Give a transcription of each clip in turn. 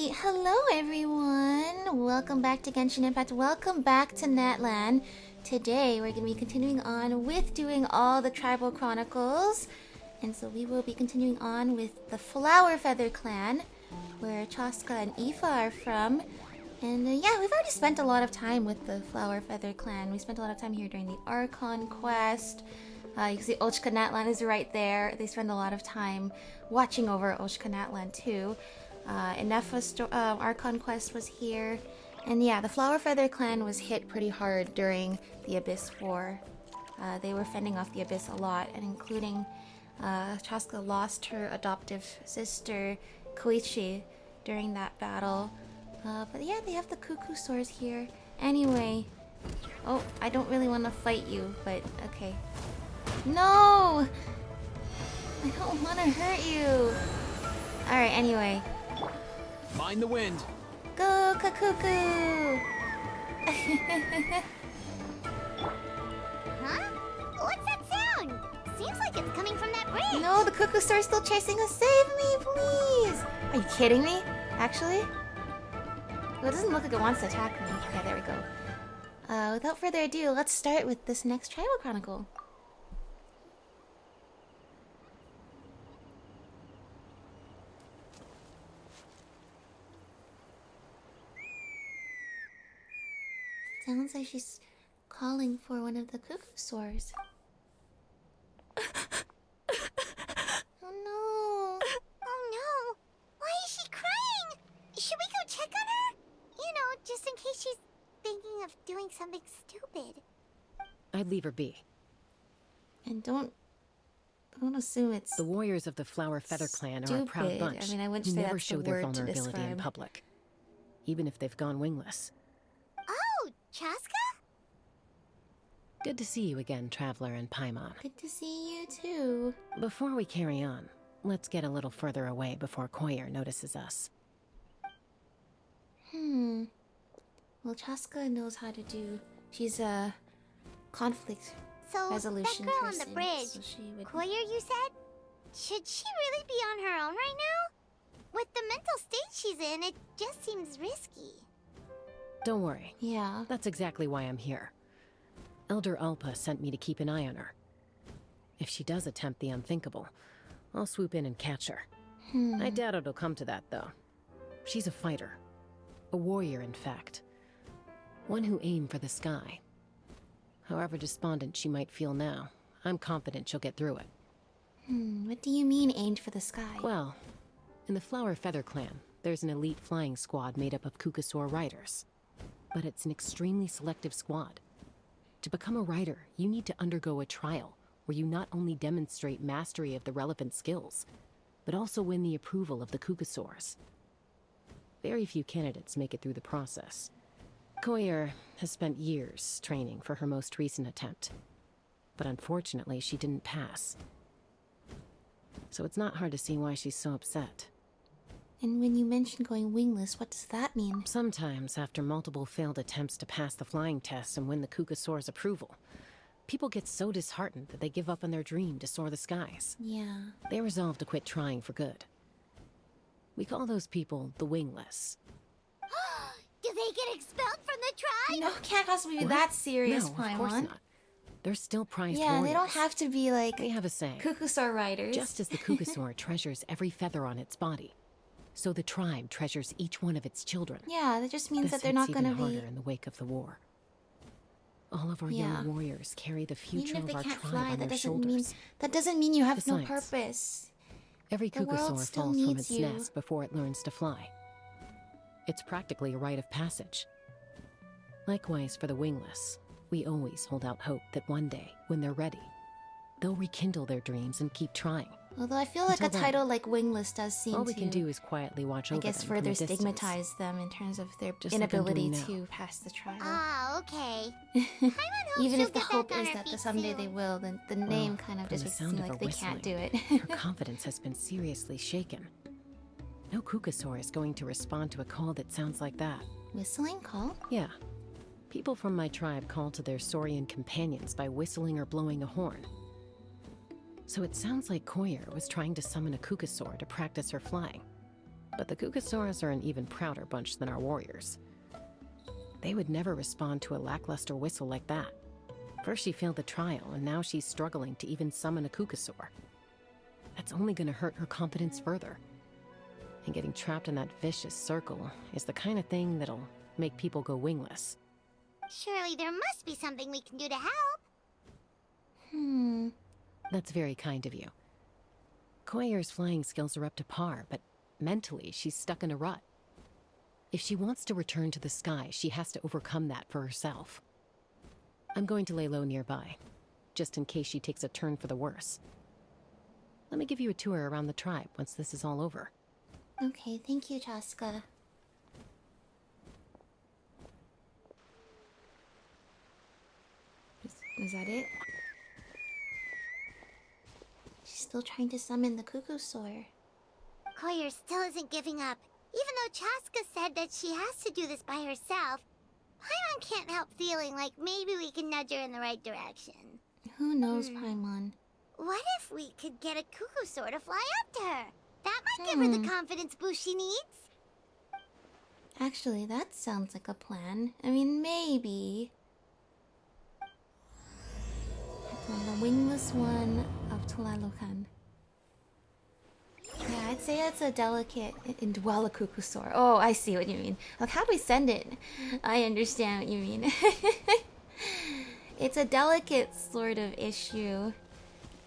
Alright, hello everyone! Welcome back to Genshin Impact, welcome back to Natlan. Today we're going to be continuing on with doing all the Tribal Chronicles. And so we will be continuing on with the Flower Feather Clan, where Chasca and Aoife are from. And yeah, we've already spent a lot of time with the Flower Feather Clan. We spent a lot of time here during the Archon quest. You can see Ochka Natlan is right there. They spend a lot of time watching over Ochka Natlan too. Inefa's Archon quest was here. And yeah, the Flower Feather Clan was hit pretty hard during the Abyss War. They were fending off the Abyss a lot, and including Chasca lost her adoptive sister, Koichi, during that battle. But yeah, they have the Cuckoo Swords here. Anyway. Oh, I don't really want to fight you, but okay. No! I don't want to hurt you. Alright, anyway. Mind the wind. Go, Kakuku! Huh? What's that sound? Seems like it's coming from that bridge. No, the Cuckoo Store's still chasing us. Save me, please! Are you kidding me? Actually? Well, it doesn't look like it wants to attack me. Okay, there we go. Without further ado, let's start with this next Tribal Chronicle. Sounds like she's calling for one of the Cuckoo Swords. Oh no! Oh no! Why is she crying? Should we go check on her? You know, just in case she's thinking of doing something stupid. I'd leave her be. And don't assume it's The warriors of the Flower Feather Clan are a proud stupid. bunch I mean, I wouldn't who say never that's the show their word to vulnerability in describe. public, even if they've gone wingless. Oh, Chasca? Good to see you again, Traveler and Paimon. Good to see you too. Before we carry on, let's get a little further away before Koyer notices us. Well, Chasca knows how to do. She's a conflict So, resolution that girl person. on the bridge, So she would. Koyer, you said? Should she really be on her own right now? With the mental state she's in, it just seems risky. Don't worry, Yeah. that's exactly why I'm here. Elder Alpa sent me to keep an eye on her. If she does attempt the unthinkable, I'll swoop in and catch her. I doubt it'll come to that, though. She's a fighter. A warrior, in fact. One who aimed for the sky. However despondent she might feel now, I'm confident she'll get through it. What do you mean aimed for the sky? Well, in the Flower Feather Clan, there's an elite flying squad made up of Kukasaur riders. But it's an extremely selective squad. To become a rider, you need to undergo a trial where you not only demonstrate mastery of the relevant skills, but also win the approval of the Kukasaurs. Very few candidates make it through the process. Koyer has spent years training for her most recent attempt, but unfortunately she didn't pass. So it's not hard to see why she's so upset. And when you mention going wingless, what does that mean? Sometimes, after multiple failed attempts to pass the flying test and win the Kukasaur's approval, people get so disheartened that they give up on their dream to soar the skies. Yeah. They resolve to quit trying for good. We call those people the Wingless. Do they get expelled from the tribe? No, can't possibly be What? that serious, No, of course Paimon. not. They're still prized Yeah, warriors. they don't have to be like They have a saying. Kukusaur riders. Just as the Kukasaur treasures every feather on its body, so the tribe treasures each one of its children. Yeah, that just means This that they're hits not even going to harder be. in the wake of the war. All of our Yeah. young warriors carry the future Even if of they our can't tribe fly, on that their doesn't shoulders. mean you have Besides, no purpose. Every the world Kukasaur still falls from needs its you. nest before it learns to fly. It's practically a rite of passage. Likewise for the Wingless, we always hold out hope that one day, when they're ready, they'll rekindle their dreams and keep trying. Although I feel like a Until then, title like Wingless does seem All we to, can do is quietly watch I over guess, them from further a distance. stigmatize them in terms of their Just like I'm inability doing to now. pass the trial. Ah, okay. Paimon hopes Even she'll if the get hope back on is her that feet someday soon. they will, then the name kind of from just the makes it sound seem of like her they can't do whistling, it. Her confidence has been seriously shaken. No Kukasaur is going to respond to a call that sounds like that. Whistling call? Yeah. People from my tribe call to their Saurian companions by whistling or blowing a horn. So it sounds like Koyer was trying to summon a Kukasaur to practice her flying. But the Kukasaurus are an even prouder bunch than our warriors. They would never respond to a lackluster whistle like that. First she failed the trial, and now she's struggling to even summon a Kukasaur. That's only gonna hurt her confidence further. And getting trapped in that vicious circle is the kind of thing that'll make people go wingless. Surely there must be something we can do to help. That's very kind of you. Koyer's flying skills are up to par, but mentally she's stuck in a rut. If she wants to return to the sky, she has to overcome that for herself. I'm going to lay low nearby, just in case she takes a turn for the worse. Let me give you a tour around the tribe once this is all over. Okay, thank you, Chasca. Is that it? She's still trying to summon the Kukusaur. Koyer still isn't giving up. Even though Chasca said that she has to do this by herself, Paimon can't help feeling like maybe we can nudge her in the right direction. Who knows, Paimon? What if we could get a Kukusaur to fly up to her? That might give her the confidence boost she needs. Actually, that sounds like a plan. I mean, maybe. The wingless one of Tlalocan. Yeah, I'd say it's a delicate Indwella Kukusaur. Oh, I see what you mean. Like, how do we send it? I understand what you mean. It's a delicate sort of issue.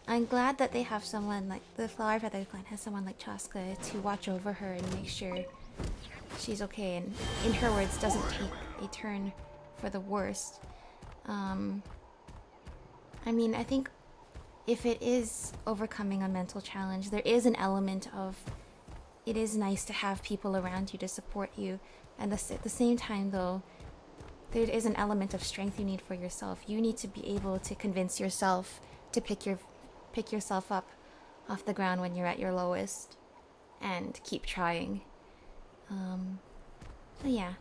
I'm glad that they have someone like the Flower Feather Clan has someone like Chasca to watch over her and make sure she's okay and, in her words, doesn't take a turn for the worst. I mean, I think if it is overcoming a mental challenge, there is an element of it is nice to have people around you to support you. And at the same time, though, there is an element of strength you need for yourself. You need to be able to convince yourself to pick yourself up off the ground when you're at your lowest and keep trying. So yeah.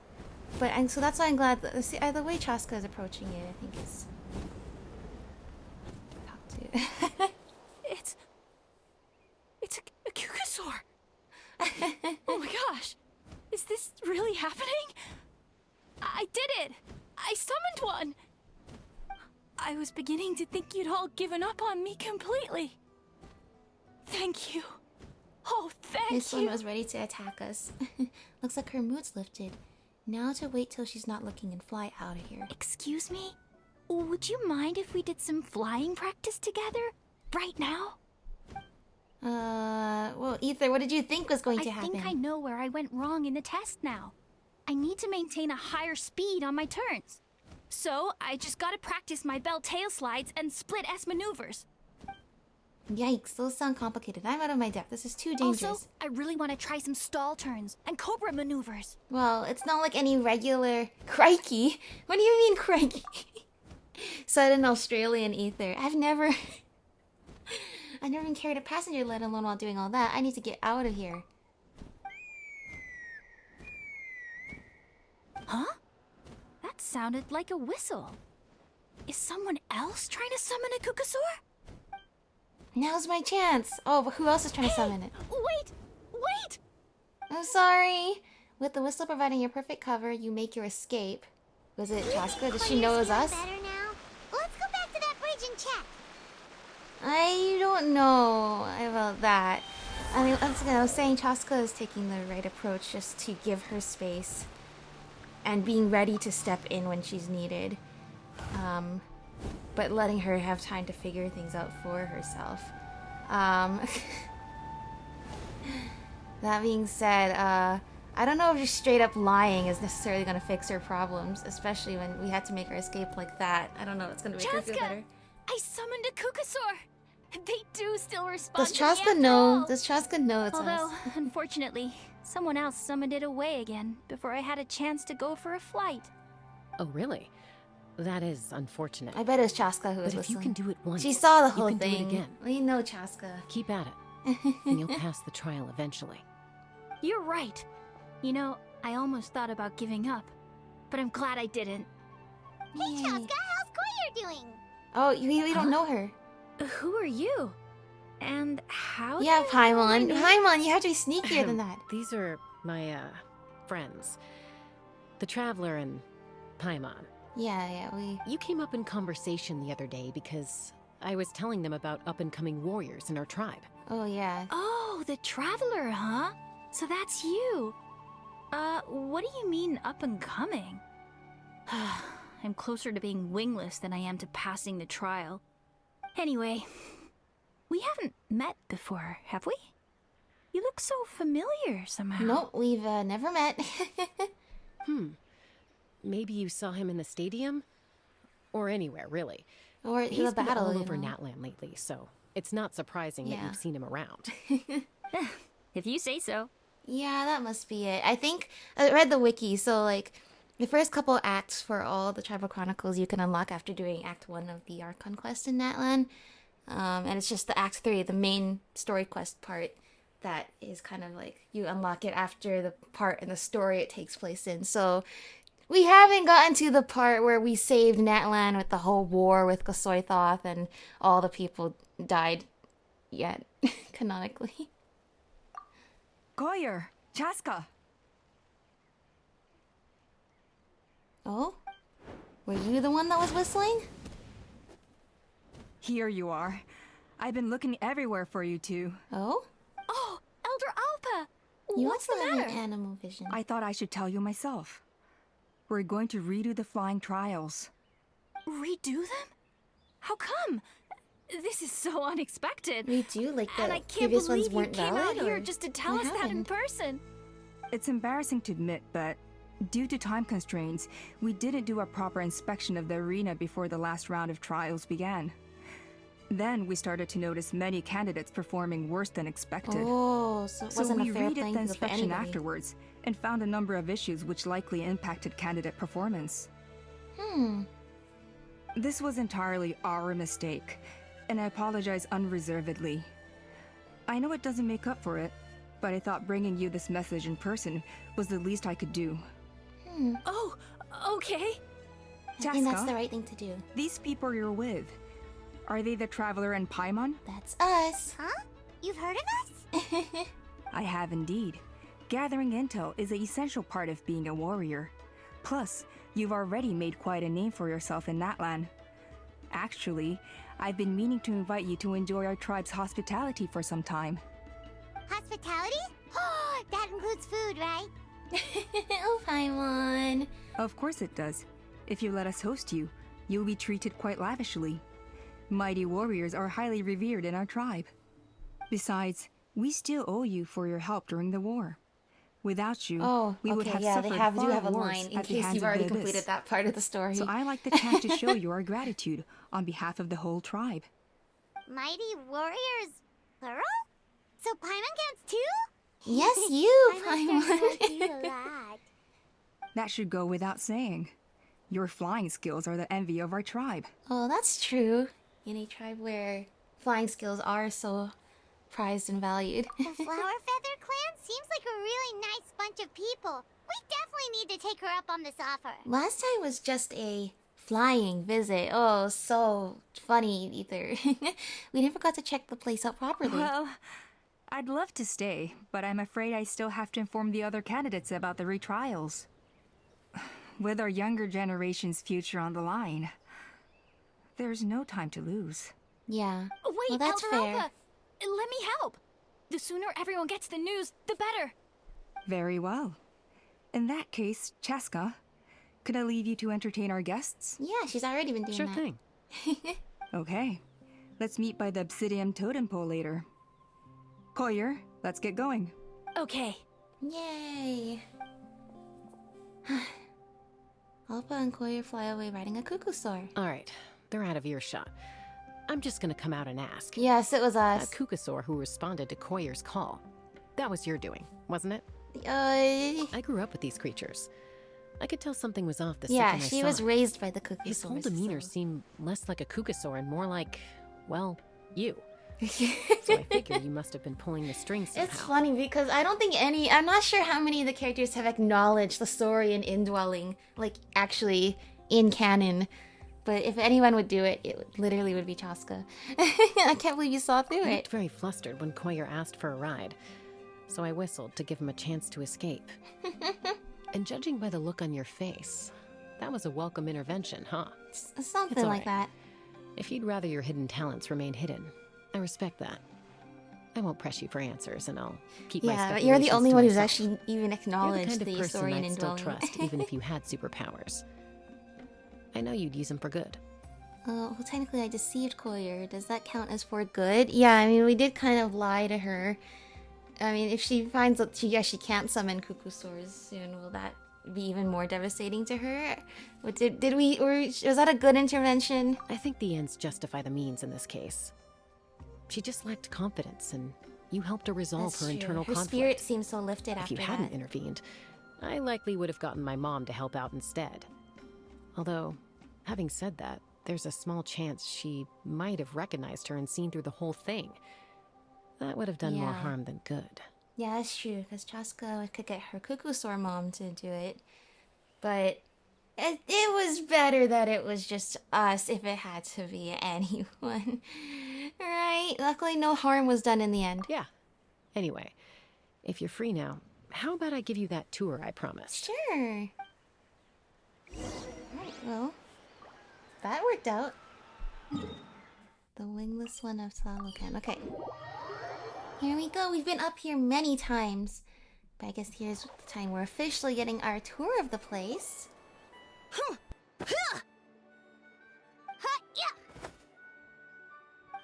So that's why I'm glad that the way Chasca is approaching it, I think is... It's a Kukasaur. Oh my gosh. Is this really happening? I did it. I summoned one. I was beginning to think you'd all given up on me completely. Thank you. Oh, thank you. This one was ready to attack us. Looks like her mood's lifted. Now to wait till she's not looking and fly out of here. Excuse me? Would you mind if we did some flying practice together? Right now? Well, Ether, what did you think was going to happen? I think I know where I went wrong in the test now. I need to maintain a higher speed on my turns. So, I just gotta practice my bell tail slides and split S maneuvers. Yikes, those sound complicated. I'm out of my depth. This is too dangerous. Also, I really want to try some stall turns and cobra maneuvers. Well, it's not like any regular... Crikey! What do you mean, crikey? Said an Australian Ether. I've never even carried a passenger, let alone while doing all that. I need to get out of here. Huh? That sounded like a whistle. Is someone else trying to summon a Kukasaur? Now's my chance. Oh, but who else is trying to summon it? Wait! I'm sorry. With the whistle providing your perfect cover, you make your escape. Was it Chasca? Did she know it was us? Better now? Let's go back to that bridge and check. I don't know about that. I mean, once again, I was saying Chasca is taking the right approach just to give her space and being ready to step in when she's needed. But letting her have time to figure things out for herself. That being said, I don't know if just straight up lying is necessarily going to fix her problems, especially when we had to make her escape like that. I don't know, it's going to make her feel better. I summoned a Kukasaur. They do still respond Does to me Chasca after know? all. Does Chasca know it's Although, us? unfortunately, someone else summoned it away again before I had a chance to go for a flight. Oh, really? That is unfortunate. I bet it's Chasca who was But if you whistling. can do it once, She saw the you whole can thing. do it again. We know Chasca. Keep at it, and you'll pass the trial eventually. You're right. You know, I almost thought about giving up, but I'm glad I didn't. Hey, Yay. Chasca, how's Koyer doing? Oh, we don't Huh? know her. Who are you? And how Yeah, do you know my Paimon. name? Paimon, you have to be sneakier than that. These are My, friends. The Traveler and Paimon. Yeah, we... You came up in conversation the other day because I was telling them about up-and-coming warriors in our tribe. Oh, yeah. Oh, the Traveler, huh? So that's you. What do you mean up and coming? I'm closer to being wingless than I am to passing the trial. Anyway, we haven't met before, have we? You look so familiar somehow. Nope, we've never met. Maybe you saw him in the stadium? Or anywhere, really. Or He's the been battle, all you over know. Natlan lately, so it's not surprising that Yeah. you've seen him around. If you say so. Yeah, that must be it. I think I read the wiki, so like the first couple acts for all the Tribal Chronicles you can unlock after doing Act 1 of the Archon quest in Natlan. And it's just the Act 3, the main story quest part, that is kind of like you unlock it after the part in the story it takes place in. So we haven't gotten to the part where we saved Natlan with the whole war with Gosoithoth and all the people died yet, canonically. Goyer, Chasca. Oh? Were you the one that was whistling? Here you are. I've been looking everywhere for you two. Oh? Oh, Elder Alpa! You What's also the have matter? an animal vision. I thought I should tell you myself. We're going to redo the flying trials. Redo them? How come? This is so unexpected. We do, like the And I can't previous believe ones you weren't came valid, out here or just to tell what us that in happened? person. It's embarrassing to admit, but due to time constraints, we didn't do a proper inspection of the arena before the last round of trials began. Then we started to notice many candidates performing worse than expected. Oh, so it So wasn't we a fair redid playing the field for inspection anybody. afterwards and found a number of issues which likely impacted candidate performance. This was entirely our mistake, and I apologize unreservedly. I know it doesn't make up for it, but I thought bringing you this message in person was the least I could do. Oh, okay. I think that's Chasca, the right thing to do. these people you're with, are they the Traveler and Paimon? That's us. Huh? You've heard of us? I have indeed. Gathering intel is an essential part of being a warrior. Plus, you've already made quite a name for yourself in Natlan. Actually, I've been meaning to invite you to enjoy our tribe's hospitality for some time. Hospitality? Oh, that includes food, right? Oh, Paimon. Of course it does. If you let us host you, you'll be treated quite lavishly. Mighty warriors are highly revered in our tribe. Besides, we still owe you for your help during the war. Without you, Oh, we would okay, have yeah, suffered do far have a worse line in at the case hands you've of already the Abyss. completed that part of the story. So I like the chance to show you our gratitude on behalf of the whole tribe. Mighty warriors, plural? So Paimon counts too? Yes, you, I must have loved you Paimon. a lot. That should go without saying. Your flying skills are the envy of our tribe. Oh, that's true. In a tribe where flying skills are so prized and valued. The Flower Feather Clan seems like a really nice bunch of people. We definitely need to take her up on this offer. Last time was just a flying visit. Oh, so funny, Ether. We never got to check the place out properly. Well, I'd love to stay, but I'm afraid I still have to inform the other candidates about the retrials. With our younger generation's future on the line, there's no time to lose. Yeah. Wait, well, that's Elder fair. Alpa! Let me help! The sooner everyone gets the news, the better! Very well. In that case, Chasca, could I leave you to entertain our guests? Yeah, she's already been doing Sure that. thing. Okay. Let's meet by the Obsidian Totem Pole later. Collier, let's get going. Okay. Yay. Alpa and Koya fly away riding a cuckoo soar. Alright, they're out of earshot. I'm just gonna come out and ask. Yes, it was That us. Kukasaur who responded to Koyer's call. That was your doing, wasn't it? I grew up with these creatures. I could tell something was off the yeah, second I she saw was it. raised by the cuckoo His whole soars, demeanor so- seemed less like a Kukasaur and more like, well, you. So I figure you must have been pulling the strings somehow. It's funny because I don't think I'm not sure how many of the characters have acknowledged the story and indwelling, like actually in canon. But if anyone would do it, literally would be Chasca. I can't believe you saw through I it. looked very flustered when Koyer asked for a ride. so I whistled to give him a chance to escape. And judging by the look on your face, that was a welcome intervention, huh? Something It's all like right. that. If you'd rather your hidden talents remain hidden, I respect that. I won't press you for answers, and I'll keep my Yeah, but you're the speculations only to one who's myself. actually even You're the acknowledged kind of the person Saurian I'd still indwelling. trust, even if you had superpowers. I know you'd use them for good. Well, technically I deceived Courier. Does that count as for good? Yeah, I mean, we did kind of lie to her. I mean, if she finds that she can't summon cuckoo swords soon, will that be even more devastating to her? What did we, or was that a good intervention? I think the ends justify the means in this case. She just lacked confidence, and you helped her resolve her internal Her conflict. spirit seems so lifted If after you hadn't that. intervened, I likely would have gotten my mom to help out instead. Although, having said that, there's a small chance she might have recognized her and seen through the whole thing. That would have done more Yeah. harm than good. Yeah, that's true, because Chasca could get her cuckoo sword mom to do it. But it was better that it was just us if it had to be anyone. Right? Luckily, no harm was done in the end. Yeah. Anyway, if you're free now, how about I give you that tour I promised? Sure. Right, well, that worked out. The Wingless one of Tlalocan. Okay. Here we go. We've been up here many times. But I guess here's the time we're officially getting our tour of the place.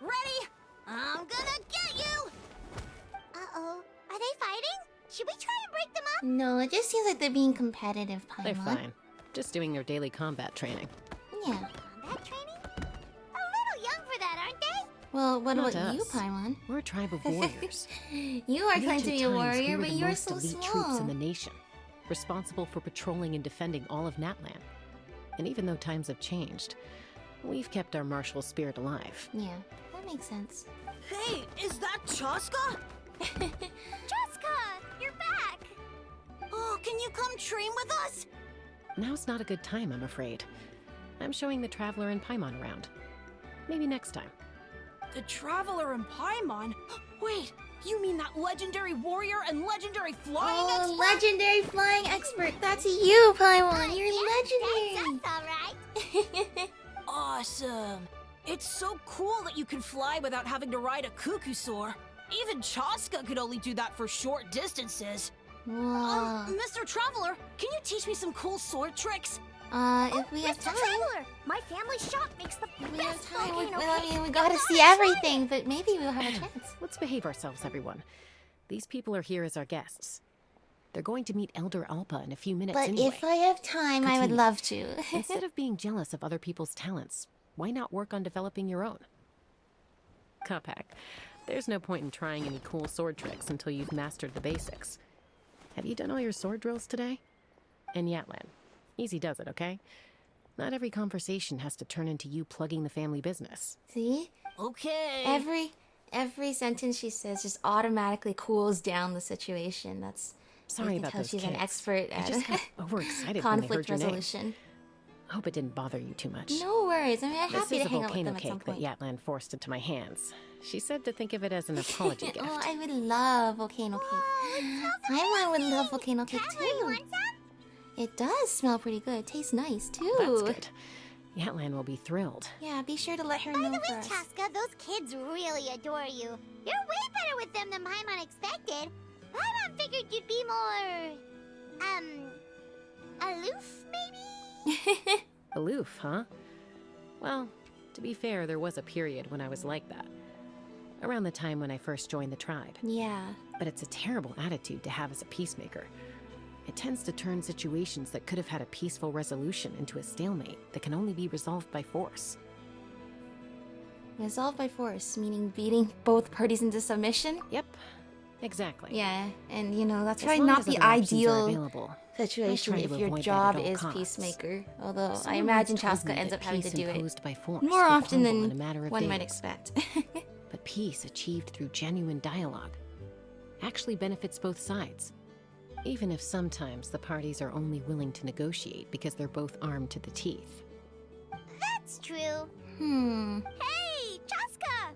Ready? I'm gonna get you! Uh-oh. Are they fighting? Should we try and break them up? No, it just seems like they're being competitive, Paimon. They're fine. Just doing their daily combat training. Yeah. Combat training? A little young for that, aren't they? Well, what Not about you, us. Paimon? We're a tribe of warriors. You are In claimed to ancient be a times, warrior, we were but the you're most so elite small. troops in the nation, responsible for patrolling and defending all of Natlan. And even though times have changed, we've kept our martial spirit alive. Yeah, that makes sense. Hey, is that Chasca? Chasca, you're back! Oh, can you come train with us? Now's not a good time, I'm afraid. I'm showing the Traveler and Paimon around. Maybe next time. The Traveler and Paimon? Wait, you mean that legendary warrior and legendary flying Oh, expert? legendary flying expert. That's you, Paimon. You're legendary. That's alright. Awesome. It's so cool that you can fly without having to ride a cuckoo soar. Even Chasca could only do that for short distances. Whoa. Mr. Traveler, can you teach me some cool sword tricks? If we have Mr. time. Traveler, my family shop makes the If we have best time. volcano Well, I cake. mean, we gotta see everything, but maybe we'll have a chance. Let's behave ourselves, everyone. These people are here as our guests. They're going to meet Elder Alpa in a few minutes But anyway. if I have time, I would Continue. love to. Instead of being jealous of other people's talents, why not work on developing your own? Kapak, there's no point in trying any cool sword tricks until you've mastered the basics. Have you done all your sword drills today? And Yatlan, easy does it, okay? Not every conversation has to turn into you plugging the family business. See? Okay. Every sentence she says just automatically cools down the situation. That's Sorry you can about tell those she's kids. an expert I at just got overexcited when they conflict heard your name. resolution. Hope it didn't bother you too much. No worries. I mean, I'm This happy is to a hang out with volcano them at some cake that point. Yatlan forced into my hands. She said to think of it as an apology gift. Oh, I would love volcano cake. I would love volcano cake Traveler, you too. want some? It does smell pretty good. It tastes nice too. That's good. Yatlan will be thrilled. Yeah, be sure to let her By know the for way, us. Chasca, those kids really adore you. You're way better with them than Paimon expected. Paimon figured you'd be more... aloof, maybe? Aloof, huh? Well, to be fair, there was a period when I was like that. Around the time when I first joined the tribe. Yeah. But it's a terrible attitude to have as a peacemaker. It tends to turn situations that could have had a peaceful resolution into a stalemate that can only be resolved by force. Resolved by force, meaning beating both parties into submission? Yep, exactly. Yeah, and you know, that's As probably long not as the other options are ideal available, situation I try if to your avoid that job at all is costs. peacemaker. Although I Someone imagine once told Chasca me ends that up having to peace do it imposed by force more will often crumble than in a matter of one might days. expect. But peace achieved through genuine dialogue actually benefits both sides. Even if sometimes the parties are only willing to negotiate because they're both armed to the teeth. That's true. Hmm. Hey, Chasca!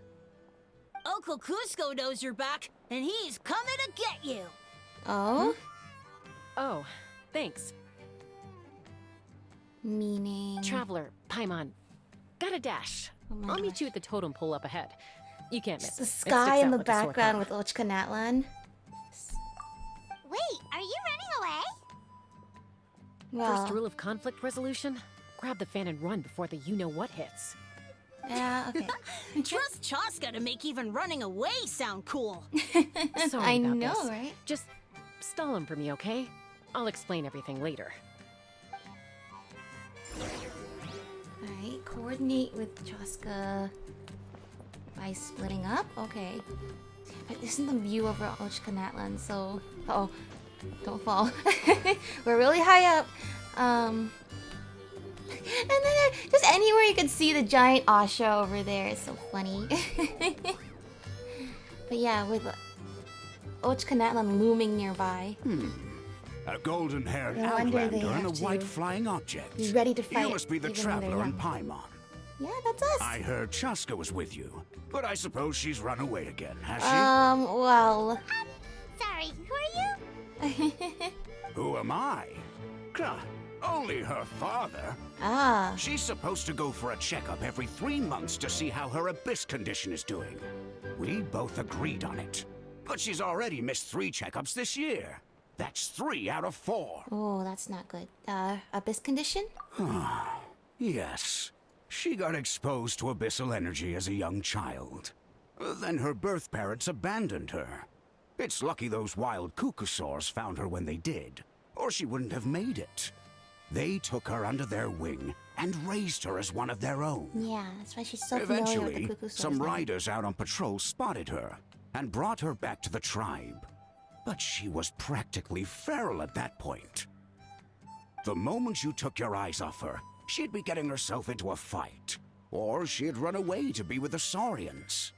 Uncle Cusco knows you're back, and he's coming to get you. Oh? Oh, thanks. Meaning... Traveler, Paimon. Gotta dash. Oh my I'll meet gosh. you at the totem pole up ahead. You can't miss The it. It sky sticks in out the like a sore background thumb. with Ochka Natlan. Wait, are you running away? Well, First rule of conflict resolution? Grab the fan and run before the you-know-what hits. yeah, okay. Trust Chasca to make even running away sound cool. Sorry I about know, this. right? Just stall him for me, okay? I'll explain everything later. Alright, coordinate with Chasca by splitting up? Okay. But isn't the view over Ochka Natlan so... Uh oh, don't fall. We're really high up. And then just anywhere you could see the giant Asha over there is so funny. But yeah, with Ochka Natlan looming nearby. A golden-haired No wonder they outlander and a have to white flying object. be ready to fight You must be the even when they're traveler in young. Paimon. Yeah, that's us. I heard Chasca was with you, but I suppose she's run away again, has she? Well... Sorry, who are you? Who am I? Huh, only her father. Ah. She's supposed to go for a checkup every 3 months to see how her abyss condition is doing. We both agreed on it. But she's already missed 3 checkups this year. That's 3 out of 4. Oh, that's not good. Abyss condition? Yes. She got exposed to abyssal energy as a young child. Then her birth parents abandoned her. It's lucky those wild cuckoosaurs found her when they did, or she wouldn't have made it. They took her under their wing and raised her as one of their own. Yeah, that's why she's so familiar with Eventually, the cuckoo some now. riders out on patrol spotted her and brought her back to the tribe. But she was practically feral at that point. The moment you took your eyes off her, she'd be getting herself into a fight, or she'd run away to be with the Saurians.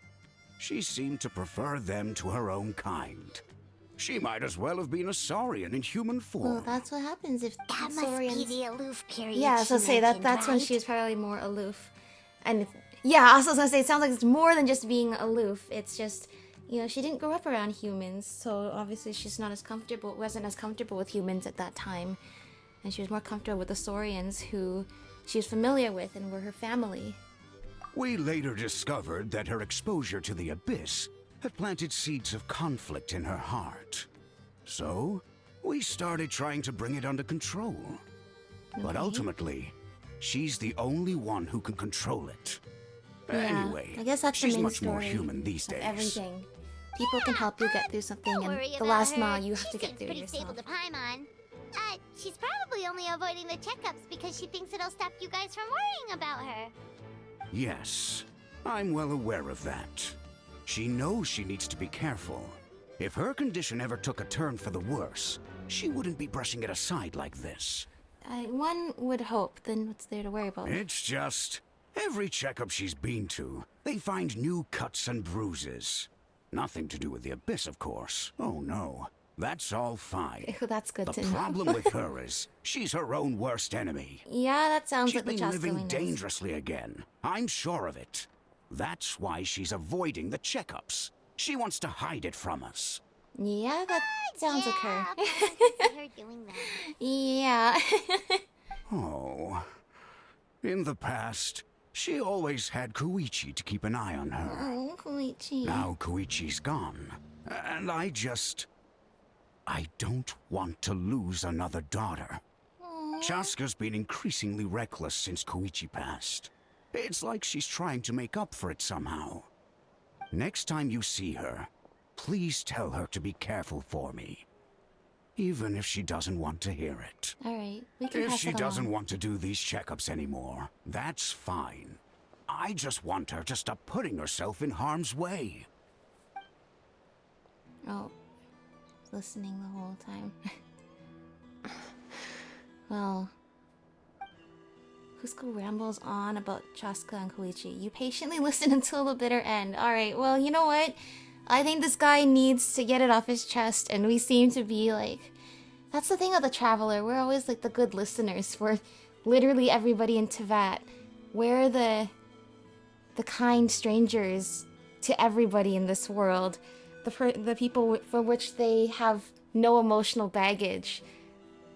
She seemed to prefer them to her own kind. She might as well have been a Saurian in human form. Well, that's what happens if That must Saurians... be the aloof period. Yeah, so she say mentioned, that's when right? she was probably more aloof. And yeah, I was also gonna say it sounds like it's more than just being aloof. It's just, you know, she didn't grow up around humans, so obviously she's not as comfortable, wasn't as comfortable with humans at that time. And she was more comfortable with the Saurians, who she was familiar with and were her family. We later discovered that her exposure to the abyss had planted seeds of conflict in her heart. So, we started trying to bring it under control. But Okay. ultimately, she's the only one who can control it. Yeah, Anyway, I guess that's the she's main much more story human these of days. everything. People can help you get through something, Don't and worry the about last her. mile you have She to get seems through pretty yourself. stable to Paimon. She's probably only avoiding the checkups because she thinks it'll stop you guys from worrying about her. Yes, I'm well aware of that. She knows she needs to be careful. If her condition ever took a turn for the worse, she wouldn't be brushing it aside like this. One would hope, then what's there to worry about? It's just, every checkup she's been to, they find new cuts and bruises. Nothing to do with the abyss, of course. Oh no, that's all fine. That's good The to know. problem with her is, she's her own worst enemy. Yeah, that sounds She's like the been Chasca living we know. dangerously again. I'm sure of it. That's why she's avoiding the checkups. She wants to hide it from us. Yeah, that sounds like her. Yeah, but I can see her doing that. Yeah. Oh. In the past, she always had Koichi to keep an eye on her. Oh, Koichi. Now Koichi's gone. And I don't want to lose another daughter. Chasca's been increasingly reckless since Koichi passed. It's like she's trying to make up for it somehow. Next time you see her, please tell her to be careful for me. Even if she doesn't want to hear it. Alright, we can If pass she it doesn't along. want to do these checkups anymore, that's fine. I just want her to stop putting herself in harm's way. Oh, listening the whole time. Well, Cusco rambles on about Chasca and Koichi. You patiently listen until the bitter end. Alright, well, you know what? I think this guy needs to get it off his chest, and we seem to be like... That's the thing of the Traveler. We're always like the good listeners for literally everybody in Teyvat. We're the kind strangers to everybody in this world. the people for which they have no emotional baggage,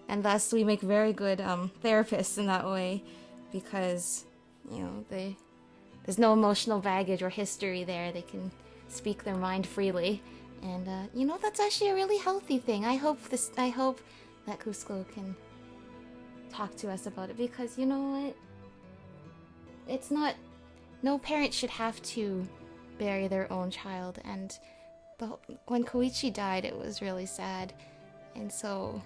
and thus we make very good therapists in that way, because you know there's no emotional baggage or history there. They can speak their mind freely, and you know, that's actually a really healthy thing. I hope that Cusco can talk to us about it, because you know what? It's not. No parent should have to bury their own child, and when Koichi died, it was really sad, and so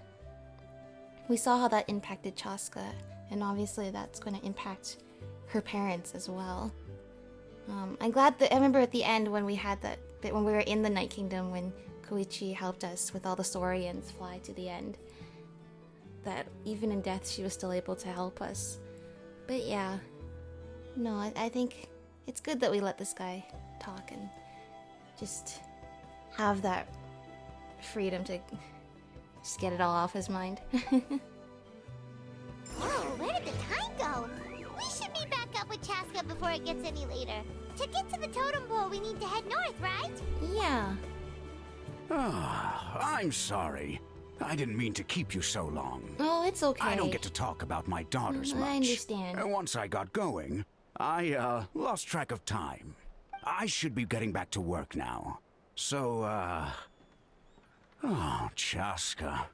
we saw how that impacted Chasca, and obviously that's going to impact her parents as well. I'm glad that I remember at the end when we had that bit when we were in the Night Kingdom, when Koichi helped us with all the Saurians fly to the end, that even in death she was still able to help us. But yeah, no, I think it's good that we let this guy talk and just have that freedom to just get it all off his mind. Whoa, where did the time go? We should meet back up with Chasca before it gets any later. To get to the totem pole, we need to head north, right? Yeah. I'm sorry. I didn't mean to keep you so long. Oh, it's okay. I don't get to talk about my daughters much. I understand. Once I got going, I lost track of time. I should be getting back to work now. So, oh, Chasca.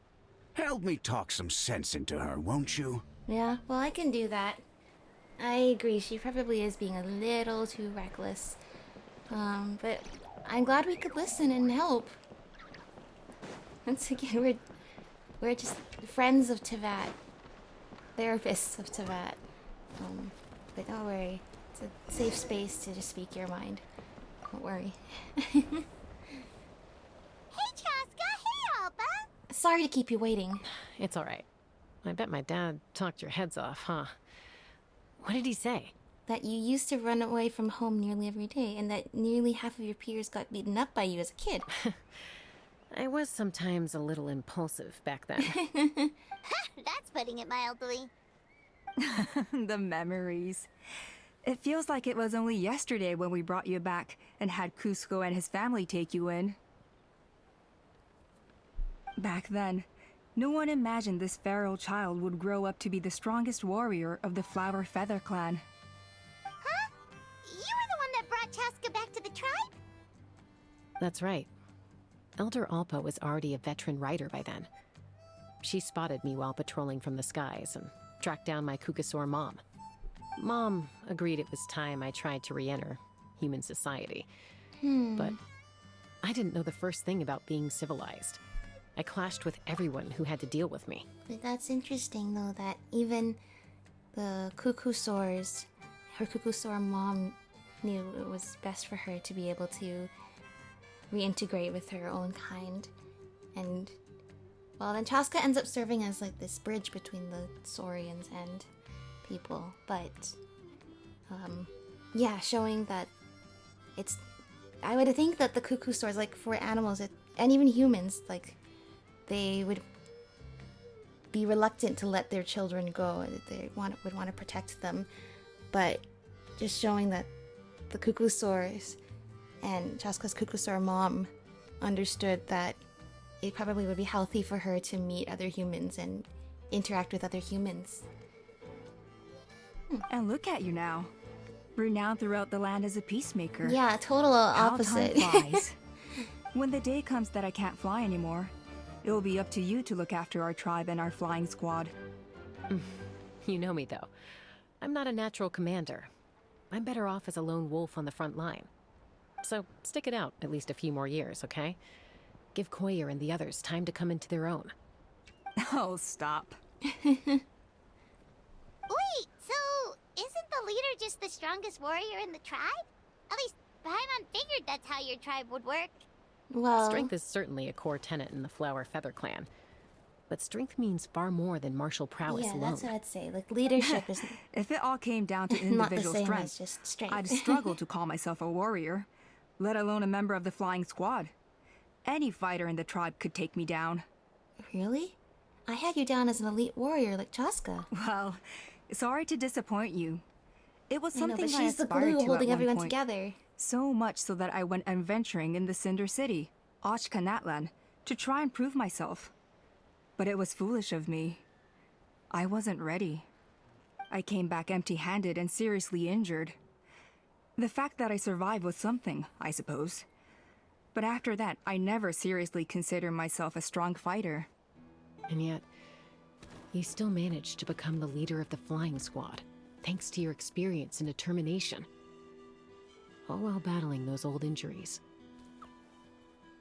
Help me talk some sense into her, won't you? Yeah, well, I can do that. I agree, she probably is being a little too reckless. But I'm glad we could listen and help. Once again, we're just friends of Teyvat. Therapists of Teyvat. But don't worry. It's a safe space to just speak your mind. Don't worry. Hey, Chasca! Hey, Alba! Sorry to keep you waiting. It's all right. I bet my dad talked your heads off, huh? What did he say? That you used to run away from home nearly every day, and that nearly half of your peers got beaten up by you as a kid. I was sometimes a little impulsive back then. That's putting it mildly. The memories. It feels like it was only yesterday when we brought you back and had Cusco and his family take you in. Back then, no one imagined this feral child would grow up to be the strongest warrior of the Flower Feather clan. Huh? You were the one that brought Chasca back to the tribe? That's right. Elder Alpa was already a veteran rider by then. She spotted me while patrolling from the skies and tracked down my Kukasaur mom. Mom agreed it was time I tried to re-enter human society. But I didn't know the first thing about being civilized. I clashed with everyone who had to deal with me. But that's interesting, though, that even the Kukusaurs, her Kukusaur mom knew it was best for her to be able to reintegrate with her own kind. And, well, then Chasca ends up serving as, like, this bridge between the Saurians and people. But, yeah, showing that it's... I would think that the Kukusaurs, like, for animals, and even humans, like, they would be reluctant to let their children go. They would want to protect them. But just showing that the Kukusaurs and Chasca's Kukusaur mom understood that it probably would be healthy for her to meet other humans and interact with other humans. And look at you now. Renowned throughout the land as a peacemaker. Yeah, total opposite. How time flies. When the day comes that I can't fly anymore, it will be up to you to look after our tribe and our flying squad. You know me, though. I'm not a natural commander. I'm better off as a lone wolf on the front line. So stick it out at least a few more years, okay? Give Koyer and the others time to come into their own. Oh, stop. Wait, so isn't the leader just the strongest warrior in the tribe? At least Paimon figured that's how your tribe would work. Well, Strength is certainly a core tenet in the Flower Feather clan. But strength means far more than martial prowess yeah, alone. that's what I'd say. Like, leadership is If it all came down to not the individual same as strength, just strength. I'd struggle to call myself a warrior, let alone a member of the flying squad. Any fighter in the tribe could take me down. Really? I had you down as an elite warrior like Chasca. Well, sorry to disappoint you. It was I know, something but I she's the aspired glue to holding at one everyone point. together. So much so that I went adventuring in the Cinder City. Ochka Natlan, to try and prove myself. But it was foolish of me. I wasn't ready. I came back empty-handed and seriously injured. The fact that I survived was something, I suppose. But after that, I never seriously considered myself a strong fighter. And yet, you still managed to become the leader of the flying squad, thanks to your experience and determination. All while battling those old injuries.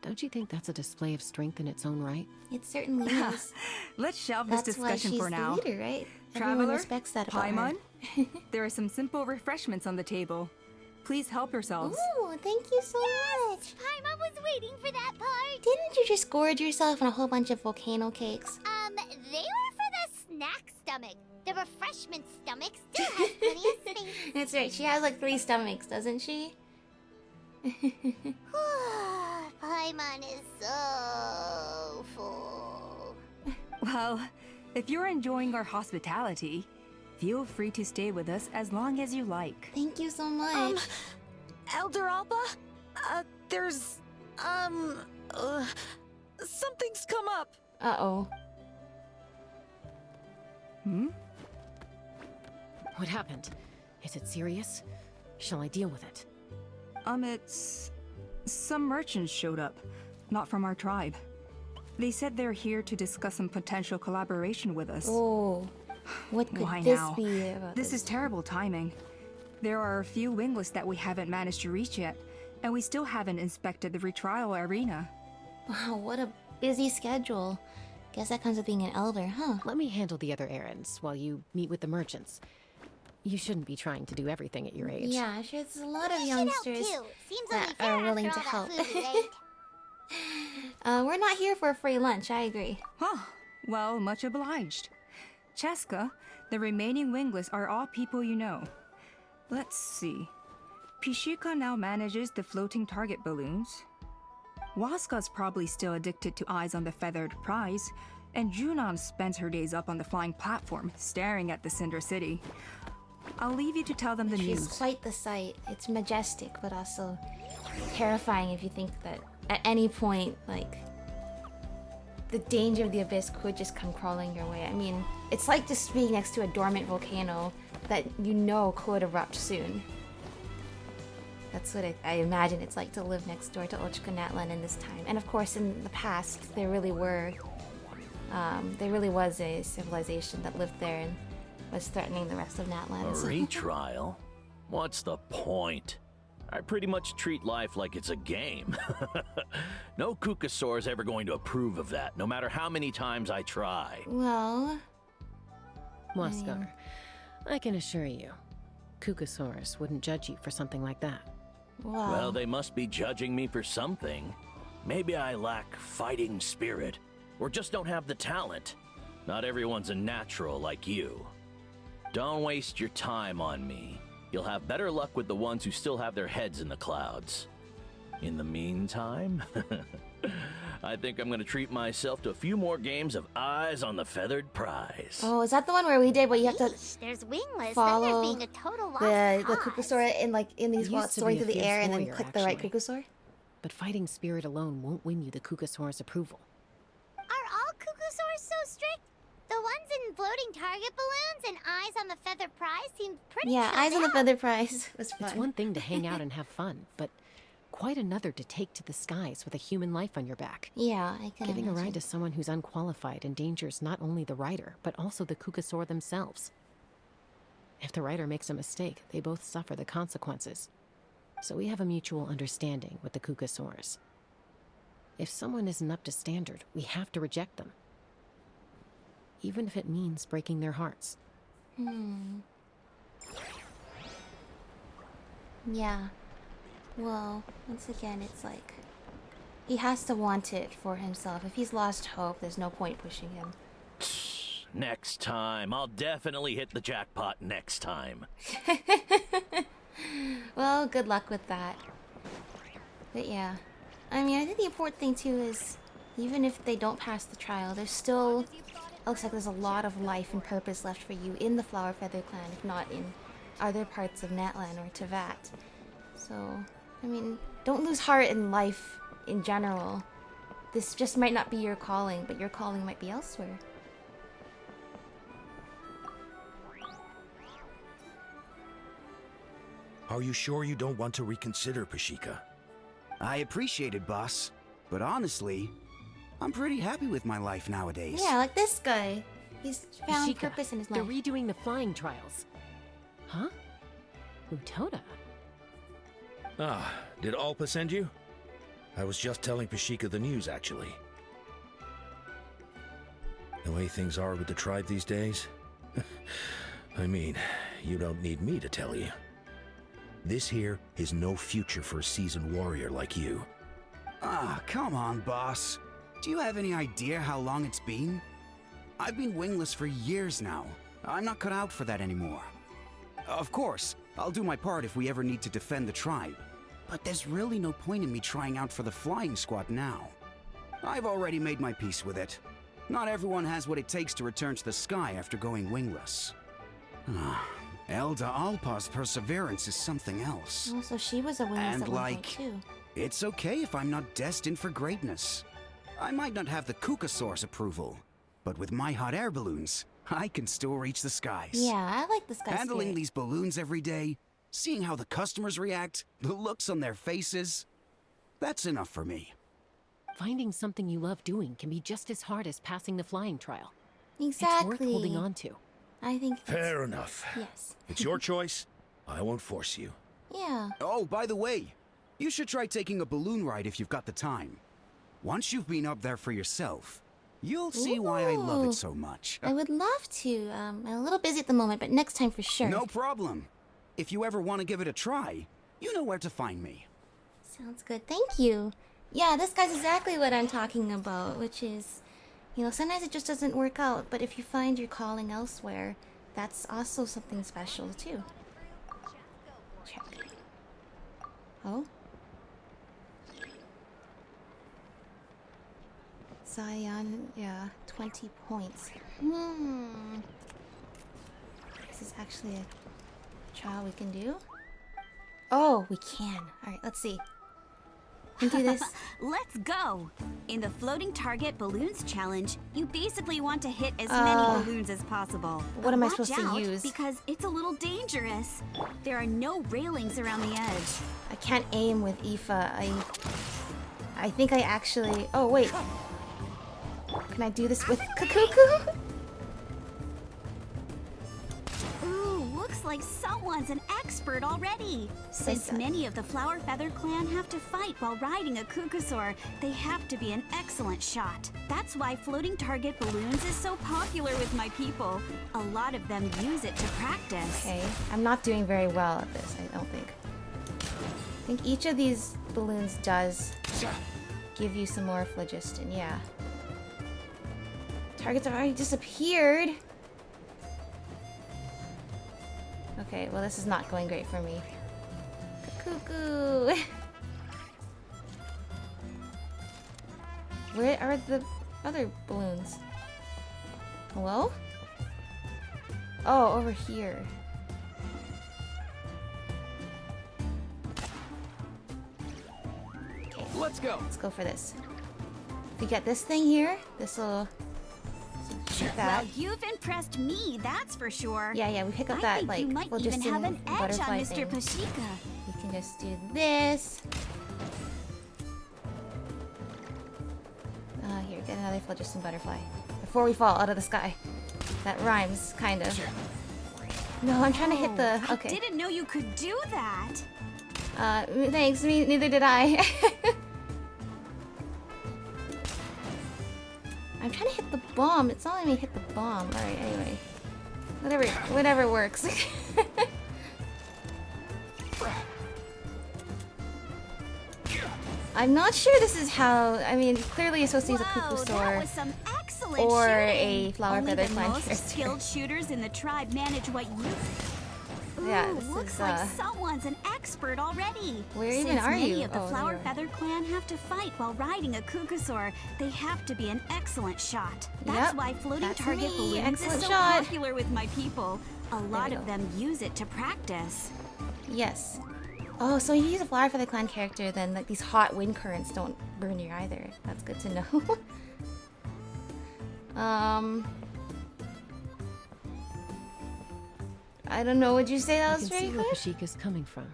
Don't you think that's a display of strength in its own right? It certainly is. Let's shelve this discussion for now. That's why she's the leader, right? Everyone Traveler, respects that about her. Paimon, there are some simple refreshments on the table. Please help yourselves. Ooh, thank you so much. Paimon was waiting for that part. Didn't you just gorge yourself on a whole bunch of volcano cakes? They were for the snack stomach. The refreshment stomach still has plenty of space. That's right. She has like 3 stomachs, doesn't she? Paimon is so full. Well, if you're enjoying our hospitality, feel free to stay with us as long as you like. Thank you so much. Elder Alba? There's, something's come up. Uh-oh. What happened? Is it serious? Shall I deal with it? It's... Some merchants showed up, not from our tribe. They said they're here to discuss some potential collaboration with us. Oh. What could Why this now? be about This is terrible timing. There are a few wingless that we haven't managed to reach yet, and we still haven't inspected the retrial arena. Wow, what a busy schedule. Guess that comes with being an elder, huh? Let me handle the other errands while you meet with the merchants. You shouldn't be trying to do everything at your age. Yeah, sure, there's a lot of You should help youngsters too. Seems that only fair are willing after to all help. that food we ate. We're not here for a free lunch, I agree. Huh. Well, much obliged. Chasca, the remaining wingless are all people you know. Let's see. Pishika now manages the floating target balloons. Waska's probably still addicted to Eyes on the Feathered Prize, and Junon spends her days up on the flying platform, staring at the Cinder City. I'll leave you to tell them the She's news. quite the sight. It's majestic, but also terrifying if you think that at any point, like, the danger of the abyss could just come crawling your way. I mean, it's like just being next to a dormant volcano that you know could erupt soon. That's what I imagine it's like to live next door to Ochka Natlan in this time. And of course, in the past, there really was a civilization that lived there and was threatening the rest of Natlan. A so- retrial? What's the point? I pretty much treat life like it's a game. No Kukasaur is ever going to approve of that, no matter how many times I try. Well, Waskar, I can assure you, Kukasaurus wouldn't judge you for something like that. Well, they must be judging me for something. Maybe I lack fighting spirit, or just don't have the talent. Not everyone's a natural like you. Don't waste your time on me. You'll have better luck with the ones who still have their heads in the clouds. In the meantime, I think I'm gonna treat myself to a few more games of Eyes on the Feathered Prize. Oh, is that the one where we did? Where you have to Yeesh, there's Wingless, then follow there's being a total lost the cause. Kukusaur in these It while used it's to soaring be a through the fierce air and then warrior, click the right actually. Kukusaur? But fighting spirit alone won't win you the Kukasaur's approval. Are all Kukusaurs so strict? The ones in floating target balloons and Eyes on the Feather Prize seem pretty Yeah, chilled Eyes on the out. Feather Prize was fun. It's one thing to hang out and have fun, but quite another to take to the skies with a human life on your back. Yeah, I can Giving a imagine. ride to someone who's unqualified endangers not only the rider, but also the Kukasaur themselves. If the rider makes a mistake, they both suffer the consequences. So we have a mutual understanding with the Kukasaurs. If someone isn't up to standard, we have to reject them. Even if it means breaking their hearts. Yeah. Well, once again, it's like he has to want it for himself. If he's lost hope, there's no point pushing him. Next time. I'll definitely hit the jackpot next time. Well, good luck with that. But yeah. I mean, I think the important thing too is even if they don't pass the trial, there's still... It looks like there's a lot of life and purpose left for you in the Flower Feather Clan, if not in other parts of Natlan or Tevat. So, I mean, don't lose heart in life in general. This just might not be your calling, but your calling might be elsewhere. Are you sure you don't want to reconsider, Pashika? I appreciate it, boss. But honestly, I'm pretty happy with my life nowadays. Yeah, like this guy. He's found Pashika, purpose in his they're life. redoing the flying trials. Huh? Utoda? Ah, did Alpa send you? I was just telling Pashika the news, actually. The way things are with the tribe these days? I mean, you don't need me to tell you. This here is no future for a seasoned warrior like you. Ah, come on, boss. Do you have any idea how long it's been? I've been wingless for years now. I'm not cut out for that anymore. Of course, I'll do my part if we ever need to defend the tribe. But there's really no point in me trying out for the flying squad now. I've already made my peace with it. Not everyone has what it takes to return to the sky after going wingless. Elda Alpa's perseverance is something else. Oh, so she was a wingless And at one point too. It's okay if I'm not destined for greatness. I might not have the Kukasaur's approval, but with my hot air balloons, I can still reach the skies. Yeah, I like this guy's Handling spirit. these balloons every day, seeing how the customers react, the looks on their faces, that's enough for me. Finding something you love doing can be just as hard as passing the flying trial. Exactly. It's worth holding on to. I think Fair enough. yes. It's your choice. I won't force you. Yeah. Oh, by the way, you should try taking a balloon ride if you've got the time. Once you've been up there for yourself, you'll see why I love Ooh. it so much. I would love to. I'm a little busy at the moment, but next time for sure. No problem. If you ever want to give it a try, you know where to find me. Sounds good. Thank you. Yeah, this guy's exactly what I'm talking about, which is, you know, sometimes it just doesn't work out, but if you find your calling elsewhere, that's also something special too. Check. Oh? Zion, yeah, 20 points. This is actually a trial we can do? Oh, we can. Alright, let's see. We can do this. Let's go! In the Floating Target Balloons Challenge, you basically want to hit as many balloons as possible. What am I Watch supposed to out, use? Because it's a little dangerous. There are no railings around the edge. I can't aim with Aoife. I think I actually... Oh, wait. Can I do this with Kakuku? Ooh, looks like someone's an expert already. Since Listen. many of the Flower Feather clan have to fight while riding a Kukusaur, they have to be an excellent shot. That's why Floating Target Balloons is so popular with my people. A lot of them use it to practice. Okay, I'm not doing very well at this, I don't think. I think each of these balloons does give you some more phlogiston, yeah. Targets have already disappeared. Okay, well this is not going great for me. Cuckoo. Where are the other balloons? Hello? Oh, over here. Okay, Let's go. let's go for this. If we get this thing here, this'll shoot that. Well, you've impressed me, that's for sure. Yeah, we pick up I that think like you might even have an edge butterfly on Mr. thing. Pashika. We can just do this. Here, get another phlogiston butterfly before we fall out of the sky. That rhymes, kind of. No, I'm trying to hit the. I Okay. didn't know you could do that. Thanks. Neither did I. I'm trying to hit the bomb. It's not letting me hit the bomb. All right. Anyway, whatever works. I'm not sure this is how. I mean, clearly you're supposed to use a Whoa, Kukusaur that was some excellent or shooting. a flower Only feather the clan most character. skilled shooters in the tribe manage what you. Yeah, Ooh, this looks is, like someone's an expert already. Where Since even are many you? of the Oh, Flower there. Feather clan have to fight while riding a Kukusaur, they have to be an excellent shot. That's Yep, why floating that's target me. balloons Excellent is so shot. popular with my people. A lot we of go. them use it to practice. Yes. Oh, so you use a Flower Feather Clan character, then like these hot wind currents don't burn you either. That's good to know. I don't know. Would you say that was very I can good? see where Kashyyyka's coming from.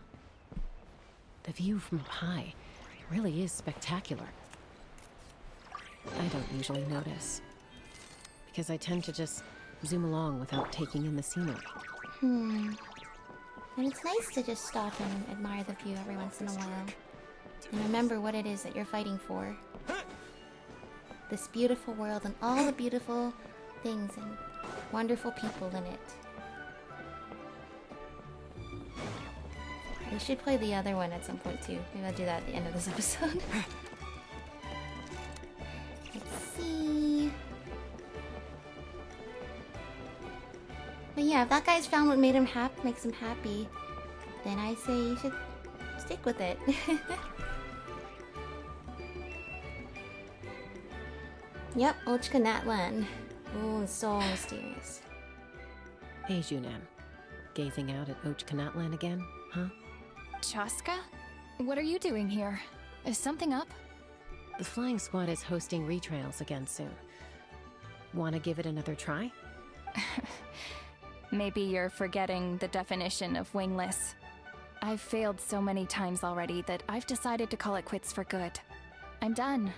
The view from up high really is spectacular. I don't usually notice, because I tend to just zoom along without taking in the scenery. And it's nice to just stop and admire the view every once in a while. And remember what it is that you're fighting for. This beautiful world and all the beautiful things and wonderful people in it. We should play the other one at some point too. Maybe I'll do that at the end of this episode. Let's see. But yeah, if that guy's found what made him makes him happy, then I say you should stick with it. Yep, Ochka Natlan. Ooh, it's so mysterious. Hey, Junan. Gazing out at Ochkanatlan again, huh? Chasca? What are you doing here? Is something up? The flying squad is hosting retrials again soon. Want to give it another try? Maybe you're forgetting the definition of wingless. I've failed so many times already that I've decided to call it quits for good. I'm done.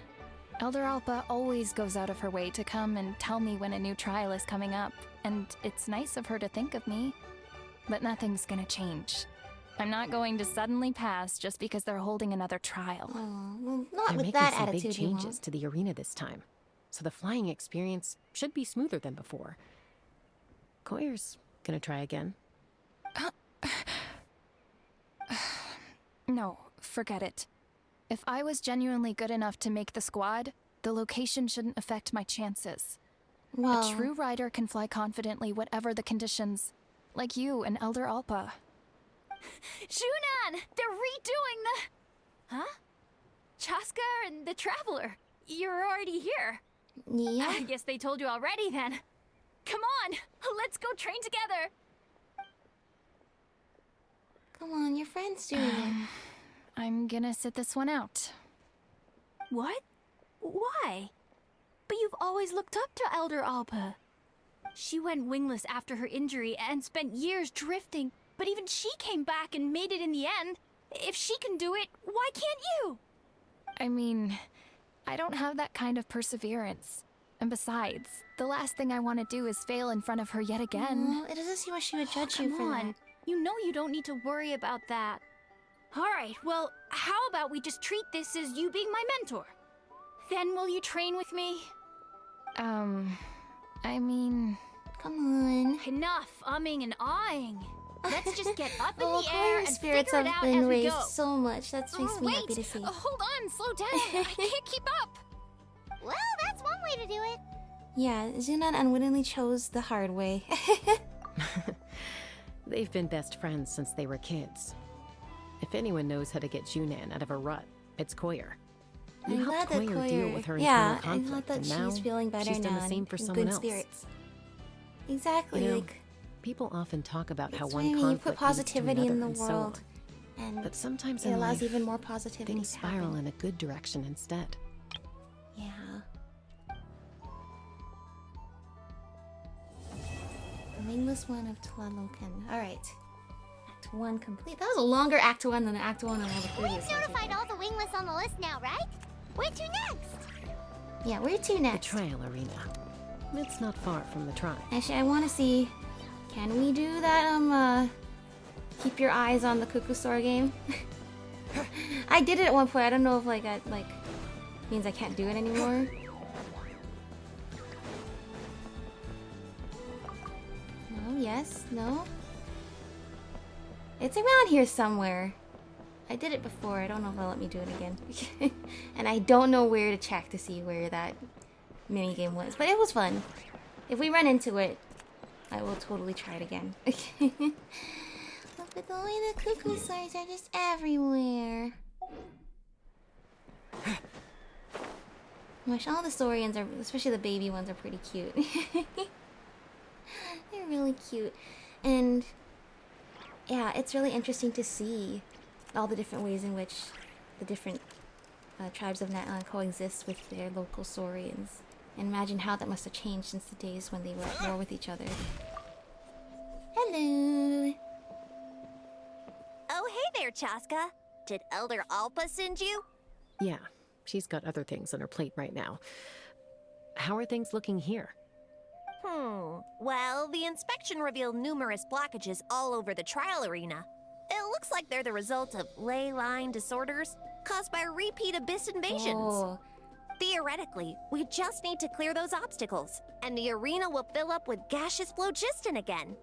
Elder Alpa always goes out of her way to come and tell me when a new trial is coming up, and it's nice of her to think of me. But nothing's gonna change. I'm not going to suddenly pass just because they're holding another trial. Oh, well, not They're with making that some attitude. big changes to the arena this time, so the flying experience should be smoother than before. Koyer's gonna try again. No, forget it. If I was genuinely good enough to make the squad, the location shouldn't affect my chances. Well, A true rider can fly confidently whatever the conditions, like you and Elder Alpa. Junan! They're redoing the... Huh? Chasca and the Traveler. You're already here. yeah. I guess they told you already then. Come on, let's go train together. Come on, your friend's doing it. I'm gonna sit this one out. What? Why? But you've always looked up to Elder Alpa. She went wingless after her injury and spent years drifting, but even she came back and made it in the end. If she can do it, why can't you? I mean, I don't have that kind of perseverance. And besides, the last thing I want to do is fail in front of her yet again. Well, it doesn't seem like she would judge you Come for on. that. You know you don't need to worry about that. Alright, well, how about we just treat this as you being my mentor? Then will you train with me? I mean... Come on. Enough umming and ahhing. Let's just get up in Oh, the air Koyer's and spirits figure it have out been as we raised go. so much. That makes me Wait, happy to see. hold on, slow down. I can't keep up. Well, that's one way to do it. Yeah, Junan unwittingly chose the hard way. They've been best friends since they were kids. If anyone knows how to get Junan out of a rut, it's Koyer. You I'm glad helped that Koyer deal with her yeah, internal I'm conflict, glad that and she's now feeling better she's now done the and same for in someone good else. spirits. Exactly, You know, like people often talk about how that's one why you conflict put leads to positivity another in the and so world, on. and But sometimes it in allows life, even more positivity things to spiral happen. in a good direction instead. Yeah. The Wingless one of Tlalocan. Alright. Act 1 complete. That was a longer Act 1 than Act 1 on all the We've previous ones. I notified think. all the wingless on the list now, right? Where to next? Yeah, where to The next? trial arena. It's not far from the tribe. Actually, I want to see... Can we do that, keep your eyes on the Kukusaur game? I did it at one point. I don't know if, that means I can't do it anymore. No, yes, no. It's around here somewhere. I did it before. I don't know if they'll let me do it again. And I don't know where to check to see where that minigame was. But it was fun. If we run into it, I will totally try it again. Look at the way the Kukusaurs are just everywhere. Gosh, all the Saurians are, especially the baby ones, are pretty cute. They're really cute. And yeah, it's really interesting to see all the different ways in which the different tribes of Natlan coexist with their local Saurians. And imagine how that must have changed since the days when they were at war with each other. Hello! Oh, hey there, Chasca. Did Elder Alpa send you? Yeah, she's got other things on her plate right now. How are things looking here? Well, the inspection revealed numerous blockages all over the trial arena. It looks like they're the result of ley line disorders caused by repeat abyss invasions. Oh. Theoretically, we just need to clear those obstacles, and the arena will fill up with gaseous phlogiston again.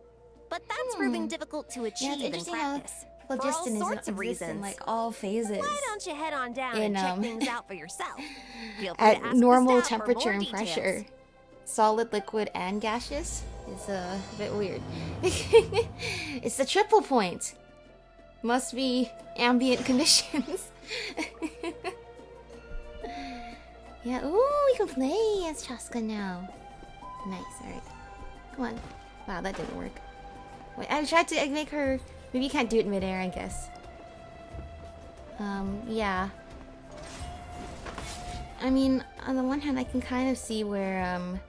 But that's proving difficult to achieve in practice. For all sorts of reasons. In like all phases. Why don't you head on down and check things out for yourself? Feel free to at ask normal the staff for temperature more and details. pressure. Solid, liquid, and gaseous is a bit weird. It's the triple point. Must be ambient conditions. Yeah, ooh, we can play as Chasca now. Nice, alright. Come on. Wow, that didn't work. Wait, I tried to make her... Maybe you can't do it midair, I guess. Yeah. I mean, on the one hand, I can kind of see where,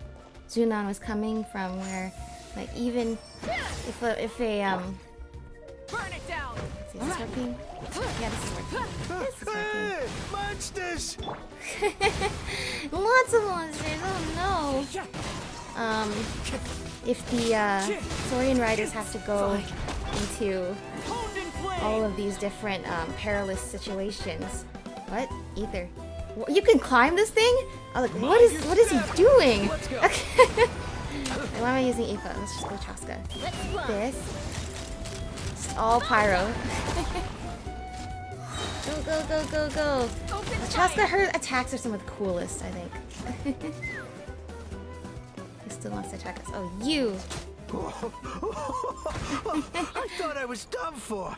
Zunan was coming from, where, like, even if a Burn it down! is this working? Yeah, this is working. This is working. Monsters! Lots of monsters, oh no! If the, Saurian riders have to go into all of these different, perilous situations. What? Ether. You can climb this thing? I was like, what is he doing? Okay. Why am I using Aoife? Let's just go Chasca. This. It's all pyro. Go. Chasca, her attacks are some of the coolest, I think. Who still wants to attack us? Oh, you! I thought I was done for.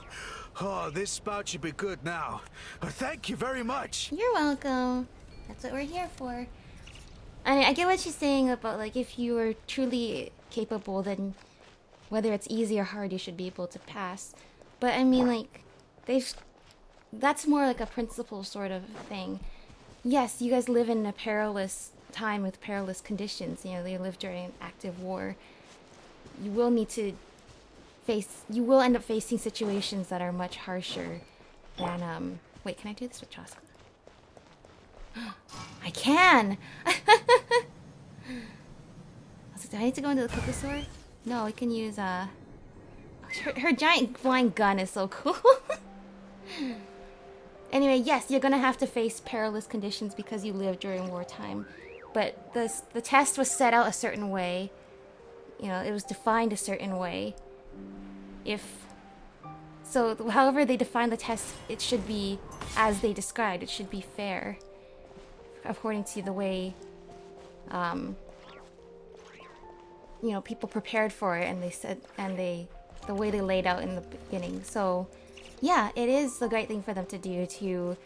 Oh, this spout should be good now. Thank you very much. You're welcome. That's what we're here for. I get what she's saying about, like, if you are truly capable, then whether it's easy or hard, you should be able to pass. But I mean, like, that's more like a principle sort of thing. Yes, you guys live in a perilous time with perilous conditions. You know, they live during active war. You will need to you will end up facing situations that are much harsher than, wait, can I do this with Chasca? I can! Do I need to go into the Kukusaur? No, I can use, her giant flying gun is so cool. Anyway, yes, you're gonna have to face perilous conditions because you live during wartime. But the test was set out a certain way. You know, it was defined a certain way. However they define the test, it should be as they described. It should be fair, according to the way, you know, people prepared for it, and the way they laid out in the beginning. So, yeah, it is the right thing for them to do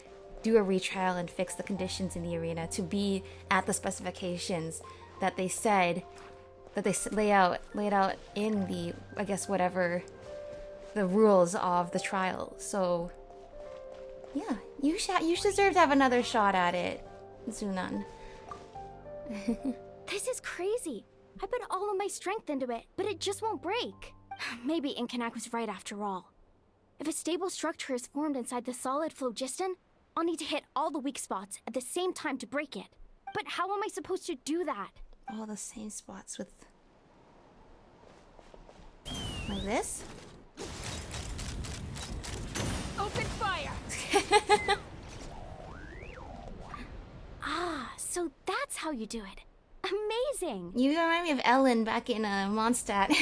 a retrial and fix the conditions in the arena to be at the specifications that they said. That they laid out in the, I guess, whatever the rules of the trial. So, yeah, you deserve to have another shot at it, Zunan. This is crazy. I put all of my strength into it, but it just won't break. Maybe Inkanak was right after all. If a stable structure is formed inside the solid phlogiston, I'll need to hit all the weak spots at the same time to break it. But how am I supposed to do that? All the same spots with... like this? Open fire! Ah, so that's how you do it. Amazing! You remind me of Ellen back in Mondstadt.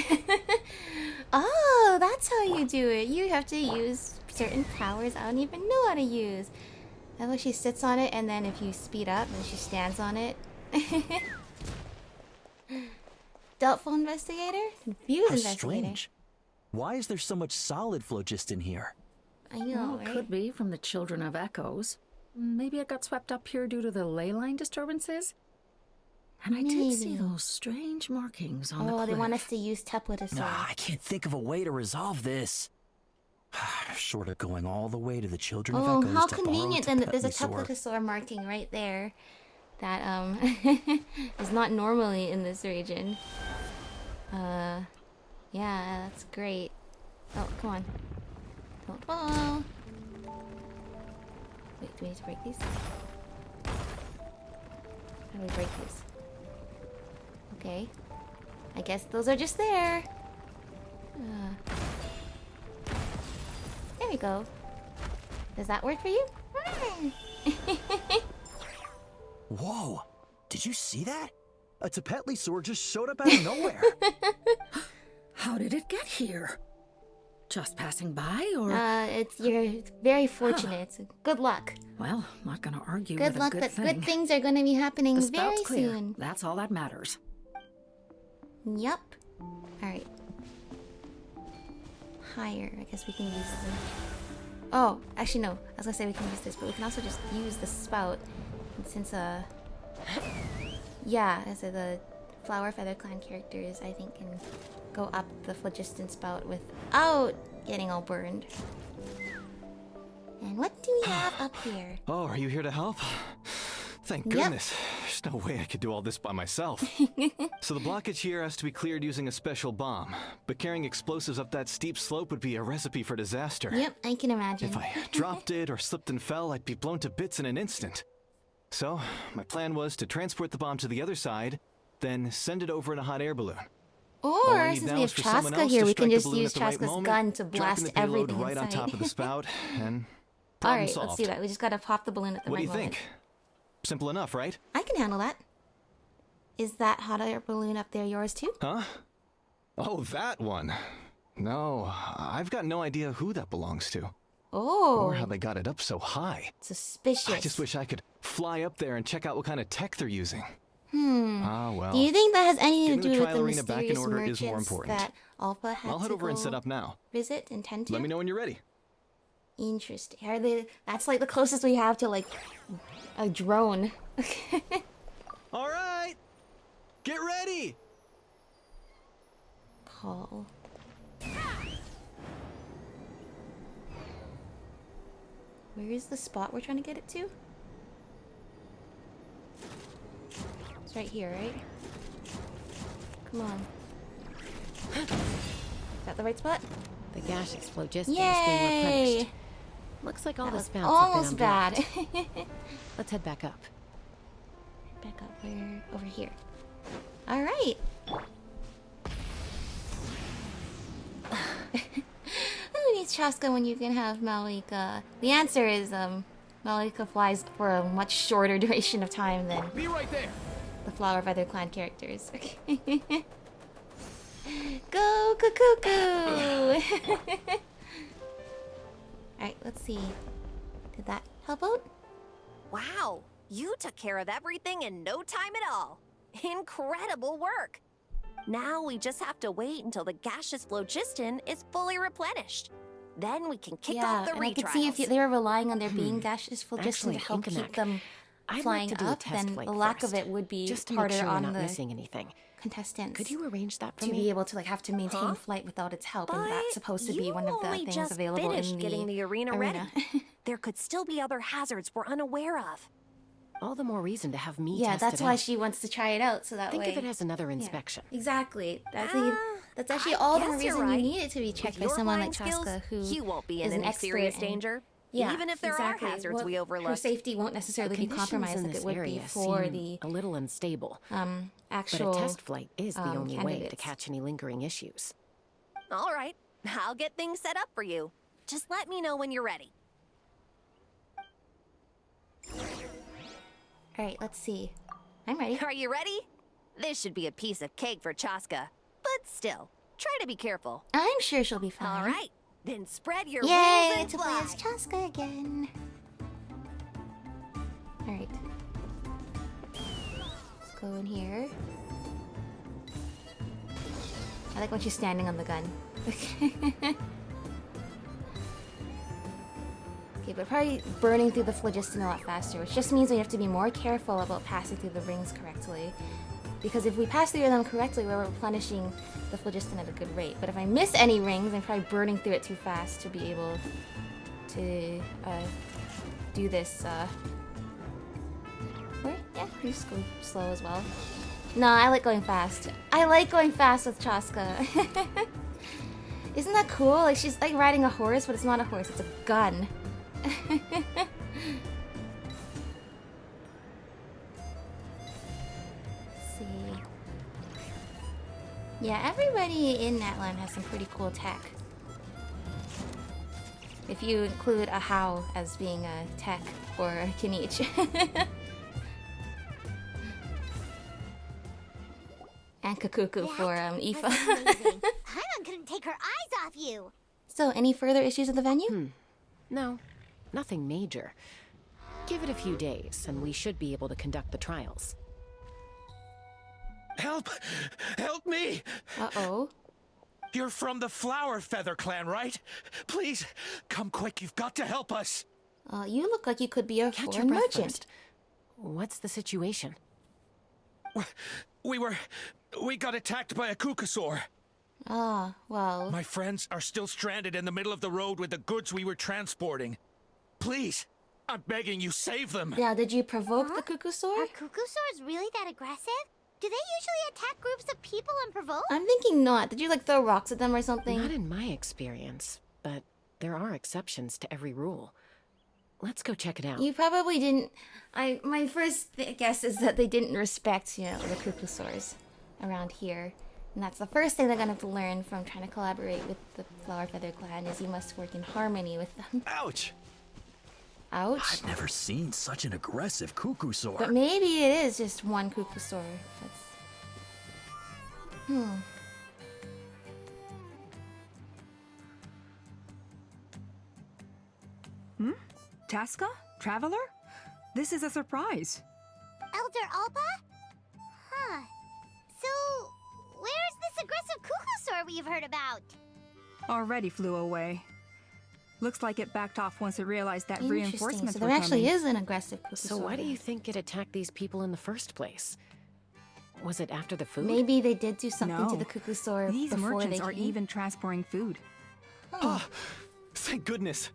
Oh, that's how you do it. You have to use certain powers I don't even know how to use. That way she sits on it, and then if you speed up, then she stands on it. Doubtful investigator? Confused investigator. Strange. Why is there so much solid phlogiston here? I know, right? Could be from the Children of Echoes. Maybe it got swept up here due to the ley line disturbances? And I did see those strange markings on the cliff. Oh, they want us to use Teplatus. I can't think of a way to resolve this. Short of going all the way to the Children of Oh, Echoes how to borrow convenient then that there's a Tepetlisaur. Tlalocan marking right there. That is not normally in this region. Yeah, that's great. Oh, come on. Don't fall. Wait, do we need to break these? How do we break these? Okay. I guess those are just there. There we go. Does that work for you? Whoa! Did you see that? A Tepetlisaur just showed up out of nowhere. How did it get here? Just passing by, or? You're very fortunate. Good luck. Well, not gonna argue Good with luck a good that thing. good things are gonna be happening The very spout's clear. soon. That's all that matters. Yup. Alright. Higher. I guess we can use them. Oh, actually no. I was gonna say we can use this, but we can also just use the spout. And since yeah, as the Flower Feather Clan characters, I think can go up the phlogiston spout without getting all burned. And what do we have up here? Oh, are you here to help? Thank Yep. goodness. There's no way I could do all this by myself. So the blockage here has to be cleared using a special bomb. But carrying explosives up that steep slope would be a recipe for disaster. Yep, I can imagine. If I dropped it or slipped and fell, I'd be blown to bits in an instant. So, my plan was to transport the bomb to the other side, then send it over in a hot air balloon. All I Or need since now we have is for someone Chasca else here, to we strike can the just balloon use at the right Chasca's moment, gun to dropping blast the payload everything right on inside. top of the spout, and problem Alright, solved. let's do that. We just gotta pop the balloon at the What right do you moment. think? Simple enough, right? I can handle that. Is that hot air balloon up there yours too? Huh? Oh, that one. No, I've got no idea who that belongs to. Oh. Or how they got it up so high. Suspicious. I just wish I could fly up there and check out what kind of tech they're using. Ah, well. Do you think that has anything to Getting the do with trial the arena back in mysterious order is more merchants important. that Alpha had I'll head to over and go set up now. visit and tend to? Let me know when you're ready. Interesting. Are they? That's like the closest we have to like a drone. All right, get ready. Paul. Where is the spot we're trying to get it to? It's right here, right? Come on. Is that the right spot? The gaseous phlogiston is being Yay! replenished. Looks like all That the was spouts almost have been bad. unblocked. Let's head back up. Back up, where? Over here. All right. Who needs Chasca when you can have Malika? The answer is Malika flies for a much shorter duration of time than Be right there. the Flower Feather Clan characters. Go cuckoo! Alright, let's see. Did that help out? Wow, you took care of everything in no time at all. Incredible work. Now we just have to wait until the gaseous phlogiston is fully replenished. Then we can kick off the and I retrials. could see if they were relying on there being gaseous phlogiston Actually, to help Inkanek, keep them I'd flying like to do up, a test then flight the lack first, of it would be just to harder make sure on we're not the missing anything. contestants. Could you arrange that for to me? be able to like have to maintain flight without its help, and that's supposed to be one of the only things just available finished in the getting the arena ready. There could still be other hazards we're unaware of. All the more reason to have me Yeah, test that's it why out. she wants to try it out, so that Think way. of it as another inspection. Exactly. That's actually I all the guess you're reason right. you need it to be checked by With your someone like flying skills, Chasca, who you won't be in is an any expert serious and- danger. Yeah, even if there exactly. are hazards Well, we her overlooked. safety won't necessarily be Conditions compromised in like this it would be area for seem the a little unstable. actual. But a test flight is the only way to candidates. catch any lingering issues. All right, I'll get things set up for you. Just let me know when you're ready. All right, let's see. I'm ready. Are you ready? This should be a piece of cake for Chasca. But still, try to be careful. I'm sure she'll be fine. All right, then spread your Yay! wings and To play fly. as Chasca again. All right. Let's go in here. I like when she's standing on the gun. Okay, but probably burning through the phlogiston a lot faster, which just means we have to be more careful about passing through the rings correctly. Because if we pass through them correctly, we're replenishing the phlogiston at a good rate. But if I miss any rings, I'm probably burning through it too fast to be able to do this. Yeah, you just go slow as well. No, I like going fast. I like going fast with Chasca. Isn't that cool? Like, she's like riding a horse, but it's not a horse, it's a gun. Yeah, everybody in Natlan has some pretty cool tech. If you include a How as being a tech for Kinich. And Kakuku for Aoife. Paimon couldn't take her eyes off you. So, any further issues with the venue? No, nothing major. Give it a few days, and we should be able to conduct the trials. Help! Help me! Uh-oh. You're from the Flower Feather clan, right? Please, come quick, you've got to help us! You look like you could be a Catch foreign your breath merchant. first. What's the situation? We got attacked by a Kukasaur. Ah, well... My friends are still stranded in the middle of the road with the goods we were transporting. Please, I'm begging you, save them! Yeah, did you provoke the Kukusaur? Are Kukusaurs really that aggressive? Do they usually attack groups of people and provoke? I'm thinking not. Did you, like, throw rocks at them or something? Not in my experience, but there are exceptions to every rule. Let's go check it out. You probably didn't... My first guess is that they didn't respect, you know, the Kukusaurs around here. And that's the first thing they're gonna have to learn from trying to collaborate with the Flower Feather clan, is you must work in harmony with them. Ouch! Ouch. I've never seen such an aggressive Kukusaur. But maybe it is just one Kukusaur. That's... Chasca? Traveler? This is a surprise. Elder Alba? Huh. So, where's this aggressive Kukusaur we've heard about? Already flew away. Looks like it backed off once it realized that reinforcements so were there actually coming. is an aggressive Kukusaur. So why do you think it attacked these people in the first place? Was it after the food? Maybe they did do something to No. the Kukusaur These before merchants they are came. even transporting food. Oh, thank goodness.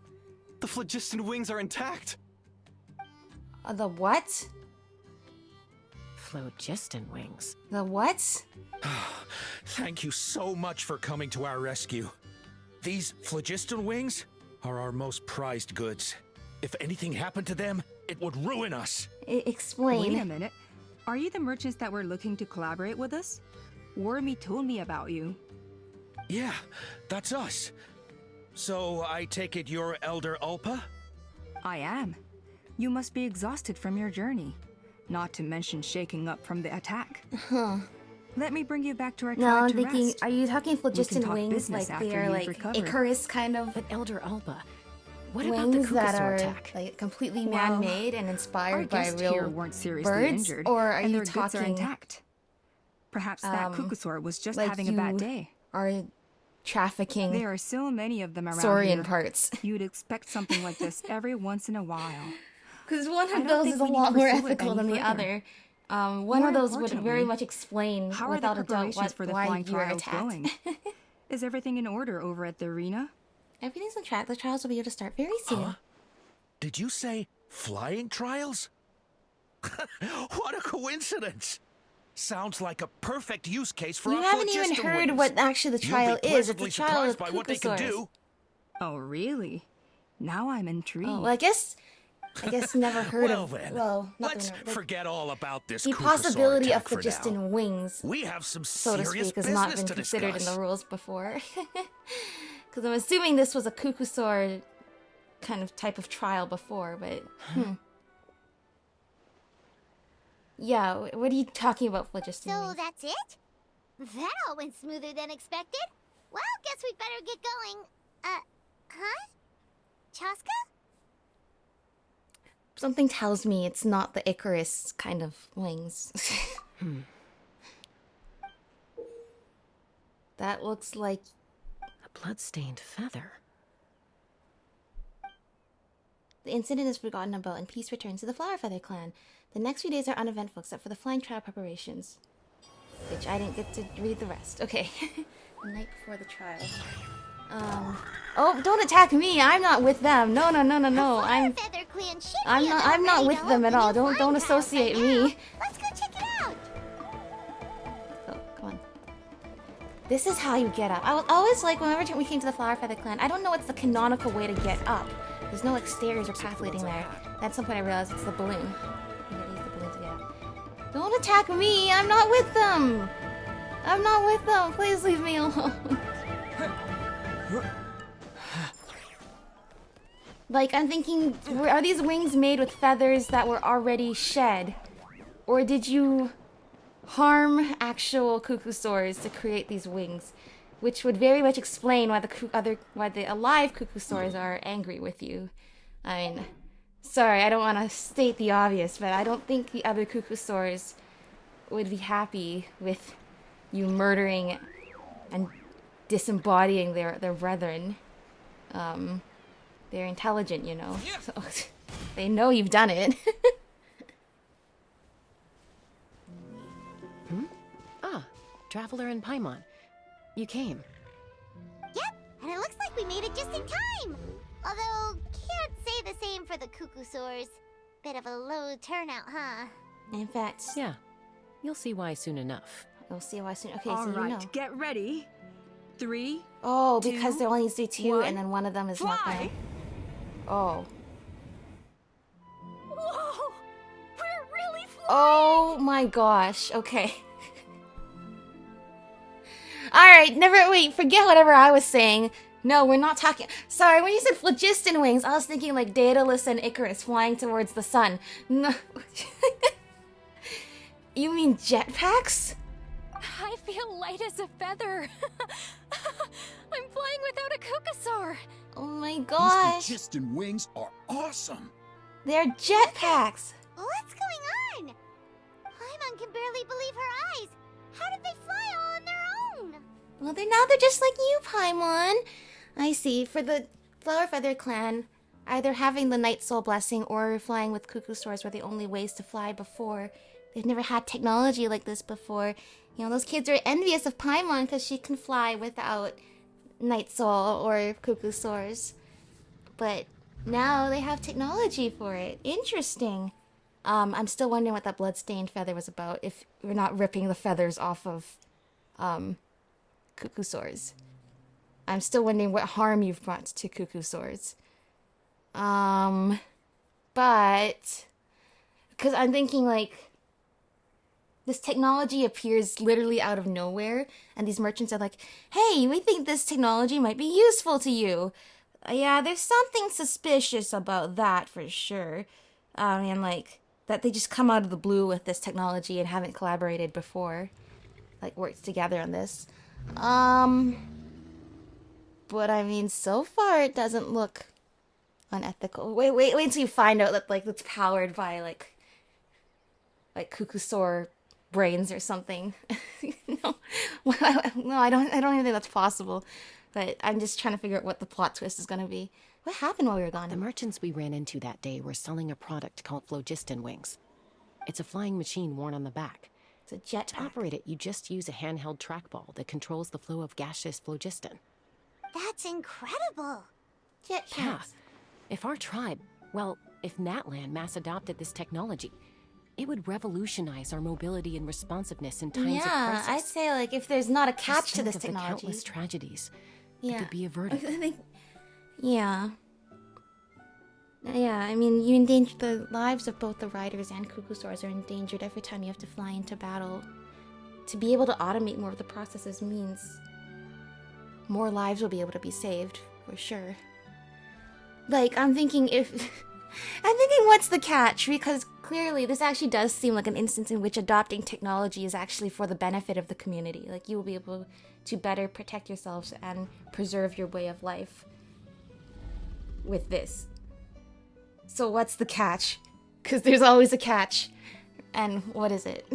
The phlogiston wings are intact. The what? Phlogiston wings. The what? Thank you so much for coming to our rescue. These phlogiston wings are our most prized goods. If anything happened to them, it would ruin us. Explain. Wait a minute. Are you the merchants that were looking to collaborate with us? Wormy told me about you. Yeah, that's us. So I take it you're Elder Alpa? I am. You must be exhausted from your journey. Not to mention shaking up from the attack. Huh. Let me bring you back to our No, tribe I'm to thinking, rest. are you talking phlogiston talk wings? business Like after they are you've like recovered. Icarus kind of. But Elder Alba, what wings about the that Kukusaur are attack? like completely Well, man-made and Our inspired by guests real here weren't seriously birds? injured, Or are and you their goods are talking intact. Perhaps that Kukusaur was just like having a bad you day. Are trafficking There are so many of them around saurian here. parts? You'd expect something like this every once in a while. Because one I of don't those think is a we need to lot more pursue it ethical any than the further. other. One More of those would very importantly, much explain How are the without a doubt preparations for the why flying you were trials attacked. going? Is everything in order over at the arena? Everything's on track. The trials will be able to start very soon. Huh? Did you say flying trials? What a coincidence! Sounds like a perfect use case for You our haven't even phlogiston heard wings. what actually the trial You'll be is. It's pleasantly a trial surprised with by what they can Kukusaurs. do. Oh, really? Now I'm intrigued. Oh, well, I guess never heard Well of. then, Well, not let's the- forget all about this the Kukusaur possibility of attack for phlogiston now. wings, We have some so to serious speak, has not business been to considered discuss. in the rules before. Because I'm assuming this was a Kukusaur kind of type of trial before, but yeah. What are you talking about, phlogiston So wings? that's it? That all went smoother than expected. Well, guess we'd better get going. Huh? Chasca? Something tells me it's not the Icarus kind of wings. That looks like A blood-stained feather. the incident is forgotten about and peace returns to the Flower Feather clan. The next few days are uneventful except for the flying trial preparations. which I didn't get to read the rest. Okay. The night before the trial. Oh, don't attack me! I'm not with them. No. I'm not with them at all. Don't associate me. Let's go check it out. Oh, come on. This is how you get up. I was always like, whenever we came to the Flower Feather Clan, I don't know what's the canonical way to get up. There's no like stairs or path leading there. At some point I realized it's the balloon. You gotta use the balloon to get up. Don't attack me! I'm not with them! I'm not with them! Please leave me alone. Like, I'm thinking, are these wings made with feathers that were already shed? Or did you harm actual cuckoosaurs to create these wings? Which would very much explain why the alive cuckoosaurs are angry with you. I mean, sorry, I don't want to state the obvious, but I don't think the other cuckoosaurs would be happy with you murdering and disembodying their brethren. They're intelligent, you know. So they know you've done it. Traveler and Paimon. You came. Yep, and it looks like we made it just in time. Although, can't say the same for the cuckoosaurs. Bit of a low turnout, huh? In fact, yeah. You'll see why soon enough. You'll see why soon. Okay, All so right, you know. Get ready. 3. Oh, 2, because there only needs to be 2, and then one of them is fly. not there. Oh. Whoa! We're really flying! Oh my gosh. Okay. Alright, wait, forget whatever I was saying. No, we're not talking. Sorry, when you said phlogiston wings, I was thinking like Daedalus and Icarus flying towards the sun. No. You mean jetpacks? I feel light as a feather. I'm flying without a cuckoosaur. Oh my gosh. These phlogiston wings are awesome. They're jetpacks. What's going on? Paimon can barely believe her eyes. How did they fly all on their own? Well, they're just like you, Paimon. I see. For the Flower Feather Clan, either having the Night Soul Blessing or flying with cuckoosaurs were the only ways to fly before. They've never had technology like this before. You know, those kids are envious of Paimon because she can fly without Night Soul or cuckoosaurs. But now they have technology for it. Interesting. I'm still wondering what that bloodstained feather was about, if we're not ripping the feathers off of cuckoosaurs. I'm still wondering what harm you've brought to cuckoosaurs. But because I'm thinking like this technology appears literally out of nowhere, and these merchants are like, hey, we think this technology might be useful to you. Yeah, there's something suspicious about that for sure. And like that they just come out of the blue with this technology and haven't collaborated before, like worked together on this. But I mean, so far it doesn't look unethical. Wait until you find out that like it's powered by like cuckoosaur brains or something. No, I don't even think that's possible. But I'm just trying to figure out what the plot twist is gonna be. What happened while we were gone? The merchants we ran into that day were selling a product called phlogiston wings. It's a flying machine worn on the back. It's a jet. To operate it, you just use a handheld trackball that controls the flow of gaseous phlogiston. That's incredible. Jetpacks. Yeah. If our tribe, if Natlan mass adopted this technology, it would revolutionize our mobility and responsiveness in times of crisis. Yeah, I'd say like if there's not a catch to this the technology, countless tragedies that could be averted. Yeah. Yeah, I mean, you endanger the lives of both the riders and cuckoosaurs are endangered every time you have to fly into battle. To be able to automate more of the processes means more lives will be able to be saved, for sure. Like, I'm thinking what's the catch? Because clearly this actually does seem like an instance in which adopting technology is actually for the benefit of the community. Like, you will be able to better protect yourselves and preserve your way of life with this. So what's the catch? Because there's always a catch. And what is it?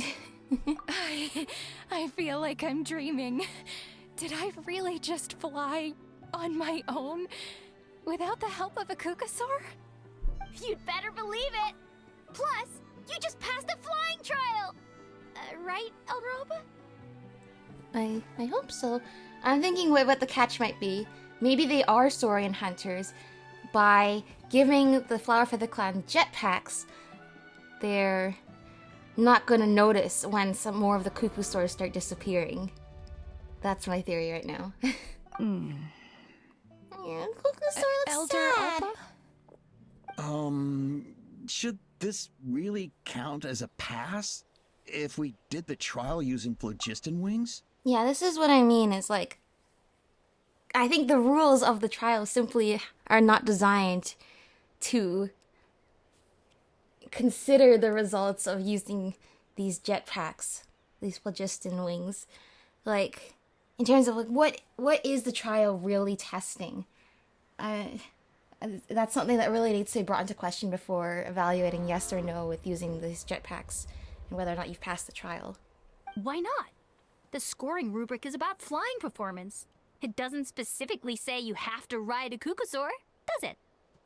I feel like I'm dreaming. Did I really just fly on my own without the help of a cuckoosaur? You'd better believe it. Plus, you just passed the flying trial. Right, Elder Alba? I hope so. I'm thinking what the catch might be. Maybe they are Saurian hunters. By giving the Flower Feather Clan jetpacks, they're not gonna notice when some more of the cuckoo stores start disappearing. That's my theory right now. Yeah, cuckoo store looks Elder sad. Alpa? Should this really count as a pass? If we did the trial using phlogiston wings? Yeah, this is what I mean, is like, I think the rules of the trial simply are not designed to consider the results of using these jetpacks, these phlogiston wings. Like, in terms of like, what is the trial really testing? That's something that really needs to be brought into question before evaluating yes or no with using these jetpacks and whether or not you've passed the trial. Why not? The scoring rubric is about flying performance. It doesn't specifically say you have to ride a cuckoosaur, does it?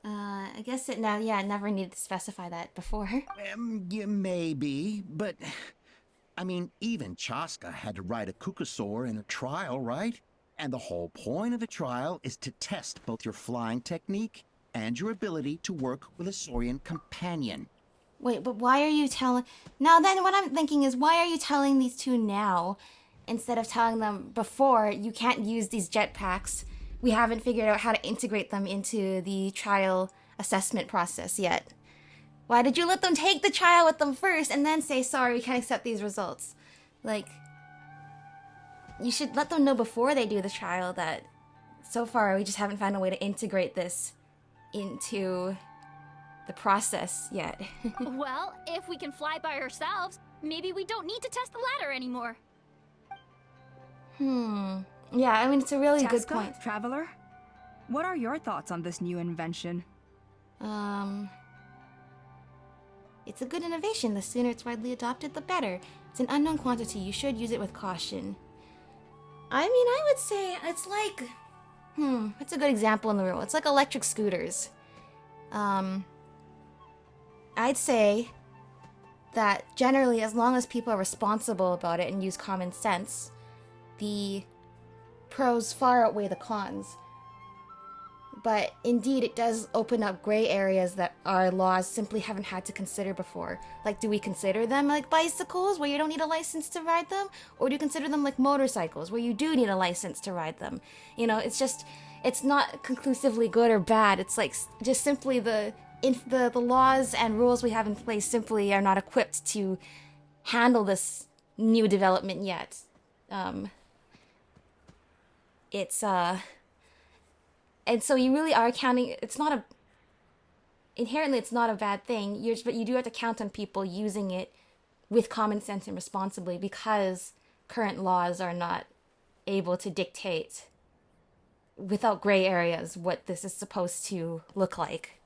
I guess it never needed to specify that before. Yeah, maybe, but I mean, even Chasca had to ride a cuckoosaur in a trial, right? And the whole point of the trial is to test both your flying technique and your ability to work with a Saurian companion. Wait, but why are you telling... Now then, what I'm thinking is, why are you telling these two now instead of telling them before you can't use these jetpacks? We haven't figured out how to integrate them into the trial assessment process yet. Why did you let them take the trial with them first and then say, sorry, we can't accept these results? Like, you should let them know before they do the trial that so far we just haven't found a way to integrate this into the process yet. Well, if we can fly by ourselves, maybe we don't need to test the ladder anymore. Yeah, I mean, it's a really good Chasca, point. Traveler, what are your thoughts on this new invention? It's a good innovation. The sooner it's widely adopted, the better. It's an unknown quantity. You should use it with caution. I mean, I would say it's like... What's a good example in the rule? It's like electric scooters. I'd say that generally, as long as people are responsible about it and use common sense, the pros far outweigh the cons. But indeed, it does open up gray areas that our laws simply haven't had to consider before. Like, do we consider them like bicycles, where you don't need a license to ride them? Or do you consider them like motorcycles, where you do need a license to ride them? You know, it's just, it's not conclusively good or bad. It's like, just simply the laws and rules we have in place simply are not equipped to handle this new development yet. And so you really are counting, inherently it's not a bad thing, but you do have to count on people using it with common sense and responsibly, because current laws are not able to dictate without gray areas what this is supposed to look like.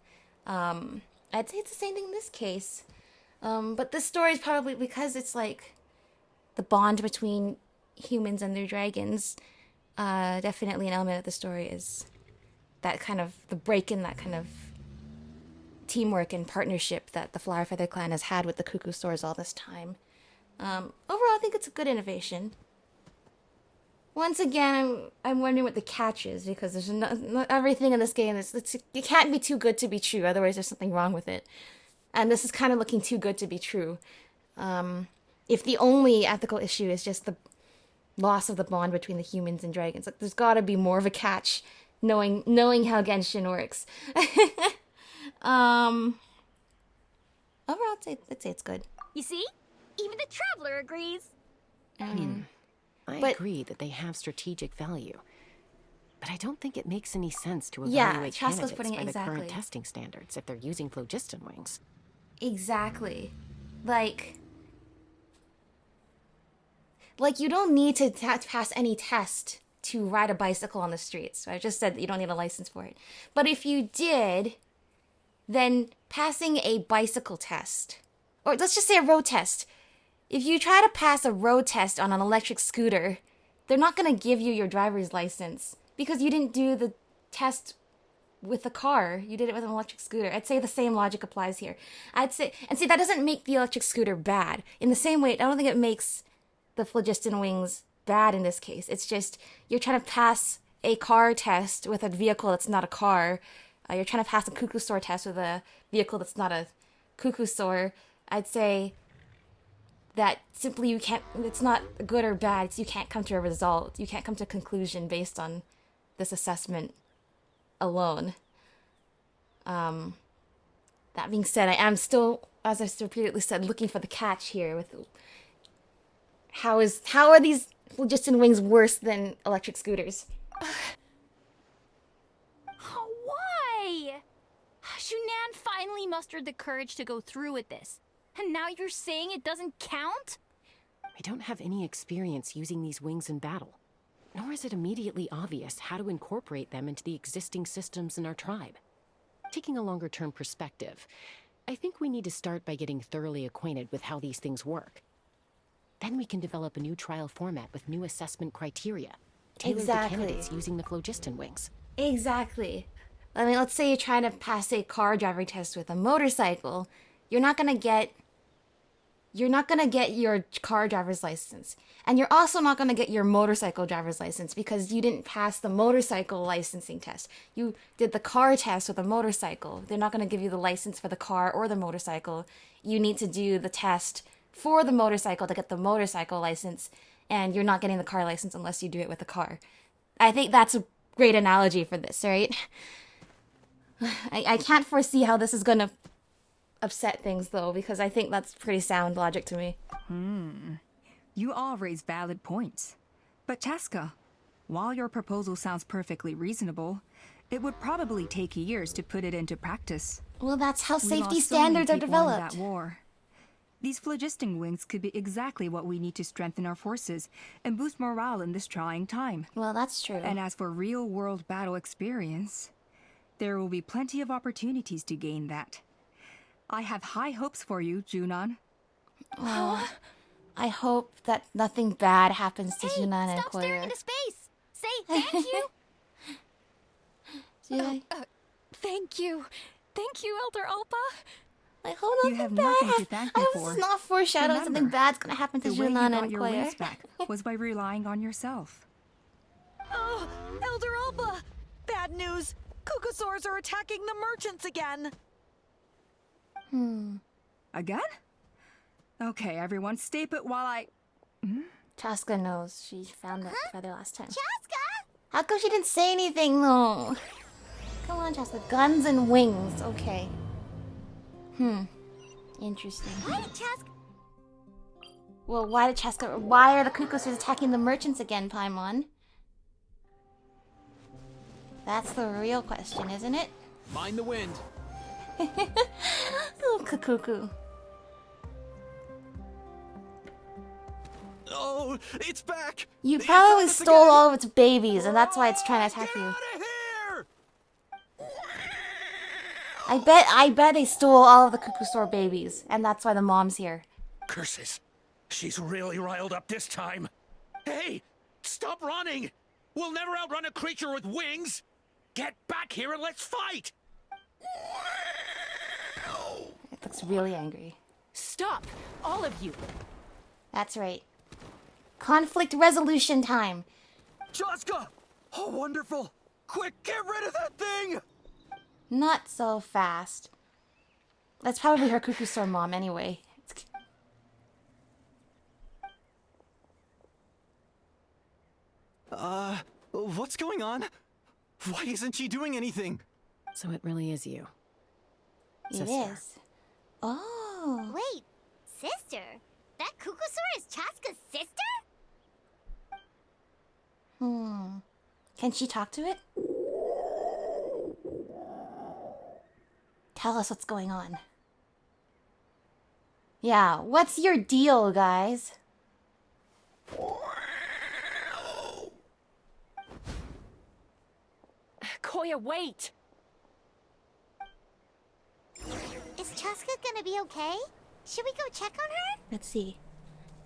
I'd say it's the same thing in this case. But this story is probably, because it's like the bond between humans and their dragons, definitely an element of the story is that kind of, the break in that kind of teamwork and partnership that the Flower Feather Clan has had with the cuckoo stores all this time. Overall, I think it's a good innovation. Once again, I'm wondering what the catch is, because there's not everything in this game it can't be too good to be true, otherwise there's something wrong with it. And this is kind of looking too good to be true. If the only ethical issue is just the loss of the bond between the humans and dragons, like, there's got to be more of a catch, knowing how Genshin works. Overall, I'd say it's good. You see? Even the Traveler agrees. I agree that they have strategic value, but I don't think it makes any sense to evaluate candidates by the current testing standards if they're using phlogiston wings. Exactly. Like you don't need to pass any test to ride a bicycle on the streets. So I just said that you don't need a license for it. But if you did, then passing a bicycle test, or let's just say a road test. If you try to pass a road test on an electric scooter, they're not going to give you your driver's license because you didn't do the test with a car. You did it with an electric scooter. I'd say the same logic applies here. I'd say, and see, that doesn't make the electric scooter bad. In the same way, I don't think it makes the phlogiston wings bad in this case. It's just you're trying to pass a car test with a vehicle that's not a car. You're trying to pass a Cuckoosaur test with a vehicle that's not a Cuckoosaur. I'd say that simply you can't, it's not good or bad, it's you can't come to a result. You can't come to a conclusion based on this assessment alone. That being said, I am still, as I repeatedly said, looking for the catch here with how are these phlogiston wings worse than electric scooters? Why? Shunan finally mustered the courage to go through with this. And now you're saying it doesn't count? I don't have any experience using these wings in battle, nor is it immediately obvious how to incorporate them into the existing systems in our tribe. Taking a longer-term perspective, I think we need to start by getting thoroughly acquainted with how these things work. Then we can develop a new trial format with new assessment criteria, tailored to candidates using the phlogiston wings. Exactly. I mean, let's say you're trying to pass a car driving test with a motorcycle. You're not gonna get your car driver's license. And you're also not gonna get your motorcycle driver's license because you didn't pass the motorcycle licensing test. You did the car test with a motorcycle. They're not gonna give you the license for the car or the motorcycle. You need to do the test for the motorcycle to get the motorcycle license, and you're not getting the car license unless you do it with the car. I think that's a great analogy for this, right? I can't foresee how this is gonna upset things though, because I think that's pretty sound logic to me. You all raise valid points. But Chasca, while your proposal sounds perfectly reasonable, it would probably take years to put it into practice. Well, that's how We safety lost so many standards are people in developed. that war. These phlogiston wings could be exactly what we need to strengthen our forces and boost morale in this trying time. Well, that's true. And as for real-world battle experience, there will be plenty of opportunities to gain that. I have high hopes for you, Junon. Oh, I hope that nothing bad happens to Junan and Stop staring Koya. into space! Say thank you! Thank you. Thank you, Elder Alpa. I hope You have nothing to thank me I for. hope it's not foreshadowing something Remember, bad's gonna happen to the way you Junan got and your wings Koya. back was by relying on yourself. Oh, Elder Alba! Bad news! Cuckosaurs are attacking the merchants again! Again? Okay, everyone, stay put while I... Chasca knows. She found that feather last time. Chasca! How come she didn't say anything though? Come on, Chasca. Guns and wings. Okay. Interesting. Why did Chasca... Well, why are the Cuckosaurs attacking the merchants again, Paimon? That's the real question, isn't it? Mind the wind. Little cuckoo. Oh, it's back! You probably stole all of its babies, and that's why it's trying to attack you. I bet they stole all of the Cuckoosaur babies, and that's why the mom's here. Curses. She's really riled up this time. Hey, stop running! We'll never outrun a creature with wings! Get back here and let's fight! It looks really angry. Stop! All of you! That's right. Conflict resolution time. Chasca! Oh, wonderful! Quick, get rid of that thing! Not so fast. That's probably her Cuckoosaur mom anyway. What's going on? Why isn't she doing anything? So it really is you. It Sister. is. Oh. Wait, sister? That Cuckosaur is Chasca's sister? Can she talk to it? Tell us what's going on. Yeah, what's your deal, guys? Koya, wait! Is Chasca gonna be okay? Should we go check on her? Let's see.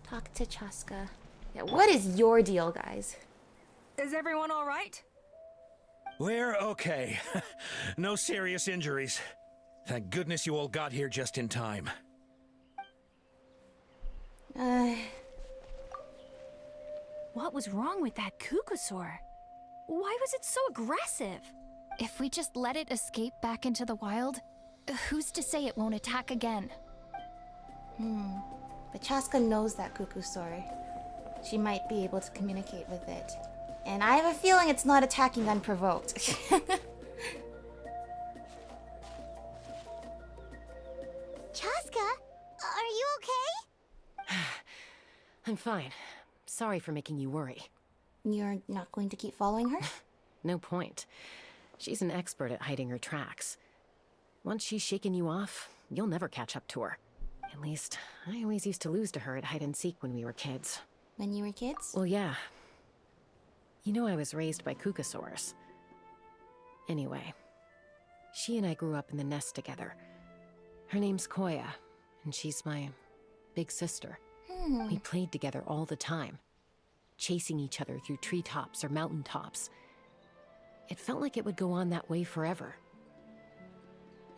Talk to Chasca. Yeah, what is your deal, guys? Is everyone all right? We're okay. No serious injuries. Thank goodness you all got here just in time. What was wrong with that Kukusaur? Why was it so aggressive? If we just let it escape back into the wild, who's to say it won't attack again? But Chasca knows that Kukusaur. She might be able to communicate with it. And I have a feeling it's not attacking unprovoked. Chasca, are you okay? I'm fine. Sorry for making you worry. You're not going to keep following her? No point. She's an expert at hiding her tracks. Once she's shaken you off, you'll never catch up to her. At least, I always used to lose to her at hide-and-seek when we were kids. When you were kids? Well, yeah. You know I was raised by Kukusaurs. Anyway, she and I grew up in the nest together. Her name's Koya, and she's my big sister. We played together all the time, chasing each other through treetops or mountaintops. It felt like it would go on that way forever.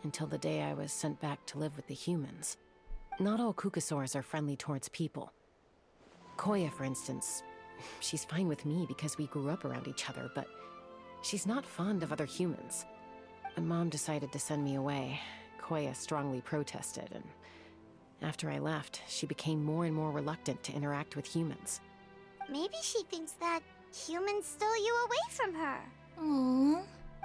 Until the day I was sent back to live with the humans. Not all Kukusaurs are friendly towards people. Koya, for instance, she's fine with me because we grew up around each other, but she's not fond of other humans. When Mom decided to send me away, Koya strongly protested, and after I left, she became more and more reluctant to interact with humans. Maybe she thinks that humans stole you away from her. Aww.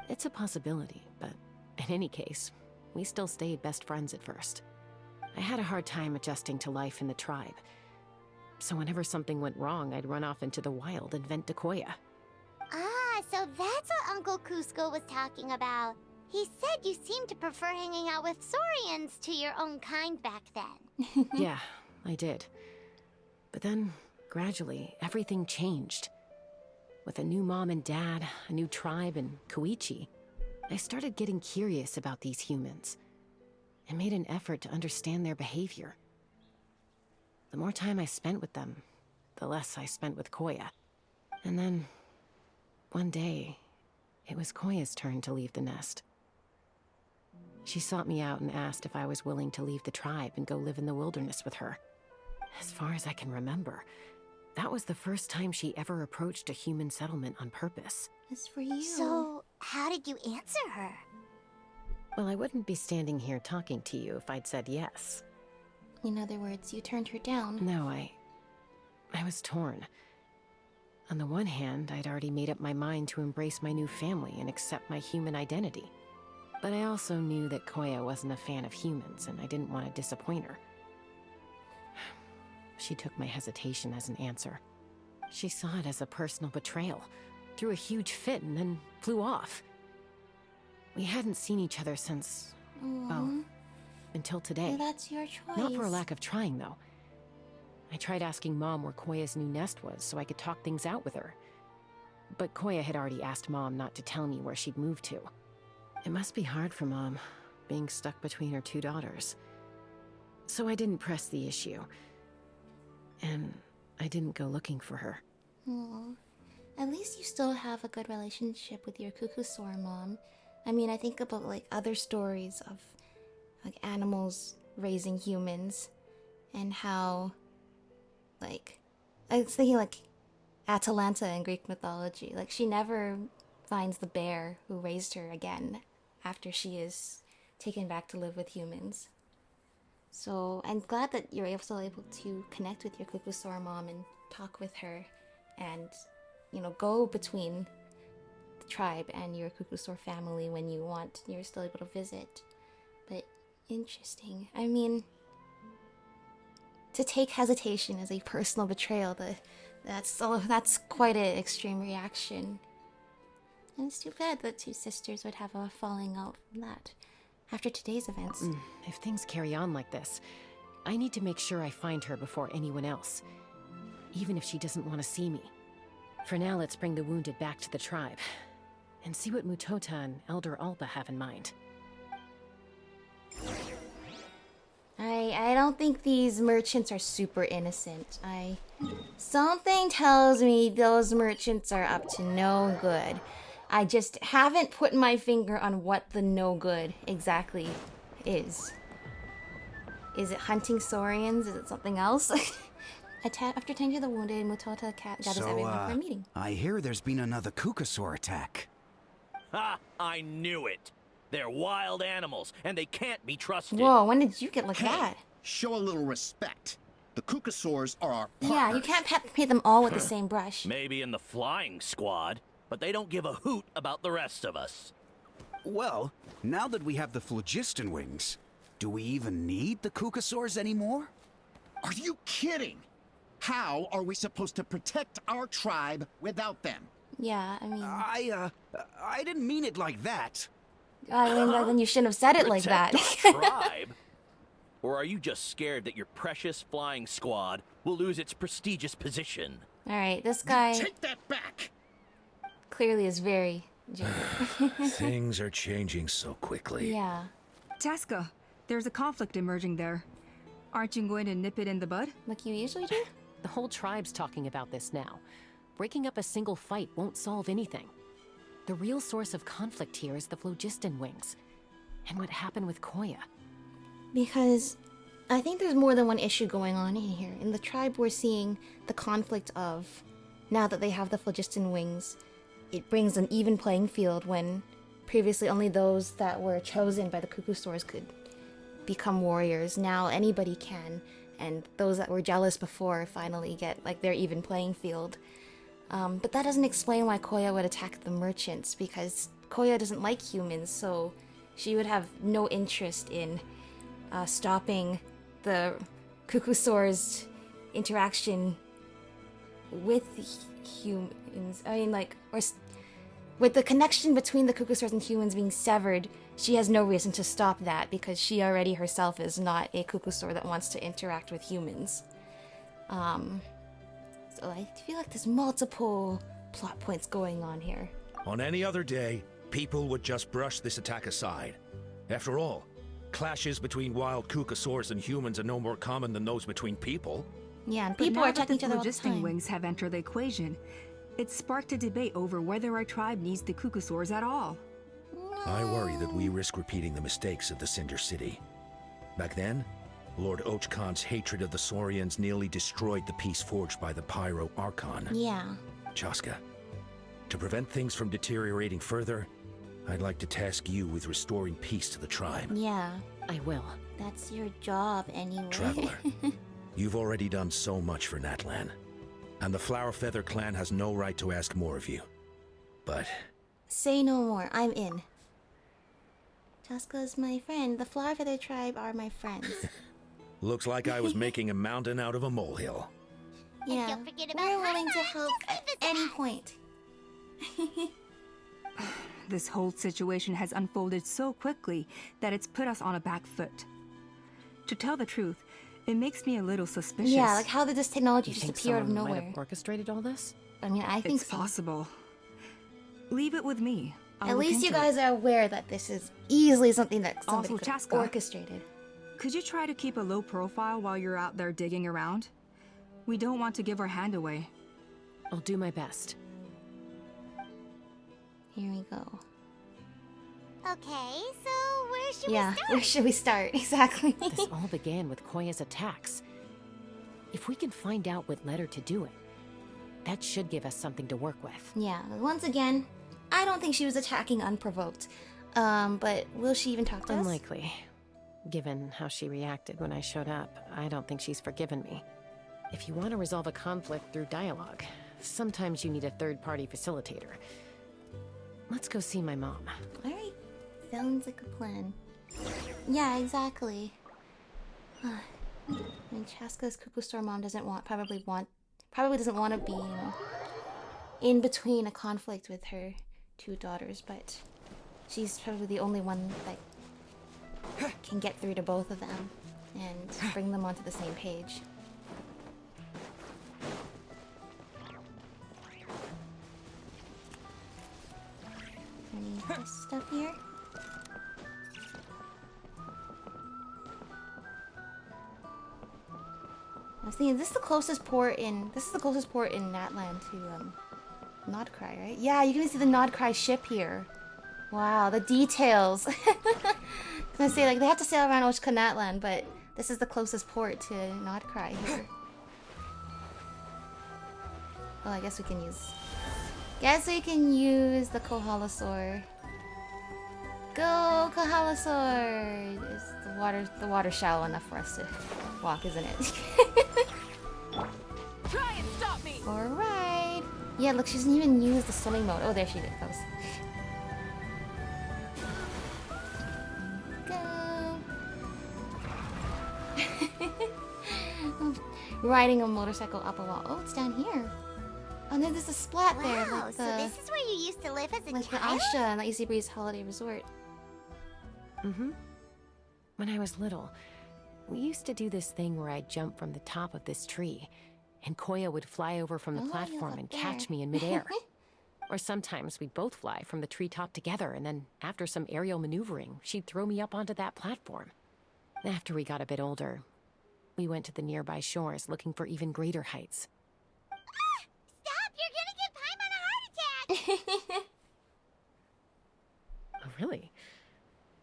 It's a possibility, but in any case, we still stayed best friends at first. I had a hard time adjusting to life in the tribe. So whenever something went wrong, I'd run off into the wild and vent to Koya. Ah, so that's what Uncle Cusco was talking about. He said you seemed to prefer hanging out with Saurians to your own kind back then. Yeah, I did. But then, gradually, everything changed. With a new mom and dad, a new tribe, and Koichi, I started getting curious about these humans, and made an effort to understand their behavior. The more time I spent with them, the less I spent with Koya. And then, one day, it was Koya's turn to leave the nest. She sought me out and asked if I was willing to leave the tribe and go live in the wilderness with her. As far as I can remember, that was the first time she ever approached a human settlement on purpose. It's for you. So, how did you answer her? Well, I wouldn't be standing here talking to you if I'd said yes. In other words, you turned her down. No, I was torn. On the one hand, I'd already made up my mind to embrace my new family and accept my human identity. But I also knew that Koya wasn't a fan of humans, and I didn't want to disappoint her. She took my hesitation as an answer. She saw it as a personal betrayal, threw a huge fit, and then flew off. We hadn't seen each other since, well, until today. Well, that's your choice. Not for a lack of trying, though. I tried asking Mom where Koya's new nest was so I could talk things out with her. But Koya had already asked Mom not to tell me where she'd moved to. It must be hard for Mom, being stuck between her two daughters. So I didn't press the issue. And I didn't go looking for her. Aww. At least you still have a good relationship with your Kukusaur mom. I mean, I think about, like, other stories of, like, animals raising humans. And how, like, I was thinking, like, Atalanta in Greek mythology. Like, she never finds the bear who raised her again after she is taken back to live with humans. So I'm glad that you're still able to connect with your Kukusaur mom and talk with her and, you know, go between the tribe and your Kukusaur family when you want. You're still able to visit. But interesting. I mean, to take hesitation as a personal betrayal, that's quite an extreme reaction. And it's too bad that two sisters would have a falling out from that after today's events. If things carry on like this, I need to make sure I find her before anyone else, even if she doesn't want to see me. For now, let's bring the wounded back to the tribe and see what Mutota and Elder Alpa have in mind. I don't think these merchants are super innocent. Something tells me those merchants are up to no good. I just haven't put my finger on what the no good exactly is. Is it hunting saurians? Is it something else? After tending to the wounded, Mutota gathers everyone for a meeting. I hear there's been another Kukasaur attack. Ha! I knew it! They're wild animals, and they can't be trusted. Whoa, when did you get like that? Show a little respect. The Kukasaurs are our partners. Yeah, you can't paint them all with the same brush. Maybe in the flying squad, but they don't give a hoot about the rest of us. Well, now that we have the phlogiston wings, do we even need the Kukasaurs anymore? Are you kidding? How are we supposed to protect our tribe without them? Yeah, I mean... I didn't mean it like that. I mean, then you shouldn't have said it like that. Protect our tribe? Or are you just scared that your precious flying squad will lose its prestigious position? Alright, this guy... Take that back! Clearly is very jaded. Things are changing so quickly. Yeah. Chasca, there's a conflict emerging there. Aren't you going to nip it in the bud? Like you usually do? The whole tribe's talking about this now. Breaking up a single fight won't solve anything. The real source of conflict here is the phlogiston wings. And what happened with Koya. Because I think there's more than one issue going on in here. In the tribe, we're seeing the conflict of, now that they have the phlogiston wings, it brings an even playing field when previously only those that were chosen by the Kukusaurs could become warriors. Now anybody can, and those that were jealous before finally get like their even playing field. But that doesn't explain why Koya would attack the merchants, because Koya doesn't like humans, so she would have no interest in stopping the Kukusaurs' interaction with humans. I mean, like, with the connection between the Kukusaurs and humans being severed, she has no reason to stop that, because she already herself is not a Kukusaur that wants to interact with humans. So I feel like there's multiple plot points going on here. On any other day, people would just brush this attack aside. After all, clashes between wild Kukusaurs and humans are no more common than those between people. Yeah, and people are attacking each other all the phlogiston time. wings have entered the equation. It sparked a debate over whether our tribe needs the Kukusaurs at all. I worry that we risk repeating the mistakes of the Cinder City. Back then, Lord Ochkan's hatred of the Saurians nearly destroyed the peace forged by the Pyro Archon. Yeah. Chasca, to prevent things from deteriorating further, I'd like to task you with restoring peace to the tribe. Yeah. I will. That's your job anyway. Traveler, you've already done so much for Natlan, and the Flower Feather clan has no right to ask more of you. But... Say no more. I'm in. Chasca's my friend. The Flower Feather tribe are my friends. looks like I was making a mountain out of a molehill. Yeah, we're willing to help at any point. This whole situation has unfolded so quickly that it's put us on a back foot. To tell the truth, it makes me a little suspicious. Yeah, like how did this technology just think appear out of someone nowhere? might have orchestrated all this? I mean, I think it's possible. Leave it with me. At least you guys are aware that this is easily something that somebody Also, could Chasca, orchestrated. Could you try to keep a low profile while you're out there digging around? We don't want to give our hand away. I'll do my best. Here we go. Okay, so where should we Yeah, start? where should we start? Exactly. This all began with Koya's attacks. If we can find out what led her to do it, that should give us something to work with. Yeah, once again, I don't think she was attacking unprovoked. But will she even talk to us? Unlikely. Given how she reacted when I showed up, I don't think she's forgiven me. If you want to resolve a conflict through dialogue, sometimes you need a third-party facilitator. Let's go see my mom. Alright, sounds like a plan. Yeah, exactly. I mean, Chasca's Kukustar mom probably doesn't want to be, you know, in between a conflict with her two daughters, but she's probably the only one that can get through to both of them and bring them onto the same page. Any stuff here? I was thinking, this is the closest port in Natlan to Nodcry, right? Yeah, you can see the Nodcry ship here. Wow, the details. I was gonna say, like, they have to sail around Oshka Natlan, but this is the closest port to Nodcry here. Oh, I guess we can use... Guess we can use the Kohalosaur. Go, Kohalosaur! The water's shallow enough for us to walk, isn't it? Try and stop me! Alright. Yeah, look, she doesn't even use the swimming mode. Oh, there she goes. Go. Riding a motorcycle up a wall. Oh, it's down here. Oh, and then there's a splat there. Wow, Like so this is where you used to live as a like the child? Asha and the Easy Breeze Holiday Resort. Mm-hmm. When I was little, we used to do this thing where I'd jump from the top of this tree, and Koya would fly over from the platform and catch me in midair. Or sometimes we'd both fly from the treetop together, and then after some aerial maneuvering, she'd throw me up onto that platform. After we got a bit older, we went to the nearby shores looking for even greater heights. Stop! You're gonna give Paimon a heart attack! Oh, really?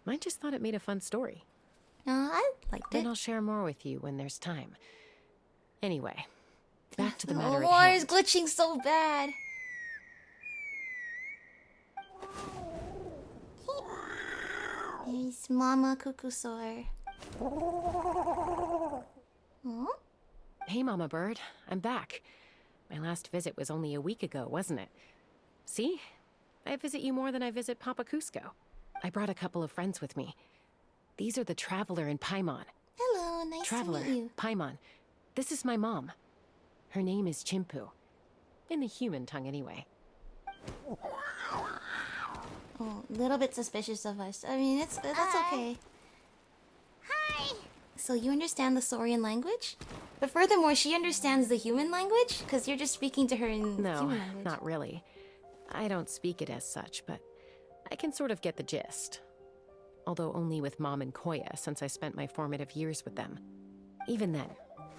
I just thought it made a fun story. I liked it. Then I'll share more with you when there's time. Anyway, back to the The matter at war hand. is glitching so bad. There's Mama Kukusaur. Oh? Hey, Mama Bird. I'm back. My last visit was only a week ago, wasn't it? See? I visit you more than I visit Papa Cusco. I brought a couple of friends with me. These are the Traveler and Paimon. Hello, nice Traveler, to meet you. Paimon. This is my mom. Her name is Chimpu. In the human tongue, anyway. Oh, a little bit suspicious of us. I mean, that's okay. Hi! So you understand the Saurian language? But furthermore, she understands the human language? Because you're just speaking to her in No, human language. not really. I don't speak it as such, but I can sort of get the gist. Although only with Mom and Koya, since I spent my formative years with them. Even then,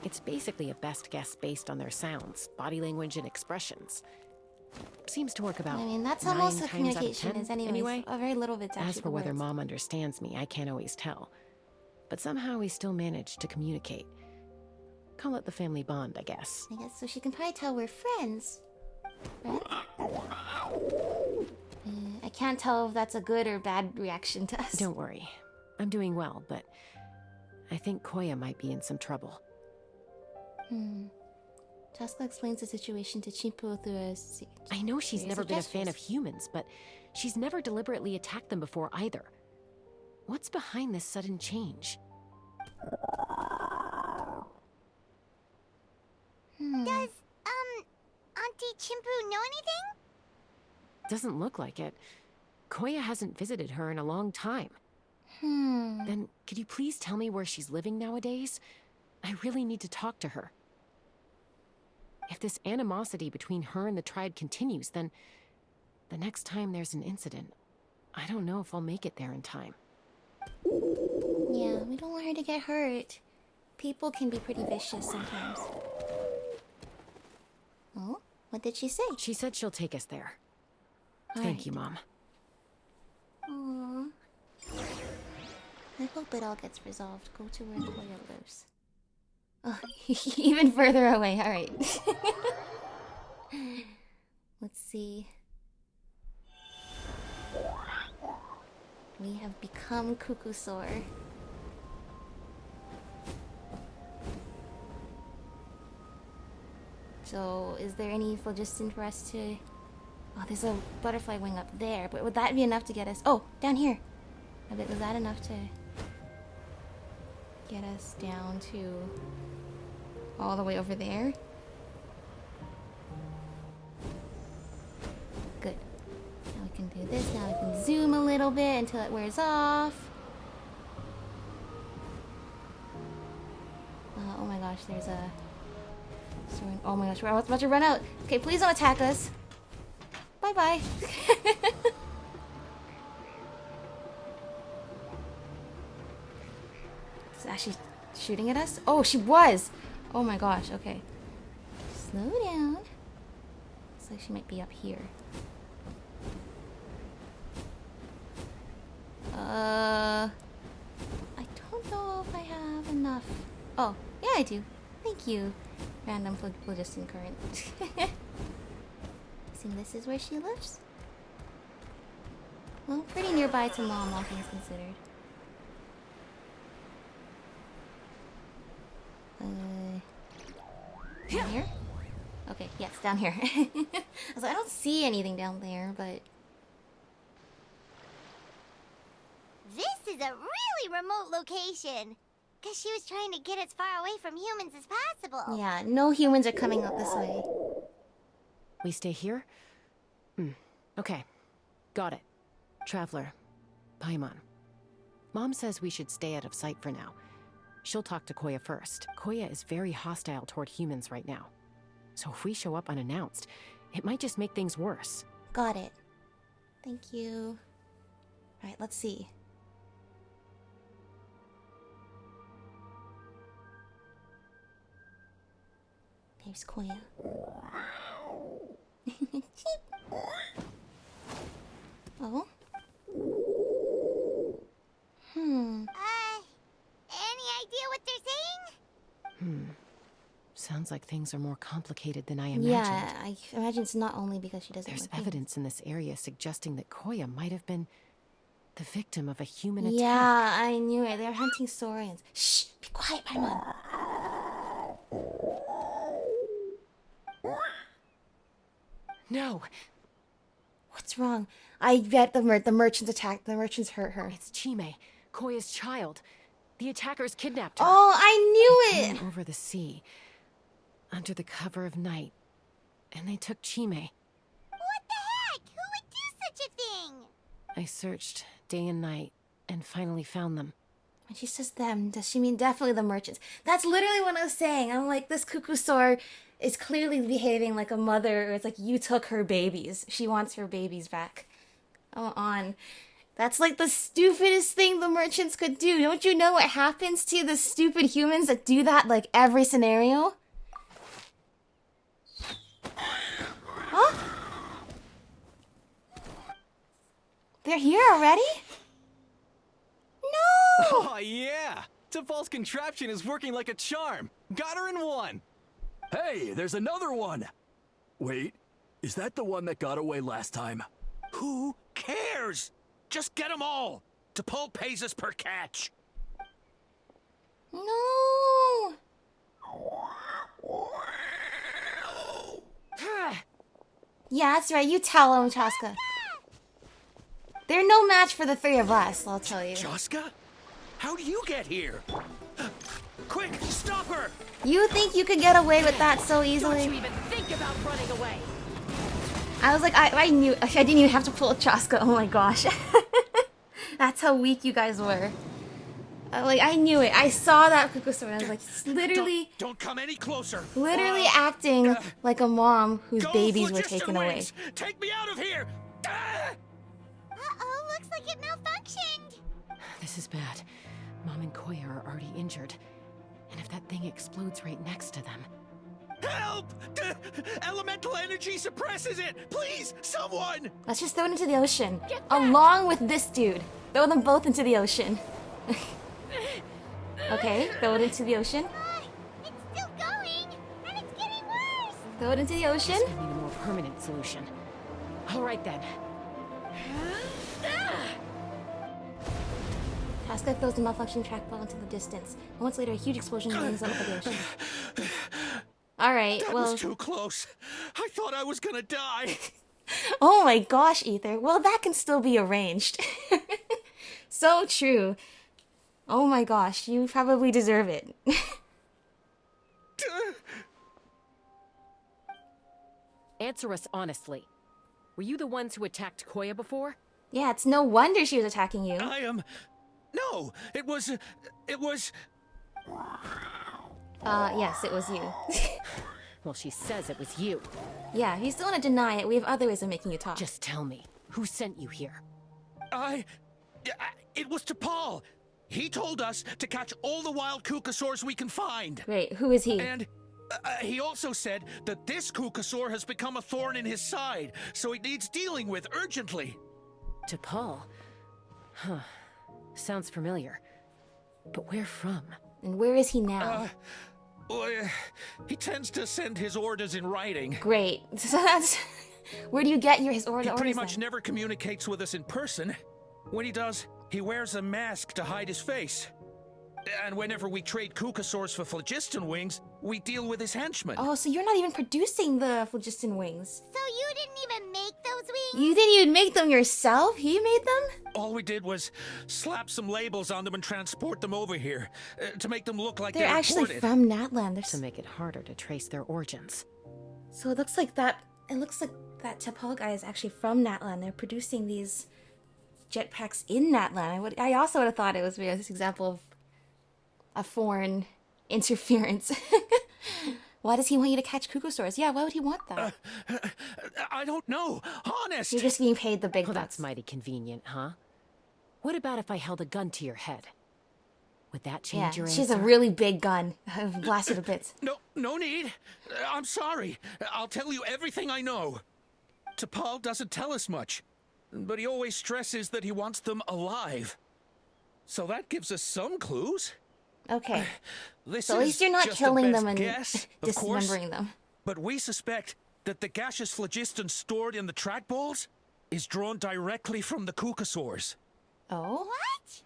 it's basically a best guess based on their sounds, body language, and expressions. Seems to work about I mean, that's how 9 most of times out communication 10, is anyways. anyway. A very little bit's actually As for the whether words. Mom understands me, I can't always tell. But somehow we still manage to communicate. Call it the family bond, I guess. I guess so she can probably tell we're friends. Right? I can't tell if that's a good or bad reaction to us. Don't worry. I'm doing well, but I think Koya might be in some trouble. Chasca explains the situation to Chimpu through a... I know she's series never of been a fan gestures. of humans, but she's never deliberately attacked them before either. What's behind this sudden change? Does, Auntie Chimpu know anything? Doesn't look like it. Koya hasn't visited her in a long time. Then, could you please tell me where she's living nowadays? I really need to talk to her. If this animosity between her and the tribe continues, then the next time there's an incident, I don't know if I'll make it there in time. Yeah, we don't want her to get hurt. People can be pretty vicious sometimes. Oh? What did she say? She said she'll take us there. Thank you, Mom. Aww. I hope it all gets resolved. Go to where Koya lives. Oh, even further away. Alright. Let's see. We have become Kukusaur. So, is there any phlogiston for us to... Oh, there's a butterfly wing up there, but would that be enough to get us... Oh, down here! I bet, was that enough to... get us down to... all the way over there? Good. Now we can do this, now we can zoom a little bit until it wears off. Oh my gosh, there's a... Oh my gosh, we're about to run out. Okay, please don't attack us. Bye-bye. Is it actually shooting at us? Oh, she was! Oh my gosh, okay. Slow down. Looks like she might be up here. I don't know if I have enough. Oh, yeah I do. Thank you. Random phlogiston current. guessing this is where she lives? Well, pretty nearby to Mom, all things considered. Down here? Okay, yes, down here. I was like, I don't see anything down there, but... This is a really remote location. Because she was trying to get as far away from humans as possible. Yeah, no humans are coming up this way. We stay here? Okay. Got it. Traveler. Paimon. Mom says we should stay out of sight for now. She'll talk to Koya first. Koya is very hostile toward humans right now. So if we show up unannounced, it might just make things worse. Got it. Thank you. Alright, let's see. There's Koya. Oh? Any idea what they're saying? Sounds like things are more complicated than I imagined. Yeah, I imagine it's not only because she doesn't There's like evidence in this area suggesting that Koya might have been the victim of a human attack. Yeah, I knew it. They're hunting saurians. Shh! Be quiet, Paimon. No! What's wrong? I bet the merchants attacked. The merchants hurt her. It's Chime, Koya's child. The attackers kidnapped her. Oh, I They knew it! came over the sea, under the cover of night, and they took Chime. What the heck? Who would do such a thing? I searched day and night, and finally found them. When she says them, does she mean definitely the merchants? That's literally what I was saying. I'm like, this Cucusaur is clearly behaving like a mother. It's like, you took her babies. She wants her babies back. Come on. That's like the stupidest thing the merchants could do. Don't you know what happens to the stupid humans that do that like every scenario? Huh? They're here already? No! Oh, yeah! Tafal's contraption is working like a charm. Got her in one. Hey, there's another one! Wait, is that the one that got away last time? Who cares? Just get them all. T'Pol pays us per catch. No! Yeah, that's right. You tell him, Chasca. They're no match for the three of us, I'll tell you. Chasca? How do you get here? Quick, stop her! You think you could get away with that so easily? Don't you even think about running away. I was like, I knew. I didn't even have to pull a Chasca. Oh my gosh. That's how weak you guys were. Like, I knew it. I saw that Cucusaur and I was like, it's literally... Don't come any closer. Literally acting like a mom whose babies were taken away. Take me out of here! Uh-oh, looks like it malfunctioned. This is bad. Mom and Koya are already injured. And if that thing explodes right next to them... Help! Elemental energy suppresses it! Please, someone! Let's just throw it into the ocean. Along with this dude. Throw them both into the ocean. Okay, throw it into the ocean. It's still going, and it's getting worse. Throw it into the ocean. We need a more permanent solution. All right then. Chasca throws the malfunctioning trackball into the distance. Moments later, a huge explosion rings out of the ocean. Alright, that well... was too close. I thought I was gonna die. Oh my gosh, Ether. Well, that can still be arranged. So true. Oh my gosh, you probably deserve it. Answer us honestly. Were you the ones who attacked Koya before? Yeah, it's no wonder she was attacking you. I am... No, it was... Yes, it was you. Well, she says it was you. Yeah, if you still want to deny it, we have other ways of making you talk. Just tell me, who sent you here? It was T'Pol. He told us to catch all the wild Cucusaurs we can find. Wait, who is he? And he also said that this Cucusaur has become a thorn in his side, so it needs dealing with urgently. T'Pol? Huh. Sounds familiar. But where from? And where is he now? He tends to send his orders in writing. Great. So that's... Where do you get his He orders? pretty much never communicates with us in person. When he does, he wears a mask to hide his face. And whenever we trade Kukasaurs for phlogiston wings, we deal with his henchmen. Oh, so you're not even producing the phlogiston wings. So you didn't even make those wings? You didn't even make them yourself? He made them? All we did was slap some labels on them and transport them over here to make them look like They're actually imported. from Natlan. They're to make it harder to trace their origins. So it looks like that T'Pol guy is actually from Natlan. They're producing these jetpacks in Natlan. I also would have thought it was this example of a foreign interference. Why does he want you to catch Kukusaurs? Yeah, why would he want that? I don't know. Honest. You're just being paid the big bucks. That's mighty convenient, huh? What about if I held a gun to your head? Would that change your answer? She's a really big gun. I've blasted to bits. No need. I'm sorry. I'll tell you everything I know. T'Pol doesn't tell us much, but he always stresses that he wants them alive. So that gives us some clues. Okay. This so at least you're not just killing a them and guess, dismembering them. But we suspect that the gaseous phlogiston stored in the trackballs is drawn directly from the Kukasaurs. Oh? What?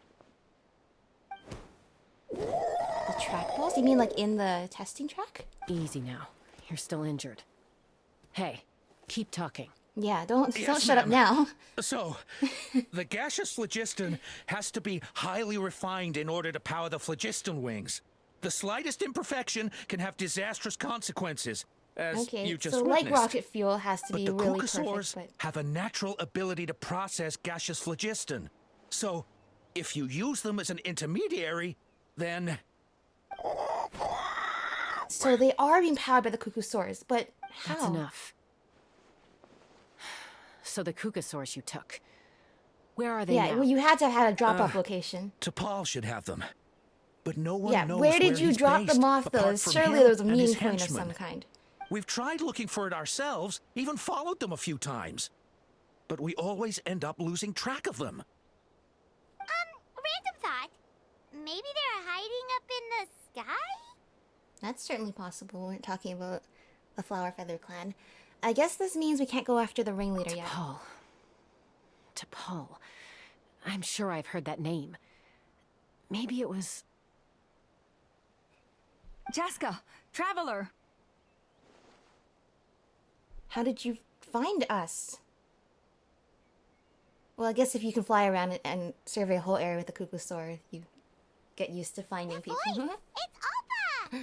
The trackballs? You mean like in the testing track? Easy now. You're still injured. Hey, keep talking. Yeah, don't Yes, shut up now. So, the gaseous phlogiston has to be highly refined in order to power the phlogiston wings. The slightest imperfection can have disastrous consequences, as you just so witnessed. like rocket fuel has to be really Kukasaurs perfect. have a natural ability to process gaseous phlogiston. So, if you use them as an intermediary, then... So they are being powered by the Kukusaurs, but how? That's enough. So the Kukasaurs you took, where are they now? Yeah, well, you had to have had a drop-off location. T'Pol should have them. But no one Yeah, knows where did you he's drop based, them off, though? apart from Surely him there was a and his meeting point of henchmen. some kind. We've tried looking for it ourselves, even followed them a few times. But we always end up losing track of them. Random thought. Maybe they're hiding up in the sky? That's certainly possible. We're talking about the Flower Feather clan. I guess this means we can't go after the ringleader yet. T'Pol. I'm sure I've heard that name. Maybe it was... Chasca, Traveler! How did you find us? Well, I guess if you can fly around and survey a whole area with the Kukusaur, you get used to finding people. It's Appa!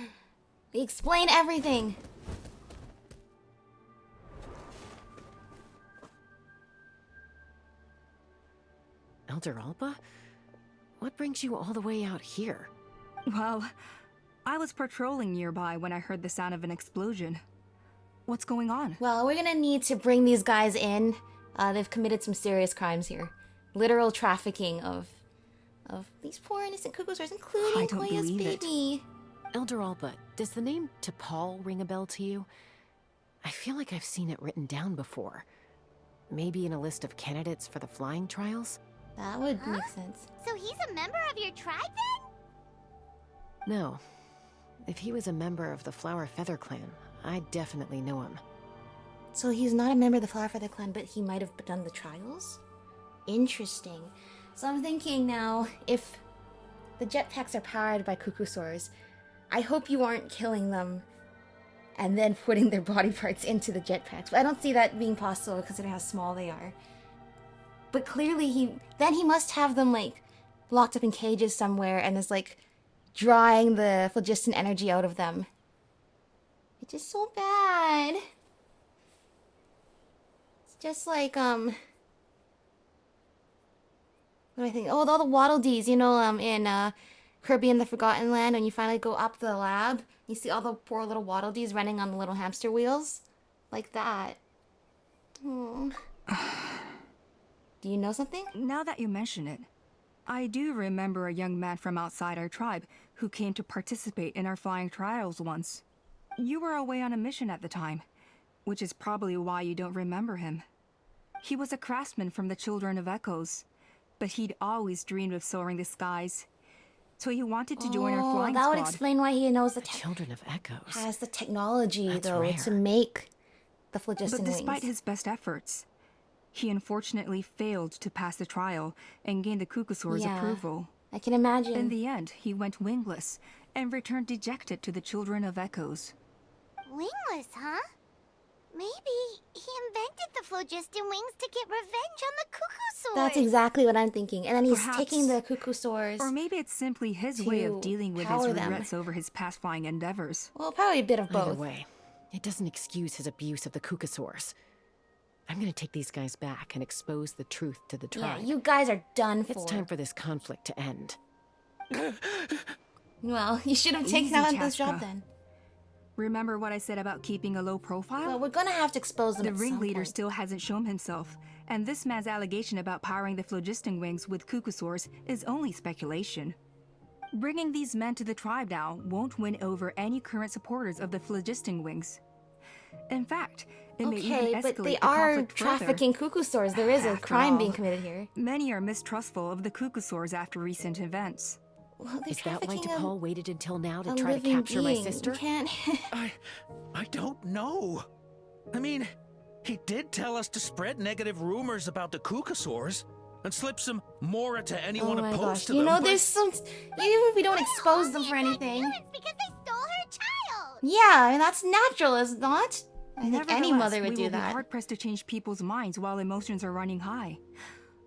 Explain everything! Elder Alba? What brings you all the way out here? Well, I was patrolling nearby when I heard the sound of an explosion. What's going on? Well, we're gonna need to bring these guys in. They've committed some serious crimes here. Literal trafficking of these poor innocent Kukusaurs, including Koya's baby. Elder Alba, does the name T'Pol ring a bell to you? I feel like I've seen it written down before. Maybe in a list of candidates for the flying trials? That would make sense. So he's a member of your tribe then? No. If he was a member of the Flower Feather clan, I'd definitely know him. So he's not a member of the Flower Feather clan, but he might have done the trials? Interesting. So I'm thinking now, if the jetpacks are powered by Kukusaurs, I hope you aren't killing them and then putting their body parts into the jetpacks. But I don't see that being possible considering how small they are. But clearly he must have them like locked up in cages somewhere and is like drawing the phlogiston energy out of them. It's just so bad. It's just like what do I think? Oh, all the Waddle Dees, you know, in Kirby and the Forgotten Land, when you finally go up the lab, you see all the poor little Waddle Dees running on the little hamster wheels, like that. Oh. Do you know something? Now that you mention it, I do remember a young man from outside our tribe who came to participate in our flying trials once. You were away on a mission at the time, which is probably why you don't remember him. He was a craftsman from the Children of Echoes, but he'd always dreamed of soaring the skies. So he wanted to join our flying that squad. would explain why he knows the Children of Echoes. has the technology That's though rare. to make the phlogiston But despite wings. his best efforts, he unfortunately failed to pass the trial and gain the Cucusaur's approval. I can imagine. In the end, he went wingless and returned dejected to the Children of Echoes. Wingless, huh? Maybe he invented the phlogiston wings to get revenge on the Cucusaurs. That's exactly what I'm thinking. And then he's Perhaps. taking the Cucusaurs. Or maybe it's simply his way of dealing with his power them. regrets over his past flying endeavors. Well, probably a bit of both. Either way, it doesn't excuse his abuse of the Cucusaurs. I'm gonna take these guys back and expose the truth to the tribe. Yeah, you guys are done for. It's time for this conflict to end. Well, you should have taken out this job Chasca. then. Remember what I said about keeping a low profile? Well, we're gonna have to expose them The at some ringleader point. still hasn't shown himself, and this man's allegation about powering the phlogiston wings with Cucusaurs is only speculation. Bringing these men to the tribe now won't win over any current supporters of the phlogiston wings. In fact, it may even Okay, escalate but they the are conflict further. trafficking Cucusaurs. There is a After crime all, being committed here. Many are mistrustful of the Cucusaurs after recent events. Well, Is that why DePaul waited until now to a try to living capture my being. sister? You can't. I don't know. I mean, he did tell us to spread negative rumors about the Cucusaurs and slip some Mora to anyone Oh my opposed gosh. to You them. know, but- there's some. Even if we don't expose them for anything. Because they stole her child. Yeah, I mean, that's natural, is it not? I think any Nevertheless, mother would we do will be that. hard pressed to change people's minds while emotions are running high,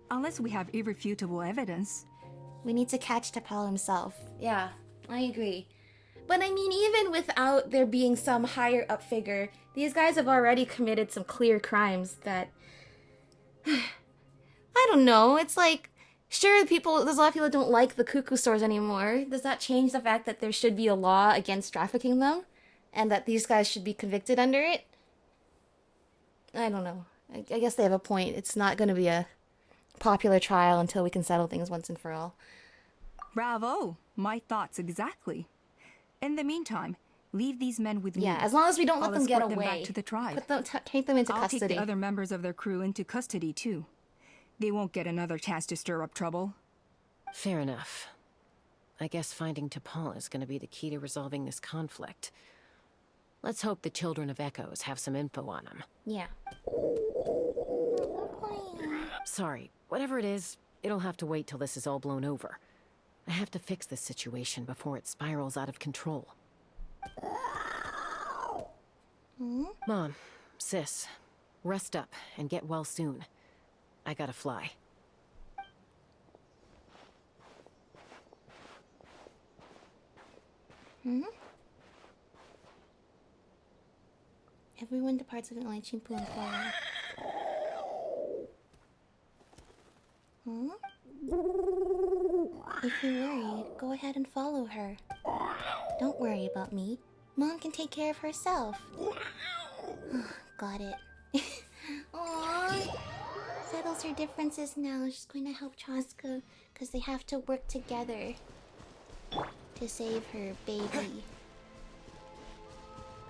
unless we have irrefutable evidence. We need to catch T'Pol himself. Yeah, I agree. But I mean, even without there being some higher up figure, these guys have already committed some clear crimes that. I don't know. It's like, sure, there's a lot of people that don't like the Cucusaurs anymore. Does that change the fact that there should be a law against trafficking them? And that these guys should be convicted under it? I don't know. I guess they have a point. It's not going to be a popular trial until we can settle things once and for all. Bravo! My thoughts exactly. In the meantime, leave these men with me. Yeah, as long as we don't let I'll them get escort away. back to the tribe. Take them into I'll custody. take the other members of their crew into custody too. They won't get another chance to stir up trouble. Fair enough. I guess finding T'Pol is gonna be the key to resolving this conflict. Let's hope the Children of Echoes have some info on him. Yeah. Sorry, whatever it is, it'll have to wait till this is all blown over. I have to fix this situation before it spirals out of control. Mom, sis, rest up and get well soon. I gotta fly. Everyone departs with an light shampoo and flower. If you're worried, go ahead and follow her. Don't worry about me. Mom can take care of herself. Got it. Aww. Settles her differences now. She's going to help Chasca because they have to work together to save her baby.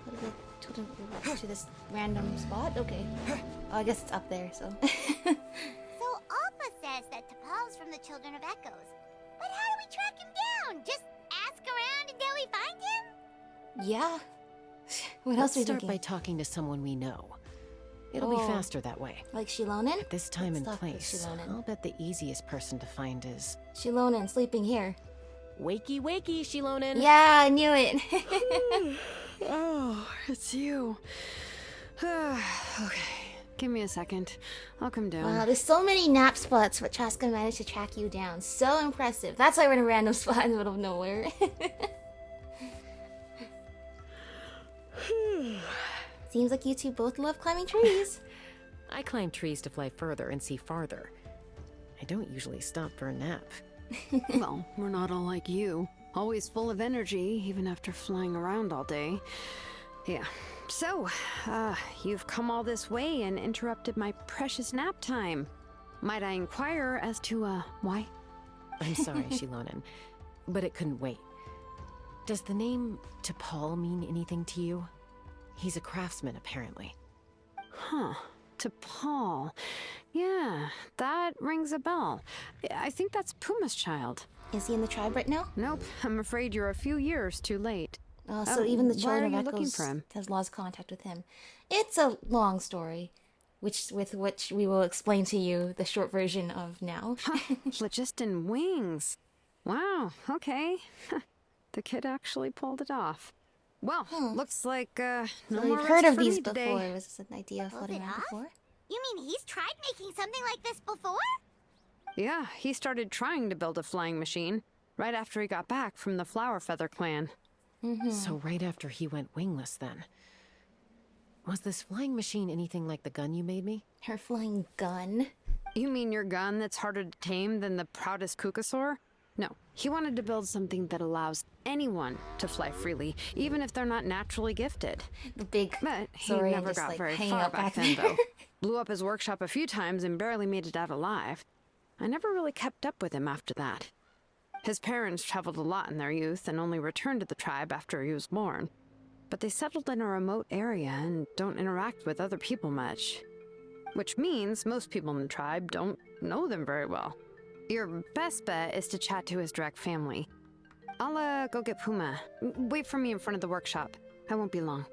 What did I told him to go to this random spot? Okay. Oh, I guess it's up there, so. So Alpha says that T'Pol's from the Children of Echoes. But how do we track him down? Just ask around until we find him? Yeah. What else are you Let's start thinking? by talking to someone we know. It'll be faster that way. Like Shilonen? At this time and Let's talk to place, Shilonen. I'll bet the easiest person to find is... Shilonen, sleeping here. Wakey, wakey, Shilonen! Yeah, I knew it. Oh, it's you. Okay, give me a second. I'll come down. Wow, there's so many nap spots, but Chasca managed to track you down. So impressive. That's why we're in a random spot in the middle of nowhere. Seems like you two both love climbing trees. I climb trees to fly further and see farther. I don't usually stop for a nap. Well, we're not all like you. Always full of energy, even after flying around all day. Yeah. So, you've come all this way and interrupted my precious nap time. Might I inquire as to, why? I'm sorry, Shilonen, but it couldn't wait. Does the name T'Pol mean anything to you? He's a craftsman, apparently. Huh. T'Pol. Yeah, that rings a bell. I think that's Puma's child. Is he in the tribe right now? Nope. I'm afraid you're a few years too late. So even the why are Children you of looking Echoes for him? has lost contact with him. It's a long story, which we will explain to you the short version of now. Phlogiston wings. Wow, okay. The kid actually pulled it off. Well, looks like no So more we've heard rest of for these me today. before. Was this an idea floating around before? You mean he's tried making something like this before? Yeah, he started trying to build a flying machine right after he got back from the Flower Feather clan. So right after he went wingless then. Was this flying machine anything like the gun you made me? Her flying gun? You mean your gun that's harder to tame than the proudest Kukasaur? No, he wanted to build something that allows anyone to fly freely, even if they're not naturally gifted. The big But he Saurian never just, got like, very hanging far out back back then, there. though. Blew up his workshop a few times and barely made it out alive. I never really kept up with him after that. His parents traveled a lot in their youth and only returned to the tribe after he was born. But they settled in a remote area and don't interact with other people much. Which means most people in the tribe don't know them very well. Your best bet is to chat to his direct family. I'll go get Puma. Wait for me in front of the workshop. I won't be long.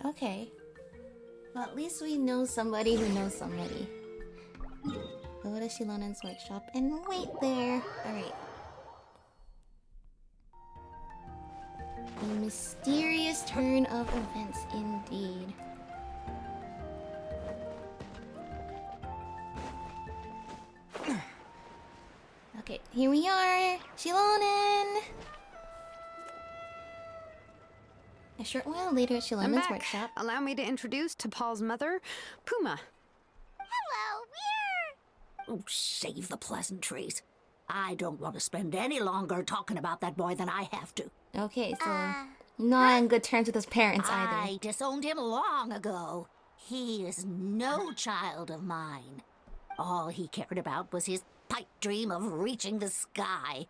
Okay. Well, at least we know somebody who knows somebody. Go to Shilonen's workshop and wait there. Alright. A mysterious turn of events indeed. Okay, here we are! Shilonen! A short while later at I'm Shilonen's back. workshop. Allow me to introduce to Paul's mother, Puma. Hello, Oh, save the pleasantries. I don't want to spend any longer talking about that boy than I have to. Okay, so not on good terms with his parents either. I disowned him long ago. He is no child of mine. All he cared about was his pipe dream of reaching the sky.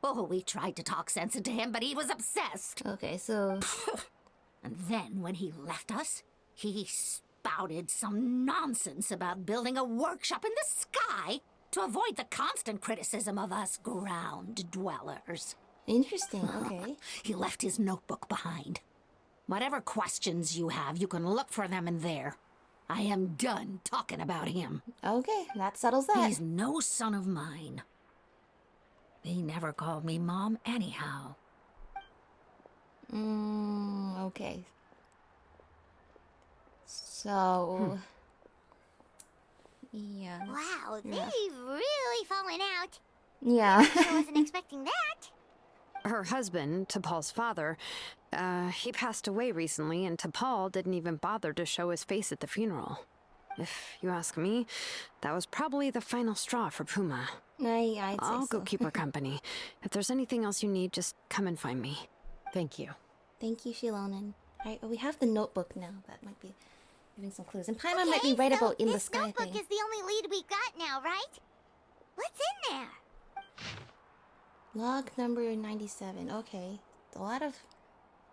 Oh, we tried to talk sense into him, but he was obsessed. Okay, so... And then when he left us, he spouted some nonsense about building a workshop in the sky to avoid the constant criticism of us ground dwellers. Interesting, okay. He left his notebook behind. Whatever questions you have, you can look for them in there. I am done talking about him. Okay, that settles that. He's no son of mine. He never called me Mom anyhow. Okay. So... Yeah. Wow, they've really fallen out. Yeah. I wasn't expecting that. Her husband, T'Pol's father, he passed away recently, and T'Pol didn't even bother to show his face at the funeral. If you ask me, that was probably the final straw for Puma. I'd say I'll go so. keep her company. If there's anything else you need, just come and find me. Thank you. Thank you, Shilonen. Alright, well, we have the notebook now. That might be giving some clues. And Paimon might be right about in the sky This notebook thing. is the only lead we got now, right? What's in there? Log number 97. Okay. A lot of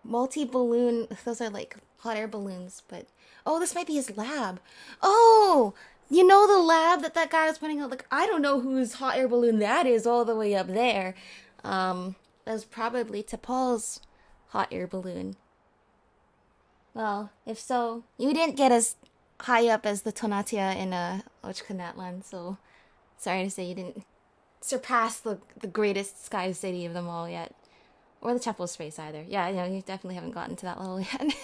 multi-balloon... Those are like hot air balloons, but... Oh, this might be his lab. Oh! You know the lab that guy was pointing out? Like, I don't know whose hot air balloon that is all the way up there. That's probably T'Pol's hot air balloon. Well, if so, you didn't get as high up as the Tonatia in Ochkanatlan, so sorry to say you didn't surpass the greatest sky city of them all yet. Or the Chapel of Space either. Yeah, you definitely haven't gotten to that level yet.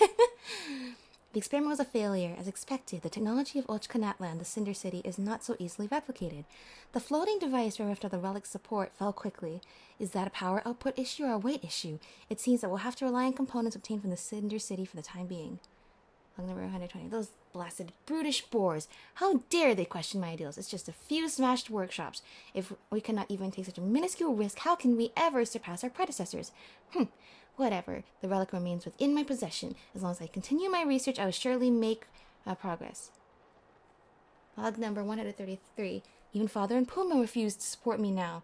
The experiment was a failure. As expected, the technology of Ochkanatlan, the Cinder City, is not so easily replicated. The floating device bereft of the relic's support fell quickly. Is that a power output issue or a weight issue? It seems that we'll have to rely on components obtained from the Cinder City for the time being. Log number 120. Those blasted brutish boars. How dare they question my ideals? It's just a few smashed workshops. If we cannot even take such a minuscule risk, how can we ever surpass our predecessors? Whatever. The relic remains within my possession. As long as I continue my research, I will surely make progress. Log number 133. Even Father and Puma refuse to support me now.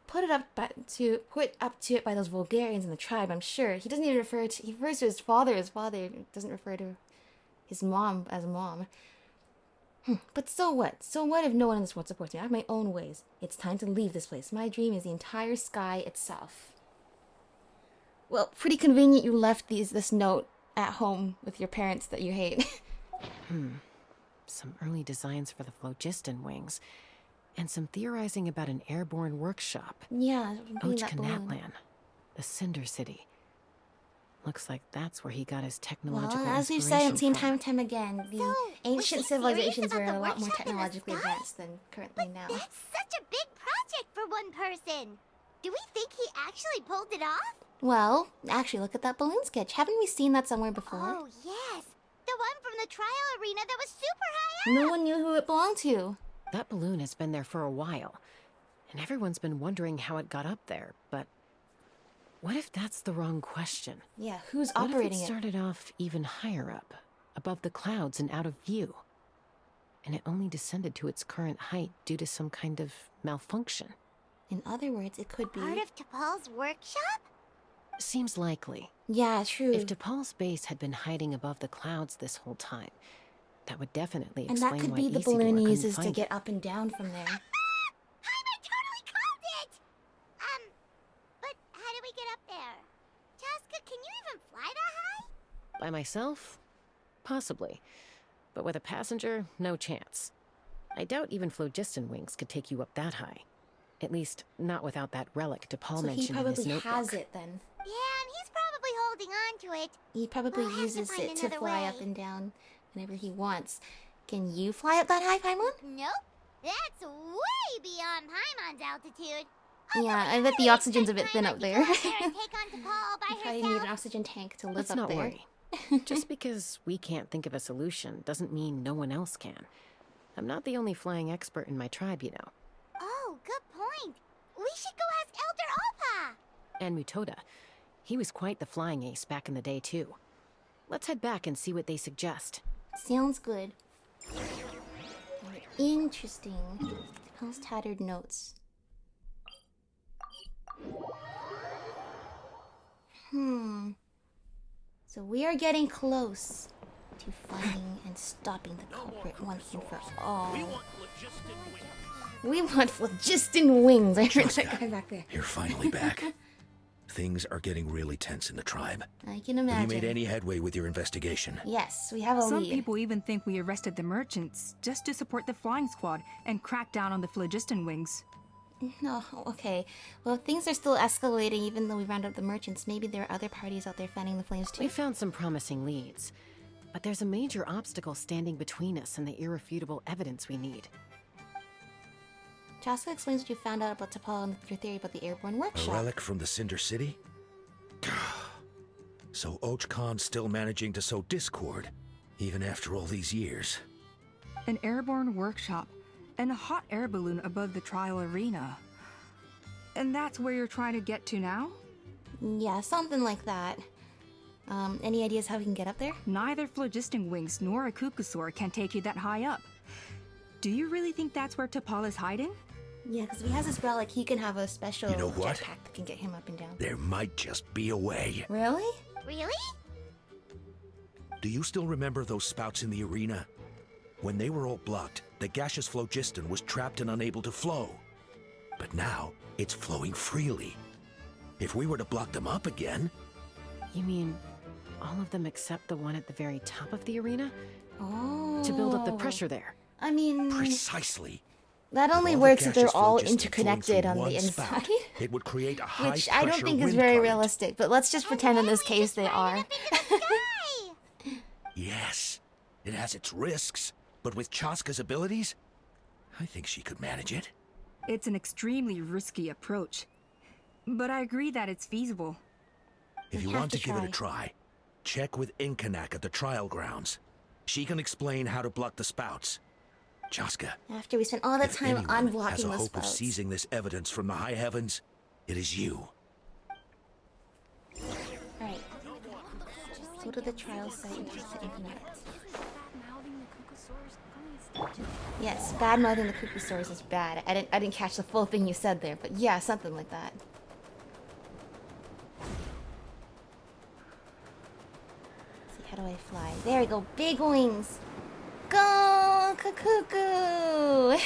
Put up to it by those vulgarians in the tribe, I'm sure. He doesn't even refer to... He refers to his father as father. He doesn't refer to his mom as mom. But so what? So what if no one in this world supports me? I have my own ways. It's time to leave this place. My dream is the entire sky itself. Well, pretty convenient you left this note at home with your parents that you hate. Some early designs for the phlogiston wings, and some theorizing about an airborne workshop. Yeah, being that balloon. Tlalocan, the Cinder City. Looks like that's where he got his technological Well, as we've inspiration seen from. time and time again, the ancient civilizations were a lot more technologically advanced than currently now. That's such a big project for one person. Do we think he actually pulled it off? Well, actually, look at that balloon sketch. Haven't we seen that somewhere before? Oh, yes. The one from the trial arena that was super high up. No one knew who it belonged to. That balloon has been there for a while, and everyone's been wondering how it got up there, but what if that's the wrong question? Yeah, who's What operating if it started off even higher up, above the clouds and out of view? And it only descended to its current height due to some kind of malfunction. In other words, it could be part of T'Pol's workshop? Seems likely. Yeah, true. If T'Pol's base had been hiding above the clouds this whole time, that would definitely And explain that could why be the Isidore balloon he couldn't uses to find get it. up and down from there. I totally called it! But how do we get up there? Chasca, can you even fly that high? By myself? Possibly. But with a passenger, no chance. I doubt even phlogiston wings could take you up that high. At least, not without that relic T'Pol So he mentioned in his probably notebook. has it then. Yeah, and he's probably holding on to it. He probably We'll have to uses find it to another fly way. up and down whenever he wants. Can you fly up that high, Paimon? Nope. That's way beyond Paimon's altitude. Yeah, I bet the oxygen's a bit thin up there. Go up there and take on T'Pol by You probably herself. need an oxygen tank to live Let's up not there. worry. Just because we can't think of a solution doesn't mean no one else can. I'm not the only flying expert in my tribe, you know. Oh, good point. We should go ask Elder Alpa. And Mutoda. He was quite the flying ace back in the day, too. Let's head back and see what they suggest. Sounds good. Interesting. T'Pol's tattered notes. So we are getting close to finding and stopping the culprit once and for all. We want phlogiston wings. I heard that guy back there. You're finally back. Things are getting really tense in the tribe. I can Have you imagine. made any headway with your investigation? Yes, we have a Some lead. people even think we arrested the merchants just to support the flying squad and crack down on the phlogiston wings. No, okay. Well, if things are still escalating even though we round up the merchants, maybe there are other parties out there fanning the flames too. We found some promising leads, but there's a major obstacle standing between us and the irrefutable evidence we need. Chasca explains what you found out about T'Pol and your theory about the airborne A workshop. relic from the Cinder City? So Ochcon's still managing to sow discord, even after all these years. An airborne workshop and a hot air balloon above the trial arena. And that's where you're trying to get to now? Yeah, something like that. Any ideas how we can get up there? Neither phlogiston wings nor a Kukusaur can take you that high up. Do you really think that's where T'Pol is hiding? Yeah, because if he has this relic, he can have a special You know what? jetpack that can get him up and down. There might just be a way. Really? Really? Do you still remember those spouts in the arena? When they were all blocked, the gaseous phlogiston was trapped and unable to flow. But now, it's flowing freely. If we were to block them up again... You mean all of them except the one at the very top of the arena? Oh. To build up the pressure there. I mean... Precisely. That only With all the works if they're gaseous all phlogiston flowing interconnected through on one the spout, inside. It would create a high Which I don't pressure think is wind very current. realistic, but let's just pretend in this case they are. Yes, it has its risks, but with Chasca's abilities, I think she could manage it. It's an extremely risky approach. But I agree that it's feasible. If you want to give it a try, check with Inkanak at the trial grounds. She can explain how to block the spouts. Chasca, After we spent all that if time anyone has unblocking a the hope of spouts. seizing this evidence from the high heavens, it is you. Alright. Go to the trial site and talk to Inkanak. Yes, bad mouthing the Kukusaurs is bad. I didn't catch the full thing you said there, but yeah, something like that. Let's see, how do I fly? There we go, big wings! Go, Kukuku!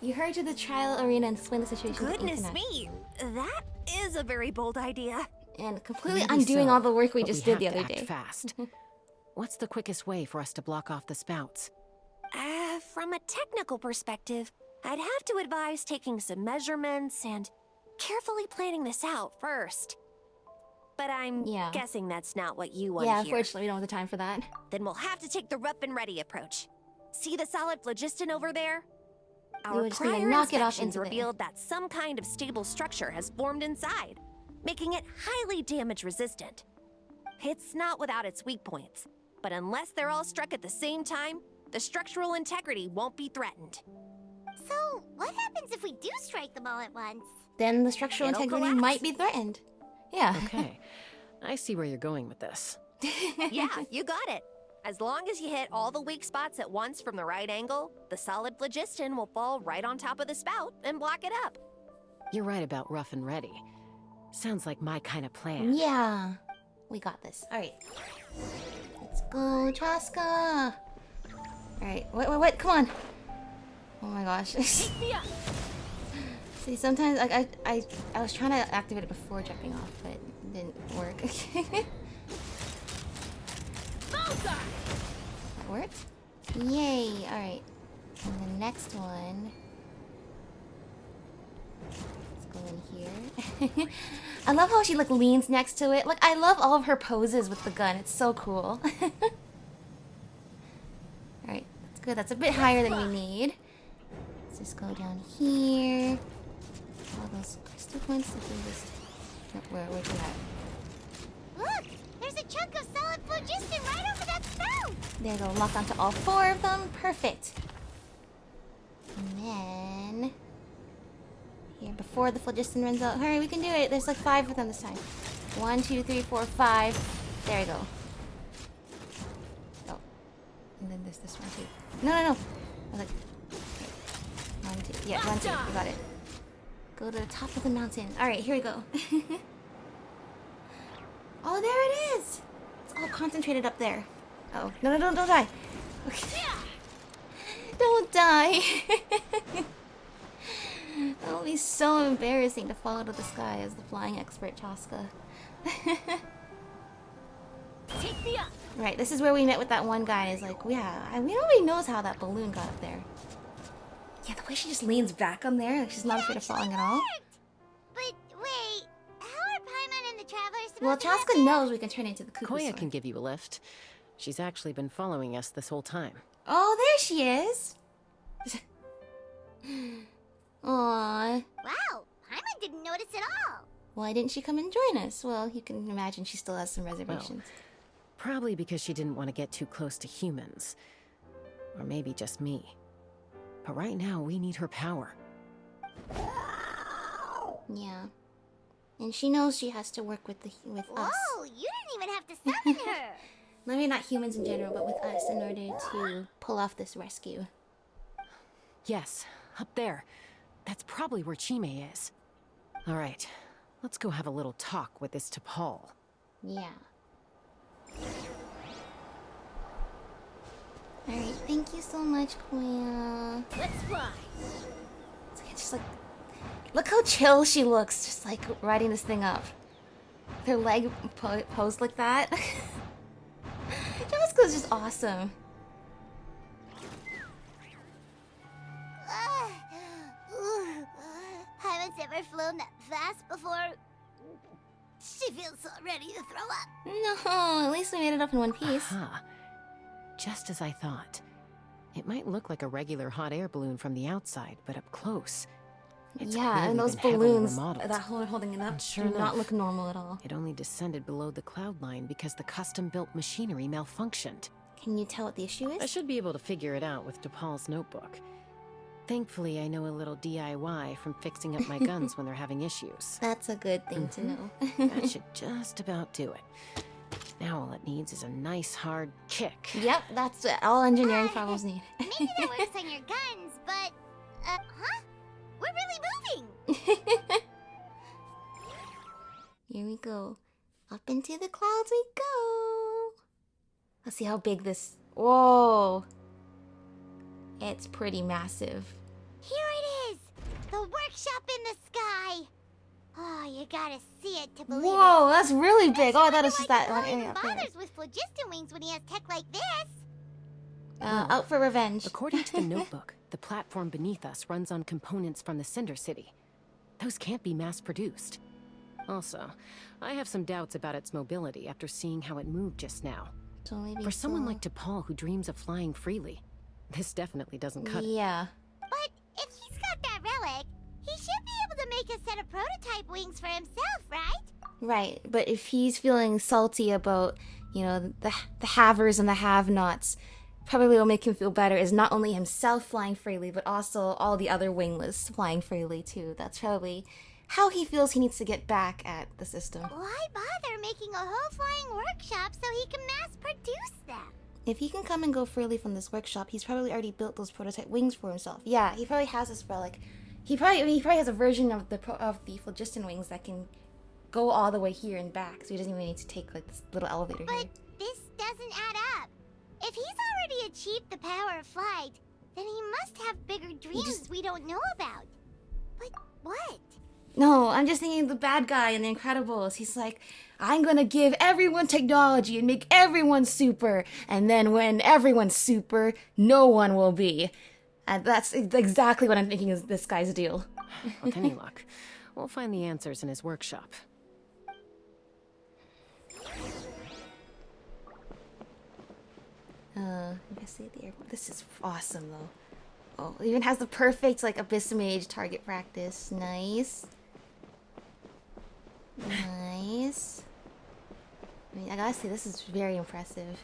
You hurry to the trial arena and explain the situation. Goodness me, that is a very bold idea. And completely undoing all the work we just did the other day. Fast. What's the quickest way for us to block off the spouts? From a technical perspective, I'd have to advise taking some measurements and carefully planning this out first. But I'm guessing that's not what you want to hear. Yeah, unfortunately, we don't have the time for that. Then we'll have to take the rough and ready approach. See the solid phlogiston over there? Our just gonna prior knock it off inspections into there. revealed that some kind of stable structure has formed inside, making it highly damage resistant. It's not without its weak points, but unless they're all struck at the same time, the structural integrity won't be threatened. So, what happens if we do strike them all at once? Then the structural It'll integrity collapse. might be threatened. Yeah. Okay. I see where you're going with this. Yeah, you got it. As long as you hit all the weak spots at once from the right angle, the solid phlogiston will fall right on top of the spout and block it up. You're right about rough and ready. Sounds like my kind of plan. Yeah. We got this. Alright. Let's go, Chasca! Alright, wait, come on! Oh my gosh. See, sometimes I was trying to activate it before jumping off, but it didn't work. That worked? Yay! Alright. And the next one... Let's go in here. I love how she like leans next to it. Like, I love all of her poses with the gun. It's so cool. Alright, that's good. That's a bit higher than we need. Let's just go down here. All those crystal points. If we just... No, where we at? Look! There's a chunk of solid phlogiston right over that spout! There you go. Lock onto all 4 of them. Perfect. And then... Here, before the phlogiston runs out. Hurry, we can do it. There's like 5 of them this time. 1, 2, 3, 4, 5. There you go. Oh. And then there's this one too. No. I was like... Okay. 1, 2. Yeah, 1, 2. We got it. Go to the top of the mountain. Alright, here we go. Oh, there it is! It's all concentrated up there. Uh oh. No, don't die. Okay. Don't die. That'll be so embarrassing to fall out of the sky as the flying expert Chasca. Right, this is where we met with that one guy. And he's like, yeah, nobody knows how that balloon got up there. Yeah, the way she just leans back on there, like she's not afraid of falling at all. But wait, how are Paimon and the Travelers supposed Well, to get Chasca knows we can turn into the cuckoo Koya sword. can give you a lift. She's actually been following us this whole time. Oh, there she is. Aww. Wow, Paimon didn't notice at all. Why didn't she come and join us? Well, you can imagine she still has some reservations. Probably because she didn't want to get too close to humans. Or maybe just me. But right now, we need her power. Yeah. And she knows she has to work with us. Whoa, you didn't even have to summon her. Maybe not humans in general, but with us in order to pull off this rescue. Yes, up there. That's probably where Chime is. All right, let's go have a little talk with this T'Pol. Yeah. Alright, thank you so much, Koya. Let's fly. It's just like... Look how chill she looks, just like riding this thing up. With her leg posed like that. Jessica's just awesome. Haven't ever flown that fast before. She feels so ready to throw up. No, at least we made it up in one piece. Just as I thought. It might look like a regular hot air balloon from the outside, but up close, it's Yeah, clearly and those been heavily balloons remodeled. that holding it up Sure do not enough, look normal at all. It only descended below the cloud line because the custom-built machinery malfunctioned. Can you tell what the issue is? I should be able to figure it out with T'Pol's notebook. Thankfully, I know a little DIY from fixing up my guns when they're having issues. That's a good thing to know. That should just about do it. Now all it needs is a nice hard kick. Yep, that's what all engineering problems need. Maybe that works on your guns, but... huh? We're really moving! Here we go. Up into the clouds we go. Let's see how big this... Whoa! It's pretty massive. Here it is! The workshop in the sky! Oh, you gotta see it to believe it. Whoa, that's really big. Oh, I thought it was just that one area up there. Bothers with phlogiston wings when he has tech like this. Out for revenge. According to the notebook, the platform beneath us runs on components from the Cinder City. Those can't be mass-produced. Also, I have some doubts about its mobility after seeing how it moved just now. So maybe For someone like DePaul who dreams of flying freely, this definitely doesn't cut it. Yeah. But if he's got that relic, he should be able to make a set of prototype wings for himself, right? Right, but if he's feeling salty about, you know, the havers and the have-nots, probably will make him feel better is not only himself flying freely, but also all the other wingless flying freely too. That's probably how he feels he needs to get back at the system. Why bother making a whole flying workshop so he can mass produce them? If he can come and go freely from this workshop, he's probably already built those prototype wings for himself. Yeah, he probably has this relic. He probably has a version of the phlogiston wings that can go all the way here and back, so he doesn't even need to take like this little elevator here. But this doesn't add up. If he's already achieved the power of flight, then he must have bigger dreams we don't know about. But what? No, I'm just thinking the bad guy in The Incredibles. He's like, I'm gonna give everyone technology and make everyone super, and then when everyone's super, no one will be. And that's exactly what I'm thinking is this guy's deal. With any luck, we'll find the answers in his workshop. I see the airport. This is awesome though. Oh, it even has the perfect like Abyss Mage target practice. Nice. Nice. I mean, I gotta say, this is very impressive.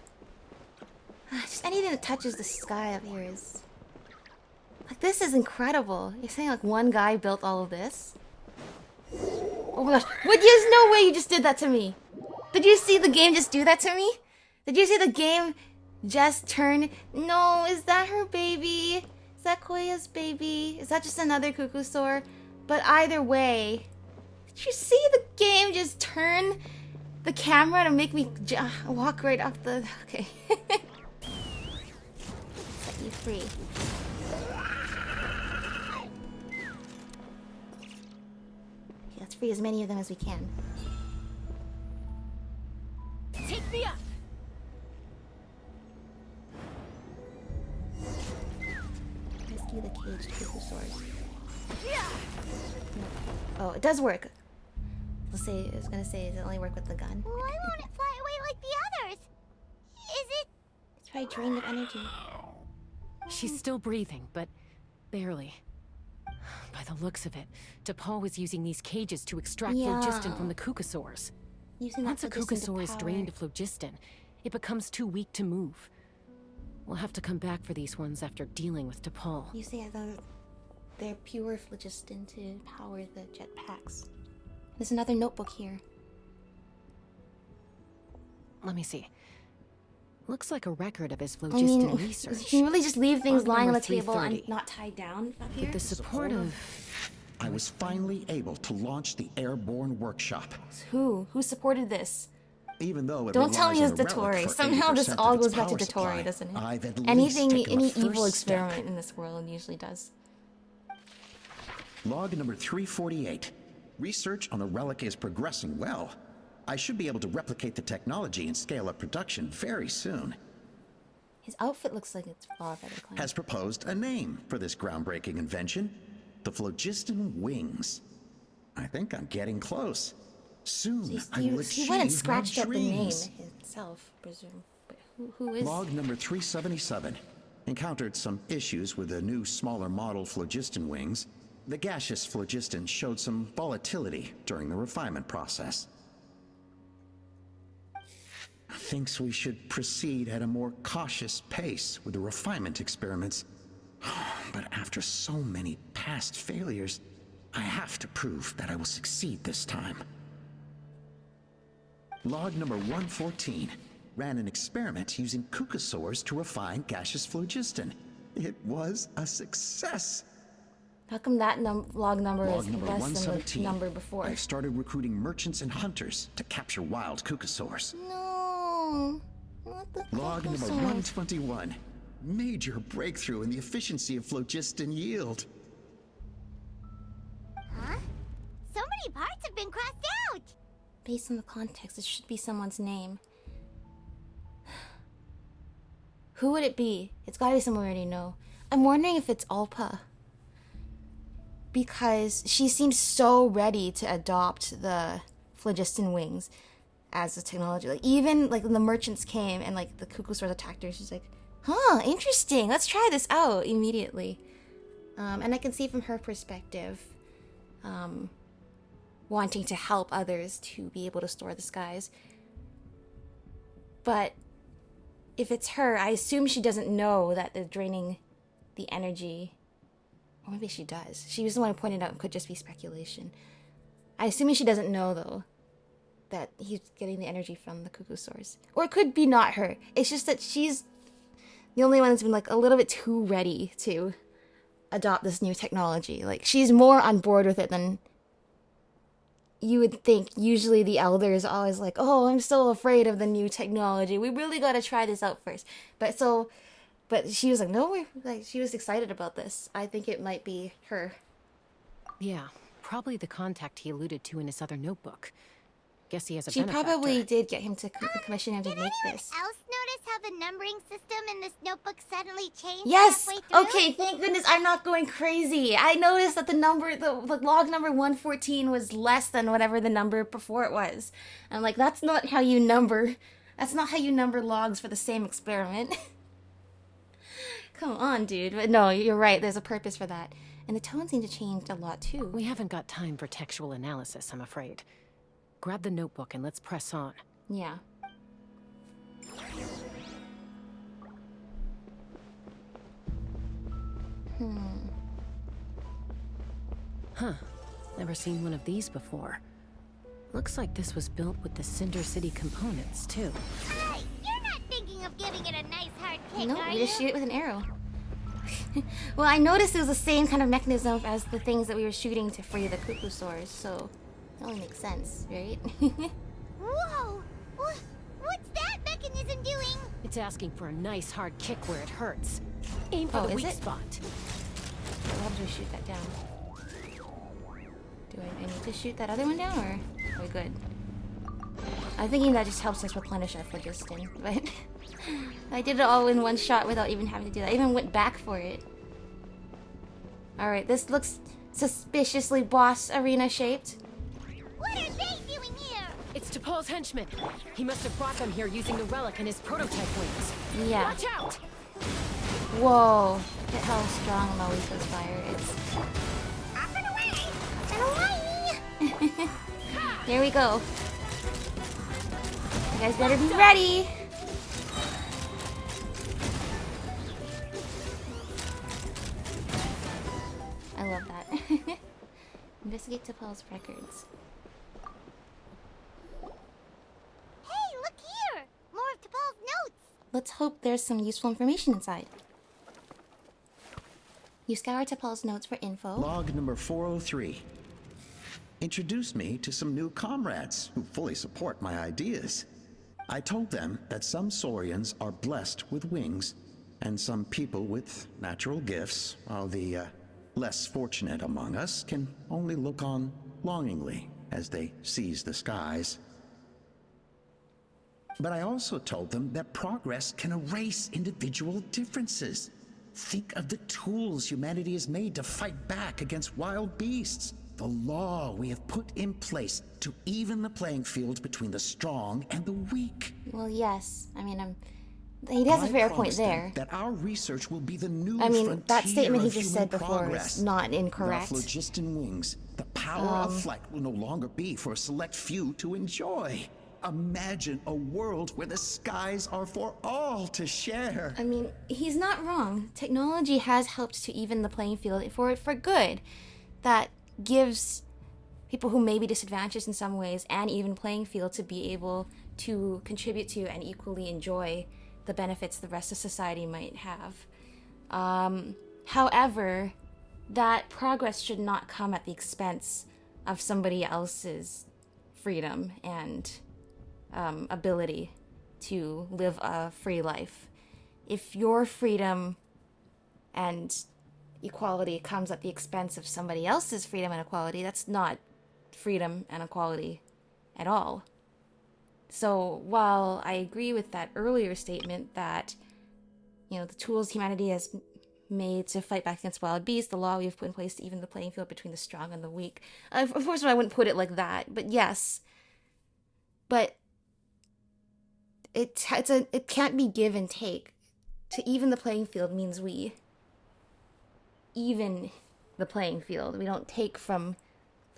Just anything that touches the sky up here is... Like, this is incredible. You're saying, like, one guy built all of this? Oh my gosh. What? There's no way you just did that to me. Did you see the game just do that to me? Did you see the game just turn... No, is that her baby? Is that Koya's baby? Is that just another Cuckoosaur? But either way... Did you see the game just turn the camera to make me walk right off the... Okay. Set you free. Okay, let's free as many of them as we can. Take me up! Rescue the caged Cuckoosaurs. Oh, it does work. I was gonna say, does it only work with the gun? Why won't it fly away like the others? Is it... It's probably drained of energy. She's still breathing, but barely. By the looks of it, DePaul was using these cages to extract phlogiston from the Cuckoosaurs. Once a Cuckoosaur is drained of phlogiston, it becomes too weak to move. We'll have to come back for these ones after dealing with DePaul. You say they're pure phlogiston to power the jetpacks. There's another notebook here. Let me see. Looks like a record of his phlogiston research. You can really just leave things Log lying on number the table 330. and not tied down up here? With the support of... I was finally able to launch the airborne workshop. Who? Who supported this? Even though it Don't tell me relies it's on a relic Dottore. for Somehow 80% this of all its goes back to power supply, Dottore, doesn't it? I've at least Anything, taken any the evil first step. experiment in this world usually does. Log number 348. Research on the relic is progressing well. I should be able to replicate the technology and scale up production very soon. His outfit looks like it's Flower Feather Clan. Has proposed a name for this groundbreaking invention. The Phlogiston Wings. I think I'm getting close. Soon I will achieve He went and scratched my up the name dreams. himself, presume. But who is... Log number 377. Encountered some issues with the new smaller model phlogiston wings. The gaseous phlogiston showed some volatility during the refinement process. Thinks we should proceed at a more cautious pace with the refinement experiments. But after so many past failures, I have to prove that I will succeed this time. Log number 114. Ran an experiment using Cuckoosaurs to refine gaseous phlogiston. It was a success. How come that log number Log is number less than the 117. number before? I've started recruiting merchants and hunters to capture wild Cuckoosaurs. No. Not the Log number Cuckoosaurs. 121. Major breakthrough in the efficiency of phlogiston yield. many parts have been crossed out? Based on the context, it should be someone's name. Who would it be? It's gotta be someone we already know. I'm wondering if it's Alpa. Because she seems so ready to adopt the phlogiston wings as a technology. Like, even like when the merchants came and like the Cuckoosaurs attacked her, she's like, huh, interesting, let's try this out immediately. And I can see from her perspective, wanting to help others to be able to store the skies. But if it's her, I assume she doesn't know that they're draining the energy. Or maybe she does. She was the one who pointed out it could just be speculation. I assume she doesn't know, though, that he's getting the energy from the Cuckoosaurs. Or it could be not her. It's just that she's the only one that's been like a little bit too ready to adopt this new technology. Like, she's more on board with it than you would think. Usually the elder is always like, oh, I'm still afraid of the new technology. We really gotta try this out first. But she was like, no, like, she was excited about this. I think it might be her. Yeah, probably the contact he alluded to in his other notebook. Guess he has a She benefactor. probably did get him to commission him to make this. Else notice how the numbering system in this notebook suddenly changed Yes! halfway through? Okay, thank goodness I'm not going crazy. I noticed that the log number 114 was less than whatever the number before it was. I'm like, that's not how you number. That's not how you number logs for the same experiment. Come on, dude. But no, you're right. There's a purpose for that. And the tone seemed to change a lot, too. We haven't got time for textual analysis, I'm afraid. Grab the notebook and let's press on. Yeah. Huh. Never seen one of these before. Looks like this was built with the Cinder City components, too. Hey, you're not thinking of giving it a nice hard kick, No, are we you? just shoot it with an arrow. Well, I noticed it was the same kind of mechanism as the things that we were shooting to free the Cuckoosaurs, so that only makes sense, right? Whoa! What's that mechanism doing? It's asking for a nice hard kick where it hurts. Aim for the weak spot. How do we shoot that down? Do I need to shoot that other one down, or are we good? I'm thinking that just helps us replenish our phlogiston, but I did it all in one shot without even having to do that. I even went back for it. Alright, this looks suspiciously boss arena shaped. What are they doing here? It's T'Pol's henchman. He must have brought them here using the relic and his prototype wings. Yeah. Watch out! Whoa. Look at how strong Malika's fire is. Up and away! And away! Here we go. You guys better be ready. I love that. Investigate T'Pol's records. Hey, look here! More of T'Pol's notes! Let's hope there's some useful information inside. You scour T'Pol's notes for info. Log number 403. Introduced me to some new comrades who fully support my ideas. I told them that some Saurians are blessed with wings, and some people with natural gifts, while the less fortunate among us can only look on longingly as they seize the skies. But I also told them that progress can erase individual differences. Think of the tools humanity has made to fight back against wild beasts. The law we have put in place to even the playing field between the strong and the weak. Well, yes. I mean, he has a fair point there. That our research will be the new I mean, frontier that statement he of just human said before progress. is not incorrect. The phlogiston wings, the power of flight will no longer be for a select few to enjoy. Imagine a world where the skies are for all to share. I mean, he's not wrong. Technology has helped to even the playing field for good. That gives people who may be disadvantaged in some ways an even playing field to be able to contribute to and equally enjoy the benefits the rest of society might have. However, that progress should not come at the expense of somebody else's freedom and ability to live a free life. If your freedom and equality comes at the expense of somebody else's freedom and equality, that's not freedom and equality at all. So while I agree with that earlier statement that, you know, the tools humanity has made to fight back against wild beasts, the law we've put in place to even the playing field between the strong and the weak. Of course, I wouldn't put it like that, but yes. But it can't be give and take. To even the playing field means we even the playing field. We don't take from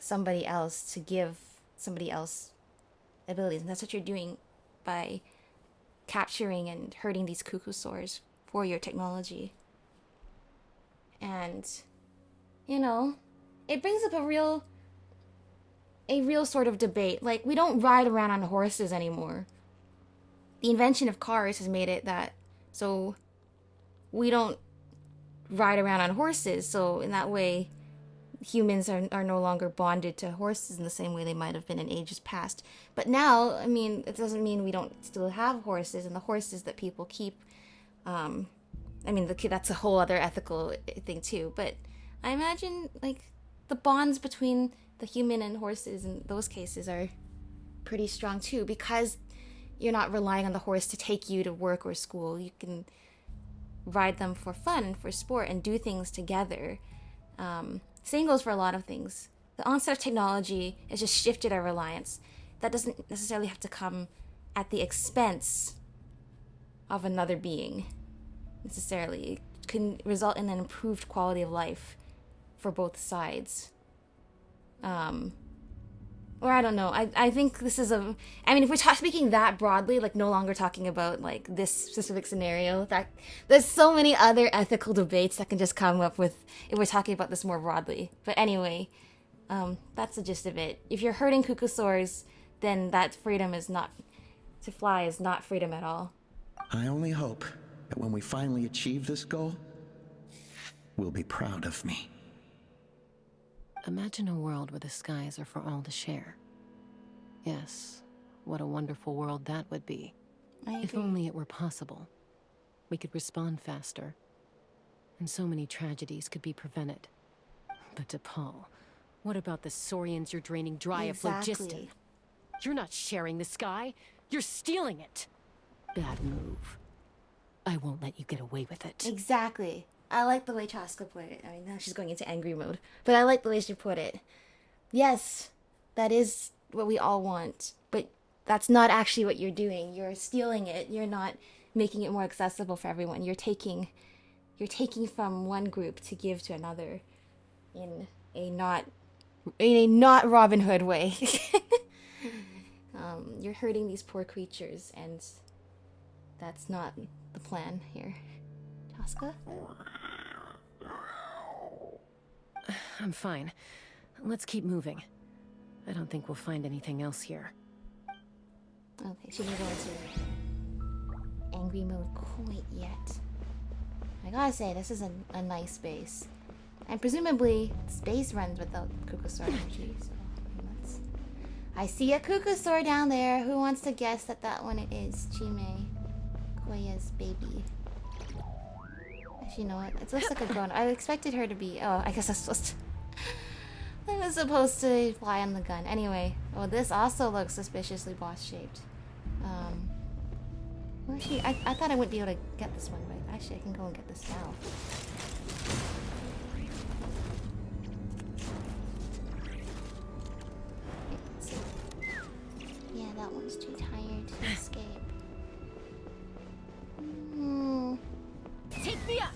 somebody else to give somebody else abilities. And that's what you're doing by capturing and hurting these cuckoosaurs for your technology. And, you know, it brings up a real sort of debate. Like, we don't ride around on horses anymore. The invention of cars has made it that so we don't ride around on horses. So in that way, humans are no longer bonded to horses in the same way they might have been in ages past. But now, I mean, it doesn't mean we don't still have horses, and the horses that people keep, I mean, that's a whole other ethical thing too. But I imagine, like, the bonds between the human and horses in those cases are pretty strong too, because you're not relying on the horse to take you to work or school. You can ride them for fun and for sport and do things together. Same goes for a lot of things. The onset of technology has just shifted our reliance. That doesn't necessarily have to come at the expense of another being, necessarily. It can result in an improved quality of life for both sides. Or I don't know. I think this is I mean, if we're speaking that broadly, like no longer talking about like this specific scenario, that there's so many other ethical debates that can just come up with if we're talking about this more broadly. But anyway, that's the gist of it. If you're hurting cuckoosaurs, then that freedom is not, to fly is not freedom at all. I only hope that when we finally achieve this goal, we'll be proud of me. Imagine a world where the skies are for all to share. Yes, what a wonderful world that would be. If only it were possible. We could respond faster, and so many tragedies could be prevented. But to Paul, what about the saurians you're draining dry of phlogiston? You're not sharing the sky, you're stealing it. Bad move. I won't let you get away with it. Exactly. I like the way Chasca put it. I mean, now she's going into angry mode. But I like the way she put it. Yes, that is what we all want. But that's not actually what you're doing. You're stealing it. You're not making it more accessible for everyone. You're taking from one group to give to another in a not Robin Hood way. You're hurting these poor creatures, and that's not the plan here. Chasca? I'm fine. Let's keep moving. I don't think we'll find anything else here. Okay, she didn't go into angry mode quite yet. I gotta say, this is a nice base. And presumably, space runs without cuckoosaur energy, so let's... I see a cuckoosaur down there. Who wants to guess that one it is? Chime. Koya's baby. Actually, you know what? It looks like a grown. I expected her to be... Oh, I guess I was supposed to... I was supposed to fly on the gun. Anyway. Oh, this also looks suspiciously boss-shaped. Well, actually, I thought I wouldn't be able to get this one, but actually I can go and get this now. Let's see. Yeah, that one's too tired to escape. Take me up!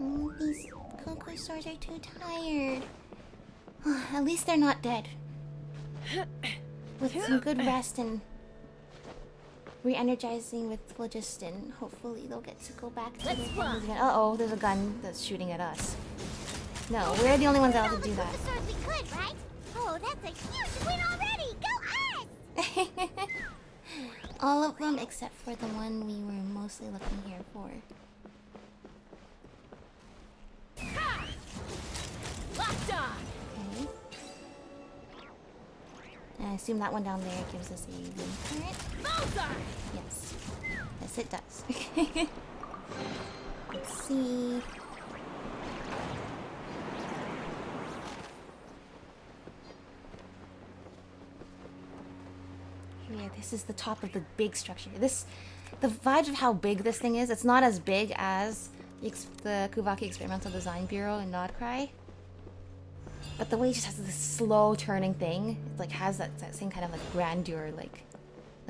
Oh, these cuckoosaurs are too tired. At least they're not dead. With some good rest and re-energizing with phlogiston, hopefully they'll get to go back to their homes again. Uh-oh, there's a gun that's shooting at us. No, we're the only ones able to do that. We could, right? Oh, that's a huge win already! Go us! All of them except for the one we were mostly looking here for. Locked on! Okay. And I assume that one down there gives us a wind current. Yes. Yes, it does. Let's see. This is the top of the big structure. The vibe of how big this thing is, it's not as big as the Kuvaki Experimental Design Bureau in Nodcry. But the way it just has this slow turning thing, it like has that same kind of like grandeur, like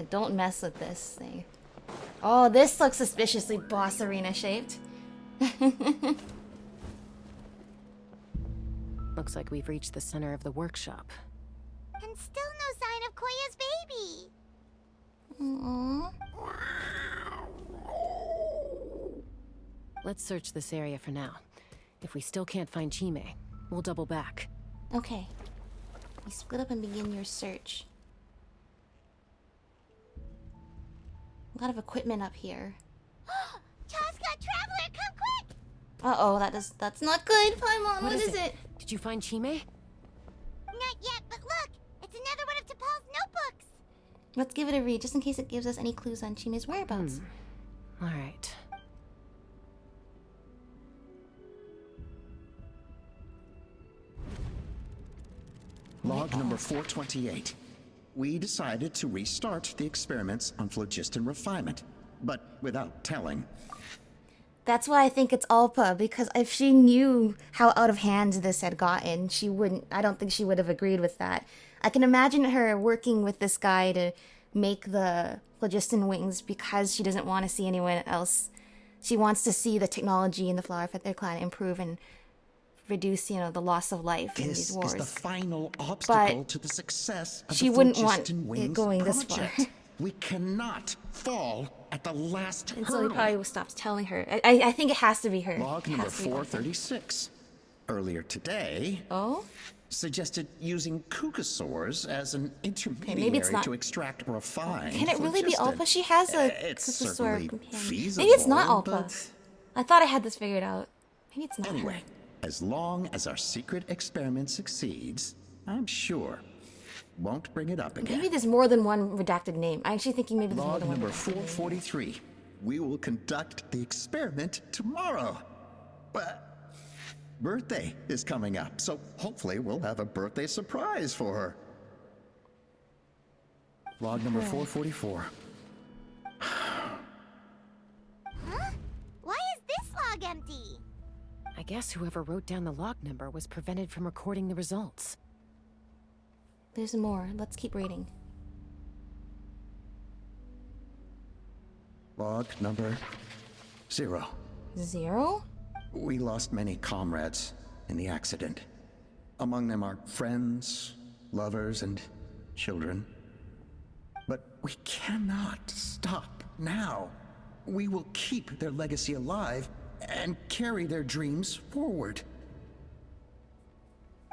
don't mess with this thing. Oh, this looks suspiciously boss arena shaped. Looks like we've reached the center of the workshop. And still no sign of Koya's baby. Aww. Let's search this area for now. If we still can't find Chime, we'll double back. Okay. You split up and begin your search. A lot of equipment up here. Chasca, Traveler, come quick! Uh-oh, that's not good. Paimon, what is it? Did you find Chime? Not yet, but look! It's another one of T'Pol's notebooks! Let's give it a read, just in case it gives us any clues on Chime's whereabouts. Alright. Log number 428. We decided to restart the experiments on phlogiston refinement, but without telling. That's why I think it's Alpa, because if she knew how out of hand this had gotten, I don't think she would have agreed with that. I can imagine her working with this guy to make the phlogiston wings because she doesn't want to see anyone else. She wants to see the technology in the Flower Feather Clan improve and reduce, the loss of life in these wars. This is the final obstacle to the success of she the wouldn't want Phlogiston it Wings going project. this far. We cannot fall at the last And hurdle. so he probably stops telling her. I think it has to be her. Log number 436. Earlier today, suggested using Kukasaurs as an intermediary to extract refined Can it really be phlogiston. Alpa? She has a It's Kukasaur certainly companion. feasible, Maybe it's not Alpa. but I thought I had this figured out. Maybe it's not anyway, her. as long as our secret experiment succeeds, I'm sure won't bring it up again. Maybe there's more than one redacted name. I'm actually thinking maybe there's more Log than one. number 443. We will conduct the experiment tomorrow. But birthday is coming up, so hopefully we'll have a birthday surprise for her. Log number 444. Huh? Why is this log empty? I guess whoever wrote down the log number was prevented from recording the results. There's more. Let's keep reading. Log number 0. 0? We lost many comrades in the accident. Among them are friends, lovers, and children. But we cannot stop now. We will keep their legacy alive and carry their dreams forward.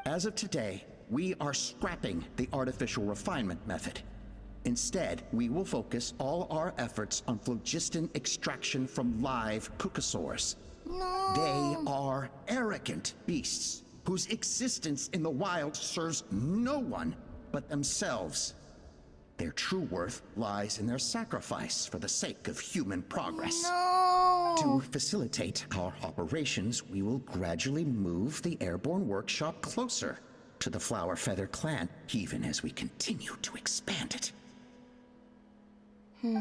As of today, we are scrapping the artificial refinement method. Instead, we will focus all our efforts on phlogiston extraction from live Kukasaurs. No. They are arrogant beasts whose existence in the wild serves no one but themselves. Their true worth lies in their sacrifice for the sake of human progress. No. To facilitate our operations, we will gradually move the airborne workshop closer to the Flower Feather Clan, even as we continue to expand it.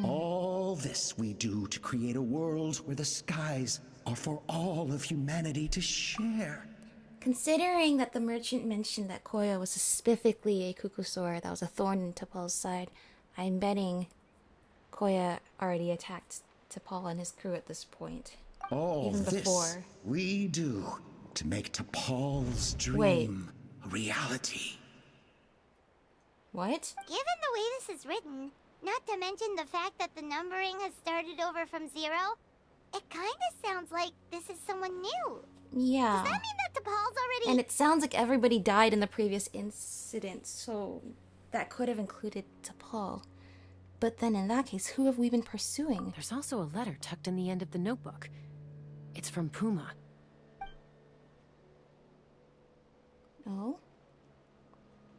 All this we do to create a world where the skies are for all of humanity to share. Considering that the merchant mentioned that Koya was specifically a Kukusaur that was a thorn in T'Pol's side, I'm betting Koya already attacked T'Pol and his crew at this point. All even this before. we do to make T'Pol's dream a reality. What? Given the way this is written, not to mention the fact that the numbering has started over from 0, it kind of sounds like this is someone new. Yeah. Does that mean that T'Pol's already... And it sounds like everybody died in the previous incident, so that could have included T'Pol. But then in that case, who have we been pursuing? There's also a letter tucked in the end of the notebook. It's from Puma. Oh?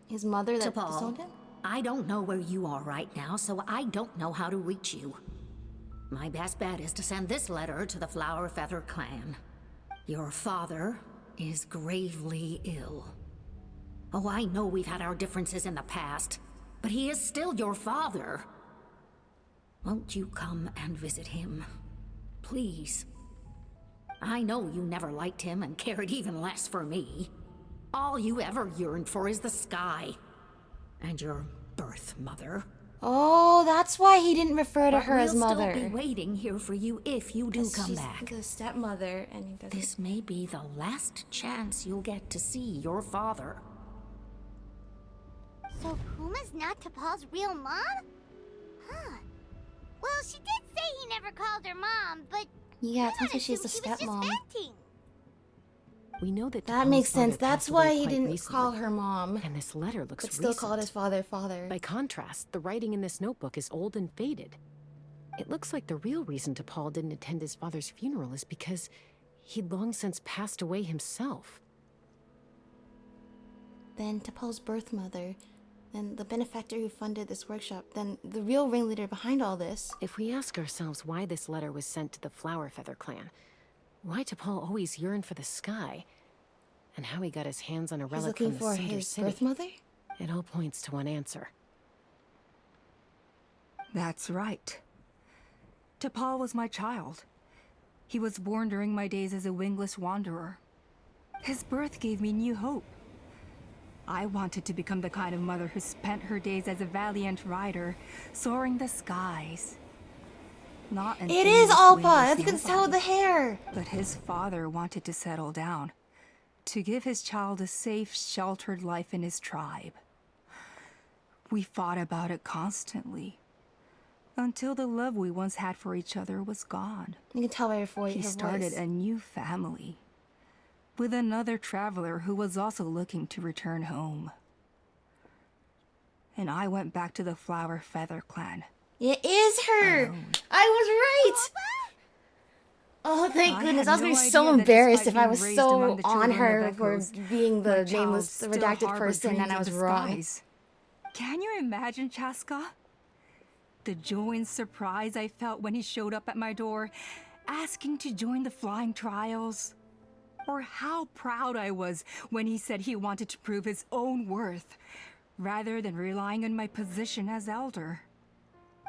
His mother that disowned him? I don't know where you are right now, so I don't know how to reach you. My best bet is to send this letter to the Flower Feather Clan. Your father is gravely ill. Oh, I know we've had our differences in the past, but he is still your father. Won't you come and visit him? Please. I know you never liked him and cared even less for me. All you ever yearned for is the sky. And your birth mother. Oh, that's why he didn't refer to her as mother. We'll still be waiting here for you if you do come back. The stepmother, and he doesn't. This may be the last chance you'll get to see your father. So Puma's not T'Pol's real mom? Huh. Well, she did say he never called her mom, but yeah, technically she's the stepmom. We know that that makes sense. That's why he didn't call her mom. And this letter looks but still called his father. By contrast, the writing in this notebook is old and faded. It looks like the real reason T'Pol didn't attend his father's funeral is because he'd long since passed away himself. Then T'Pol's birth mother, then the benefactor who funded this workshop, then the real ringleader behind all this. If we ask ourselves why this letter was sent to the Flower Feather clan, why T'Pol always yearned for the sky, and how he got his hands on a relic from the Cinder City. His birth mother? It all points to one answer. That's right. T'Pol was my child. He was born during my days as a wingless wanderer. His birth gave me new hope. I wanted to become the kind of mother who spent her days as a valiant rider, soaring the skies. Not an It is Alpa! You can tell the hair! But his father wanted to settle down, to give his child a safe, sheltered life in his tribe. We fought about it constantly, until the love we once had for each other was gone. You can tell by her voice. He started a new family, with another traveler who was also looking to return home. And I went back to the Flower Feather clan. It is her! I was right! Oh, thank goodness. I was going to be so embarrassed if I was so on her for being the nameless, the redacted person, and I was wrong. Can you imagine, Chasca? The joy and surprise I felt when he showed up at my door, asking to join the flying trials. Or how proud I was when he said he wanted to prove his own worth, rather than relying on my position as elder.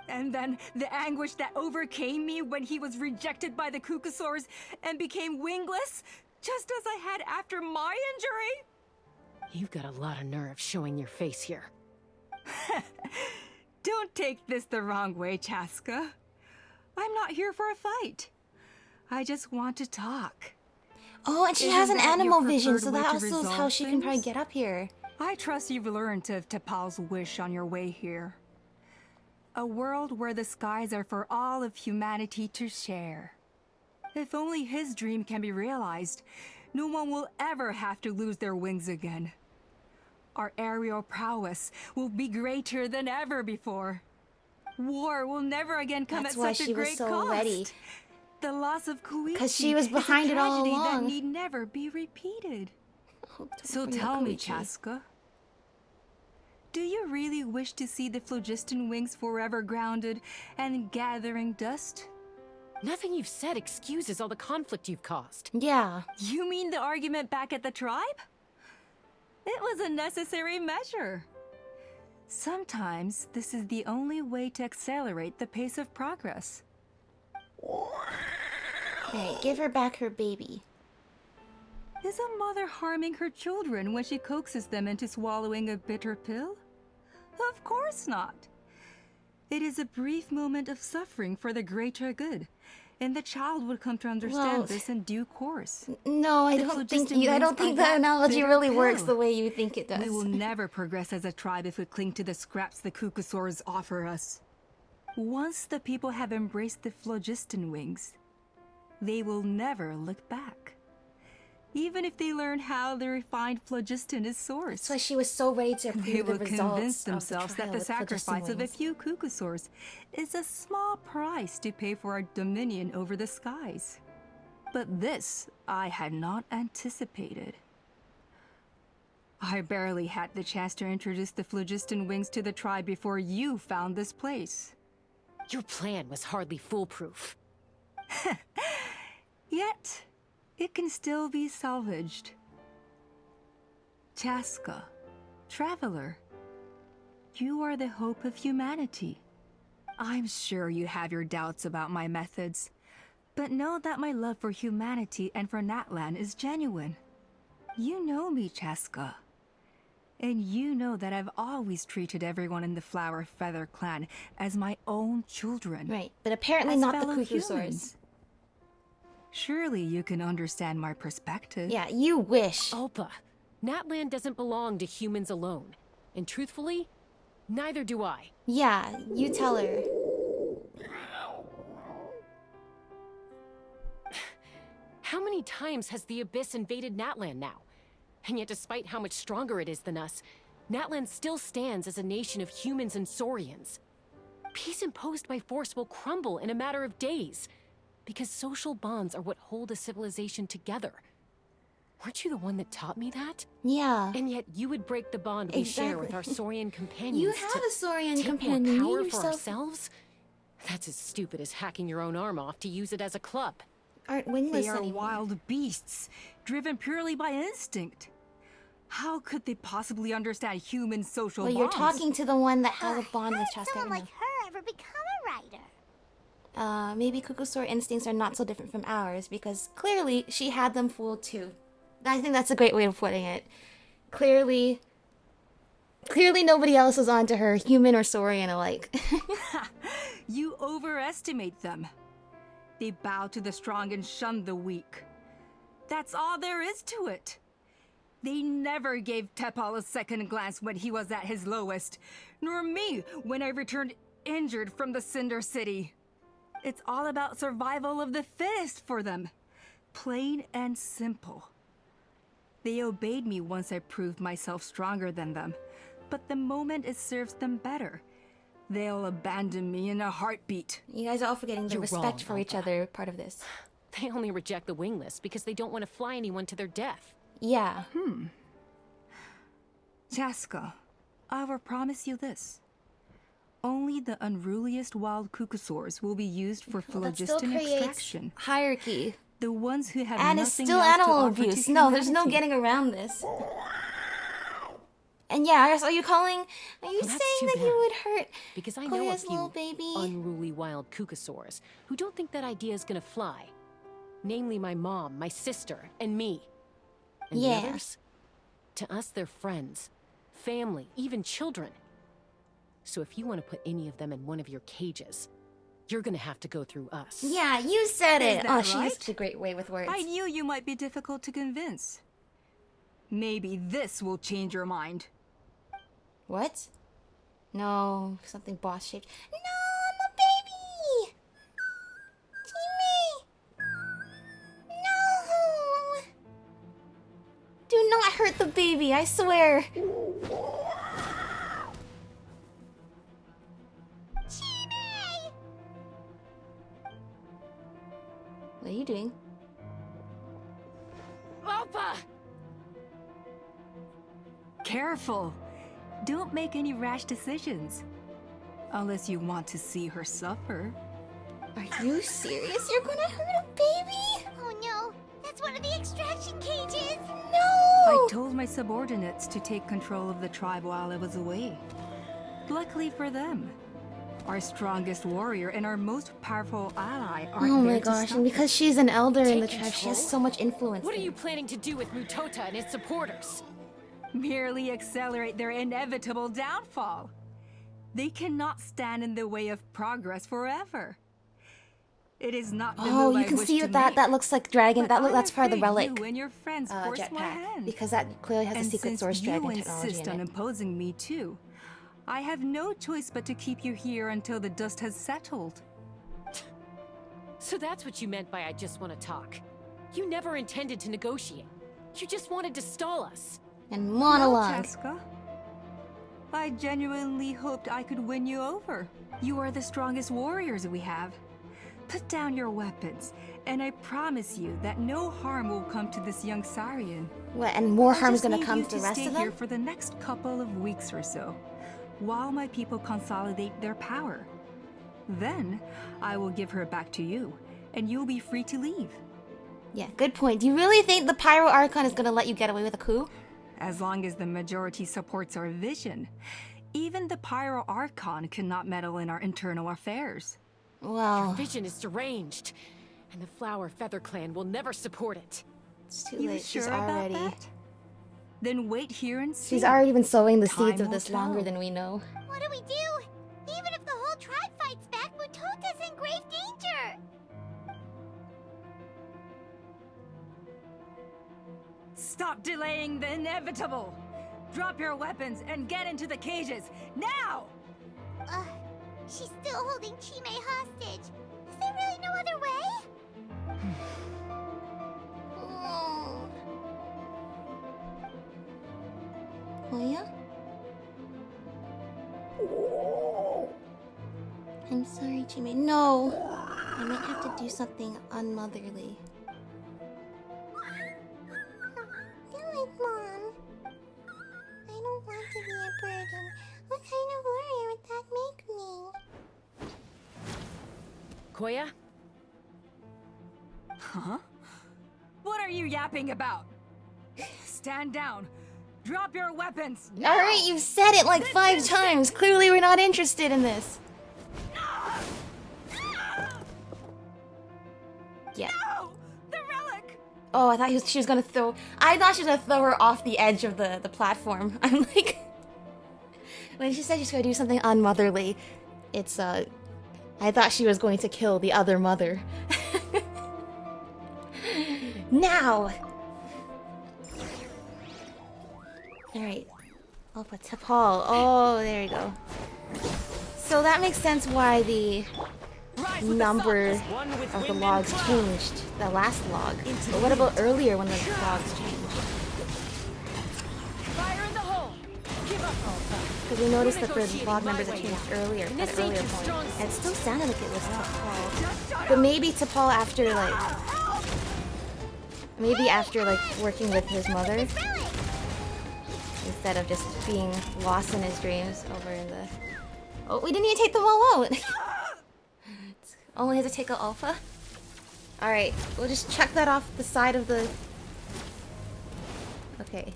And then the anguish that overcame me when he was rejected by the Cucusaurs and became wingless, just as I had after my injury. You've got a lot of nerve showing your face here. Don't take this the wrong way, Chasca. I'm not here for a fight. I just want to talk. Oh, and she has an animal vision, so that also is how she can probably get up here. I trust you've learned of T'Pol's wish on your way here. A world where the skies are for all of humanity to share. If only his dream can be realized, no one will ever have to lose their wings again. Our aerial prowess will be greater than ever before. War will never again come at such a great cost. Ready. The loss of Koichi because she was behind it all along. That need never be repeated. So tell me, Chasca, do you really wish to see the phlogiston wings forever grounded and gathering dust? Nothing you've said excuses all the conflict you've caused. Yeah. You mean the argument back at the tribe? It was a necessary measure. Sometimes this is the only way to accelerate the pace of progress. Hey, give her back her baby. Is a mother harming her children when she coaxes them into swallowing a bitter pill? Of course not. It is a brief moment of suffering for the greater good, and the child would come to understand this in due course. No, I don't think the analogy really works the way you think it does. We will never progress as a tribe if we cling to the scraps the Cucusaurs offer us. Once the people have embraced the phlogiston wings, they will never look back. Even if they learn how the refined phlogiston is sourced. That's why she was so ready to approve they the will results convince themselves that the sacrifice of a few Cucusaurs is a small price to pay for our dominion over the skies. But this I had not anticipated. I barely had the chance to introduce the phlogiston wings to the tribe before you found this place. Your plan was hardly foolproof. Yet, it can still be salvaged. Chasca, traveler, you are the hope of humanity. I'm sure you have your doubts about my methods, but know that my love for humanity and for Natlan is genuine. You know me, Chasca. And you know that I've always treated everyone in the Flower Feather clan as my own children. Right, but apparently not the Cucusaurs. Surely you can understand my perspective. Yeah, you wish. Alpa, Natlan doesn't belong to humans alone. And truthfully, neither do I. Yeah, you tell her. How many times has the Abyss invaded Natlan now? And yet despite how much stronger it is than us, Natlan still stands as a nation of humans and Saurians. Peace imposed by force will crumble in a matter of days, because social bonds are what hold a civilization together. Weren't you the one that taught me that? Yeah. And yet you would break the bond we share with our Saurian companions. You have a Saurian take companion. More power you for yourself ourselves? That's as stupid as hacking your own arm off to use it as a club. Aren't wingless They are anymore. wild beasts, driven purely by instinct. How could they possibly understand human social bonds? Well, you're talking to the one that has a bond with Chasca. Someone like her ever become a writer? Maybe Cucusaur instincts are not so different from ours, because clearly she had them fooled too. I think that's a great way of putting it. Clearly nobody else was onto her, human or Saurian alike. You overestimate them. They bow to the strong and shun the weak. That's all there is to it. They never gave Tepal a second glance when he was at his lowest, nor me when I returned injured from the Cinder City. It's all about survival of the fittest for them. Plain and simple. They obeyed me once I proved myself stronger than them, but the moment it serves them better, they'll abandon me in a heartbeat. You guys are all forgetting the respect for each other part of this. They only reject the wingless because they don't want to fly anyone to their death. Yeah. Chasca, I will promise you this. Only the unruliest wild Cucusaurs will be used for phlogiston extraction. Hierarchy. The ones who have And it's nothing still else to animal offer to abuse. No, there's no humanity. getting around this. And yeah, are you saying that you would hurt Because I know a Koya's few little baby? unruly wild Cucusaurs who don't think that idea is gonna fly. Namely my mom, my sister, and me. And Yeah. the others? To us, they're friends, family, even children. So if you want to put any of them in one of your cages, you're gonna have to go through us. Yeah, you said Is it. that Oh, she has right? such a great way with words. I knew you might be difficult to convince. Maybe this will change your mind. What? No, something boss shaped. No, I'm a baby! Jimmy! No! Do not hurt the baby, I swear. What are you doing? Alpa! Careful. Don't make any rash decisions. Unless you want to see her suffer. Are you serious? You're gonna hurt a baby? Oh no, that's one of the extraction cages! No! I told my subordinates to take control of the tribe while I was away. Luckily for them, our strongest warrior and our most powerful ally aren't Oh there my to gosh, stop and because she's an elder in the Take tribe, she control? has so much influence. What are you planning to do with Mutota and his supporters? merely accelerate their inevitable downfall. They cannot stand in the way of progress forever. It is not the Oh, move you I can wish see to that make, that looks like dragon. but That's part of the I'm afraid relic You and your friends force my jetpack, hand. because that clearly has a And secret since source dragon you technology insist in on it. imposing me too, I have no choice but to keep you here until the dust has settled. So that's what you meant by I just want to talk. You never intended to negotiate. You just wanted to stall us. And monologue. No, Chasca. I genuinely hoped I could win you over. You are the strongest warriors we have. Put down your weapons, and I promise you that no harm will come to this young Saurian. What, and more I harm's just gonna need come you to the rest stay of here them? for the next couple of weeks or so, while my people consolidate their power. Then, I will give her back to you, and you'll be free to leave. Yeah, good point. Do you really think the Pyro Archon is gonna let you get away with a coup? As long as the majority supports our vision. Even the Pyro Archon cannot meddle in our internal affairs. Wow. Your vision is deranged, and the Flower Feather Clan will never support it. It's too You late. sure She's about already. that? Then wait here and see. She's already been sowing the Time seeds of will this longer tell. than we know. What do we do? Even if the whole tribe fights back, Mutota's in grave danger! Stop delaying the inevitable! Drop your weapons and get into the cages, now! She's still holding Chime hostage. Is there really no other way? Koya? I'm sorry, Chime. No! I might have to do something unmotherly. I feel like Mom. I don't want to be a burden. What kind of warrior would that make me? Koya? Huh? What are you yapping about? Stand down. Drop your weapons. Alright, you've said it like 5 times. Clearly we're not interested in this. Yeah. No! The relic! Oh, I thought she was gonna throw... I thought she was gonna throw her off the edge of the platform. I'm like... When she said she's gonna do something unmotherly, it's, I thought she was going to kill the other mother. Now! Alright. I'll put T'Pol. Oh, there you go. So that makes sense why the number of the logs changed. The last log. But what about earlier when the logs changed? Fire in the hole! Give up, Alpha. Because we noticed that the log numbers had changed earlier, at an earlier point. And it still sounded like it was T'Pol. But maybe T'Pol after, like... Maybe after, like, working with his mother. Instead of just being lost in his dreams over in the... Oh, we didn't even take them all out! Only had to take out Alpha? Alright, we'll just check that off the side of the... Okay.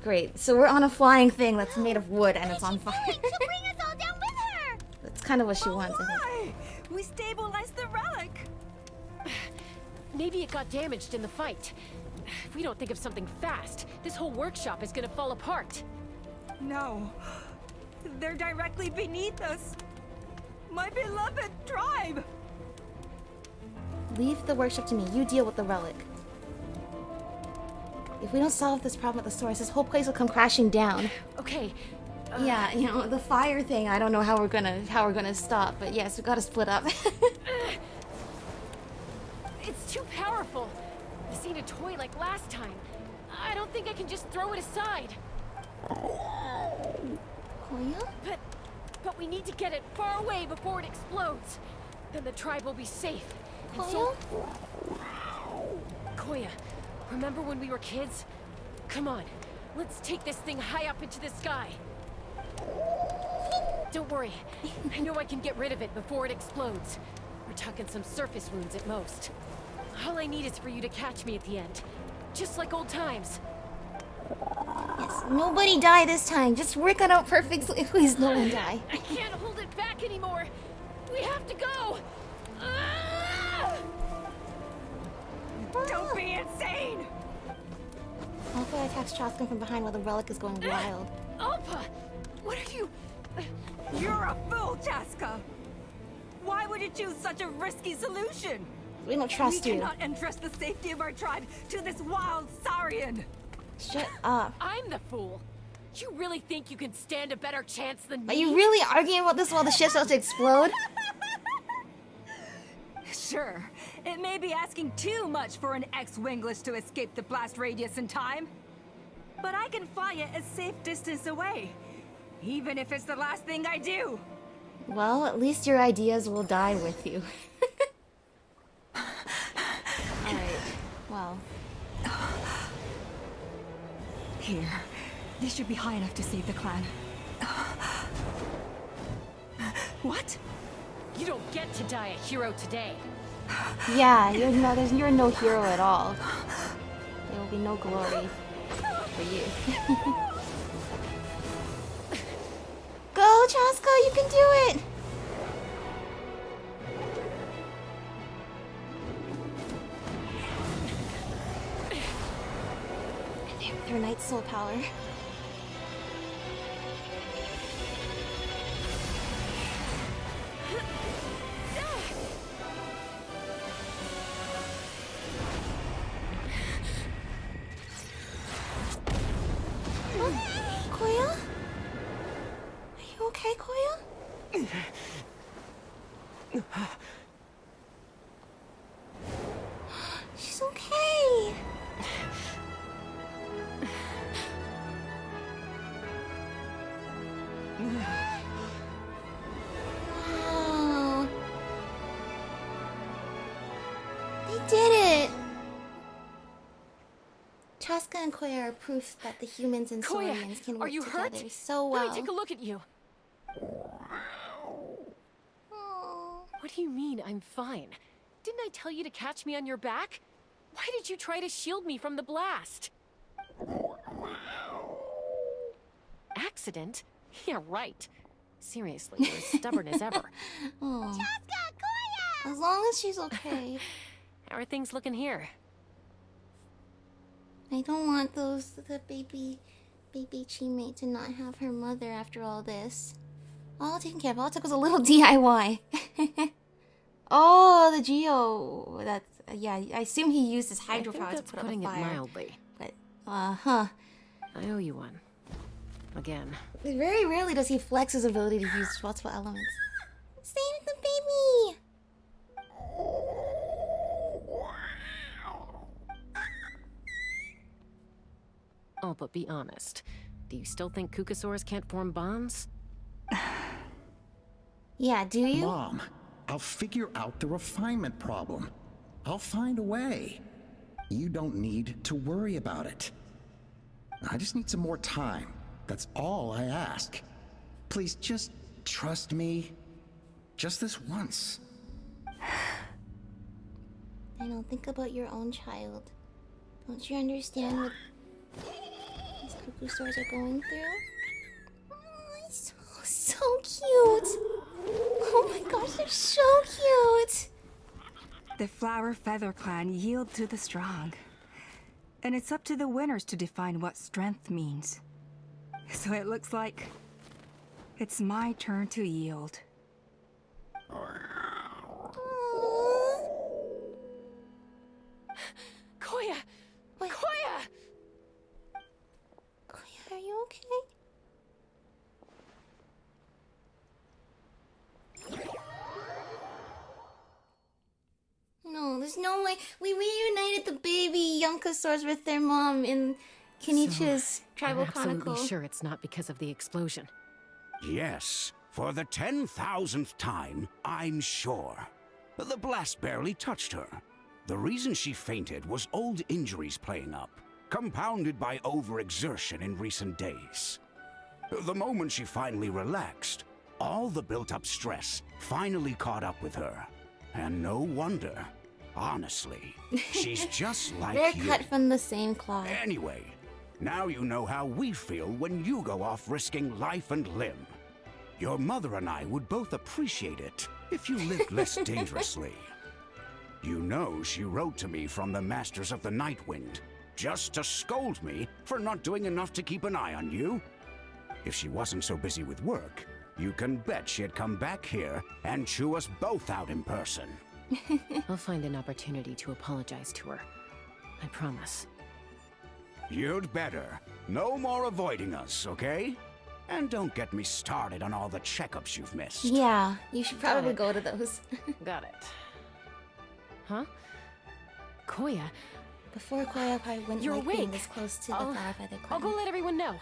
Great, so we're on a flying thing that's made of wood and it's on fire. She'll bring us all down with her! That's kind of what she wants, I think. We stabilized the relic! Maybe it got damaged in the fight. If we don't think of something fast, this whole workshop is gonna fall apart. No. They're directly beneath us. My beloved tribe! Leave the workshop to me. You deal with the relic. If we don't solve this problem at the source, this whole place will come crashing down. Okay. Yeah, you know, the fire thing, I don't know how we're gonna stop, but yes, we gotta split up. It's too powerful. This ain't a toy like last time. I don't think I can just throw it aside. Koya? But we need to get it far away before it explodes. Then the tribe will be safe. And Koya? Koya, remember when we were kids? Come on, let's take this thing high up into the sky. Don't worry, I know I can get rid of it before it explodes. We're talking some surface wounds at most. All I need is for you to catch me at the end. Just like old times. Yes, nobody die this time. Just work it out perfectly. Please, no one die. I can't hold it back anymore. We have to go. Don't be insane! Alpha attacks Chasca from behind while the relic is going wild. Alpha! What are you... You're a fool, Chasca! Why would you choose such a risky solution? We don't trust you. We cannot entrust the safety of our tribe to this wild Saurian! Shut up. I'm the fool. You really think you can stand a better chance than me? Are you really arguing about this while the ship's about to explode? Sure. It may be asking too much for an ex-Wingless to escape the blast radius in time. But I can fly it a safe distance away. Even if it's the last thing I do. Well, at least your ideas will die with you. Alright, well. Here. This should be high enough to save the clan. What? You don't get to die a hero today. Yeah, you're no hero at all. There will be no glory for you. Chasca, you can do it! With her Night Soul power. Koya? Are you okay, Koya? She's okay. Wow. They did it. Chasca and Koya are proof that the humans and Koya, Saurians can are work you together hurt? so well. Let me take a look at you. What do you mean, I'm fine? Didn't I tell you to catch me on your back? Why did you try to shield me from the blast? Accident? Yeah, right. Seriously, you're as stubborn as ever. Oh. Chasca, Koya! As long as she's okay. How are things looking here? I don't want the baby teammate to not have her mother after all this. All taken care of. All it took was a little DIY. Oh, the Geo. That's yeah. I assume he used his hydropower to that's put out putting the it fire. mildly. But huh. I owe you one. Again. Very rarely does he flex his ability to use multiple elements. Save the baby. Oh, but be honest. Do you still think Kukasaurs can't form bonds? Yeah, do you? Mom, I'll figure out the refinement problem. I'll find a way. You don't need to worry about it. I just need some more time. That's all I ask. Please just trust me. Just this once. I know, think about your own child. Don't you understand what these cuckoo stores are going through? Oh, it's so cute. Oh my gosh, they're so cute. The Flower Feather Clan yield to the strong. And it's up to the winners to define what strength means. So it looks like it's my turn to yield. Koya! Wait. Koya! Koya, are you okay? No, there's no way. We reunited the baby Yonkasaurs with their mom in Kenichi's Tribal I'm absolutely Chronicle. sure it's not because of the explosion. Yes, for the 10,000th time, I'm sure. The blast barely touched her. The reason she fainted was old injuries playing up, compounded by overexertion in recent days. The moment she finally relaxed, all the built-up stress finally caught up with her. And no wonder. Honestly, she's just like They're you. cut from the same cloth. Anyway, now you know how we feel when you go off risking life and limb. Your mother and I would both appreciate it if you lived less dangerously. You know she wrote to me from the Masters of the Night Wind, just to scold me for not doing enough to keep an eye on you. If she wasn't so busy with work, you can bet she'd come back here and chew us both out in person. I'll find an opportunity to apologize to her. I promise. You'd better. No more avoiding us, okay? And don't get me started on all the checkups you've missed. Yeah, you should probably go to those. Got it. Huh? Koya? Before Koya probably wouldn't You're like being awake. this close to the Flower Feather Clan. I'll go let everyone know.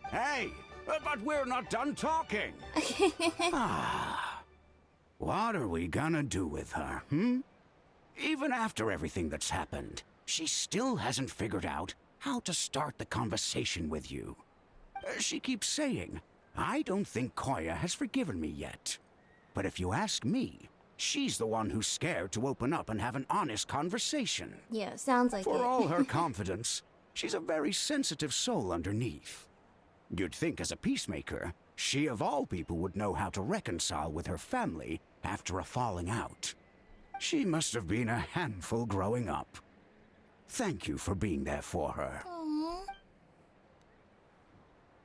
Hey, but we're not done talking. What are we gonna do with her, Even after everything that's happened, she still hasn't figured out how to start the conversation with you. She keeps saying, I don't think Koya has forgiven me yet. But if you ask me, she's the one who's scared to open up and have an honest conversation. Yeah, sounds like it. For all her confidence, she's a very sensitive soul underneath. You'd think as a peacemaker, She of all people would know how to reconcile with her family after a falling out. She must have been a handful growing up. Thank you for being there for her. Aww.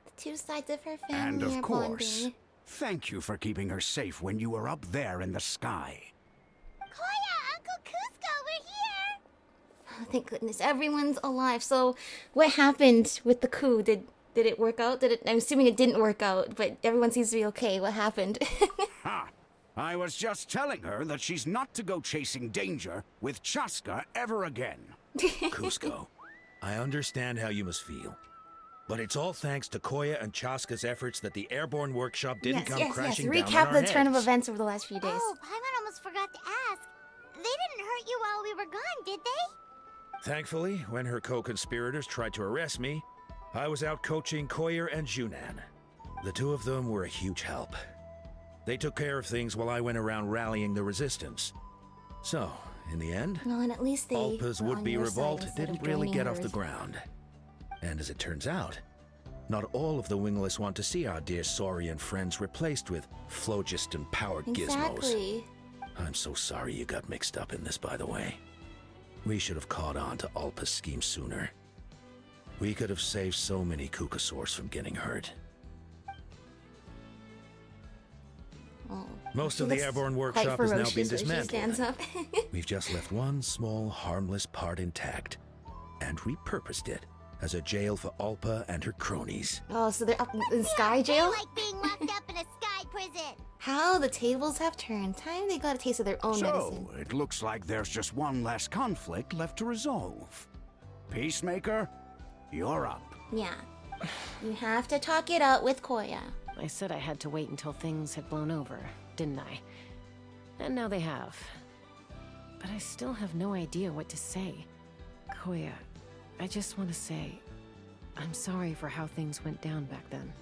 The two sides of her family And of are course, bonding. thank you for keeping her safe when you were up there in the sky. Koya, Uncle Cusco, we're here! Oh, thank goodness, everyone's alive. So, what happened with the coup? Did it work out? I'm assuming it didn't work out, but everyone seems to be okay. What happened? Ha! I was just telling her that she's not to go chasing danger with Chasca ever again. Cusco, I understand how you must feel. But it's all thanks to Koya and Chasca's efforts that the airborne workshop didn't come crashing down on Recap our the turn of heads. events over the last few days. Oh, Paimon almost forgot to ask. They didn't hurt you while we were gone, did they? Thankfully, when her co-conspirators tried to arrest me, I was out coaching Koyer and Junan. The two of them were a huge help. They took care of things while I went around rallying the resistance. So, in the end, Well, and at least they Alpa's were on would-be your side revolt instead of didn't really joining get off hers. the ground. And as it turns out, not all of the Wingless want to see our dear Saurian friends replaced with phlogiston-powered gizmos. Exactly. I'm so sorry you got mixed up in this, by the way. We should have caught on to Alpa's scheme sooner. We could have saved so many Kukasaurs from getting hurt. Oh, Most she of the looks airborne quite workshop has now ferocious been when she dismantled. stands up. We've just left one small, harmless part intact and repurposed it as a jail for Alpa and her cronies. Oh, so they're up in Sky Jail? They like being locked up in a sky prison. How the tables have turned. Time they got a taste of their own medicine. So, it looks like there's just one less conflict left to resolve. Peacemaker, you're up. Yeah. You have to talk it out with Koya. I said I had to wait until things had blown over, didn't I? And now they have. But I still have no idea what to say. Koya, I just want to say, I'm sorry for how things went down back then.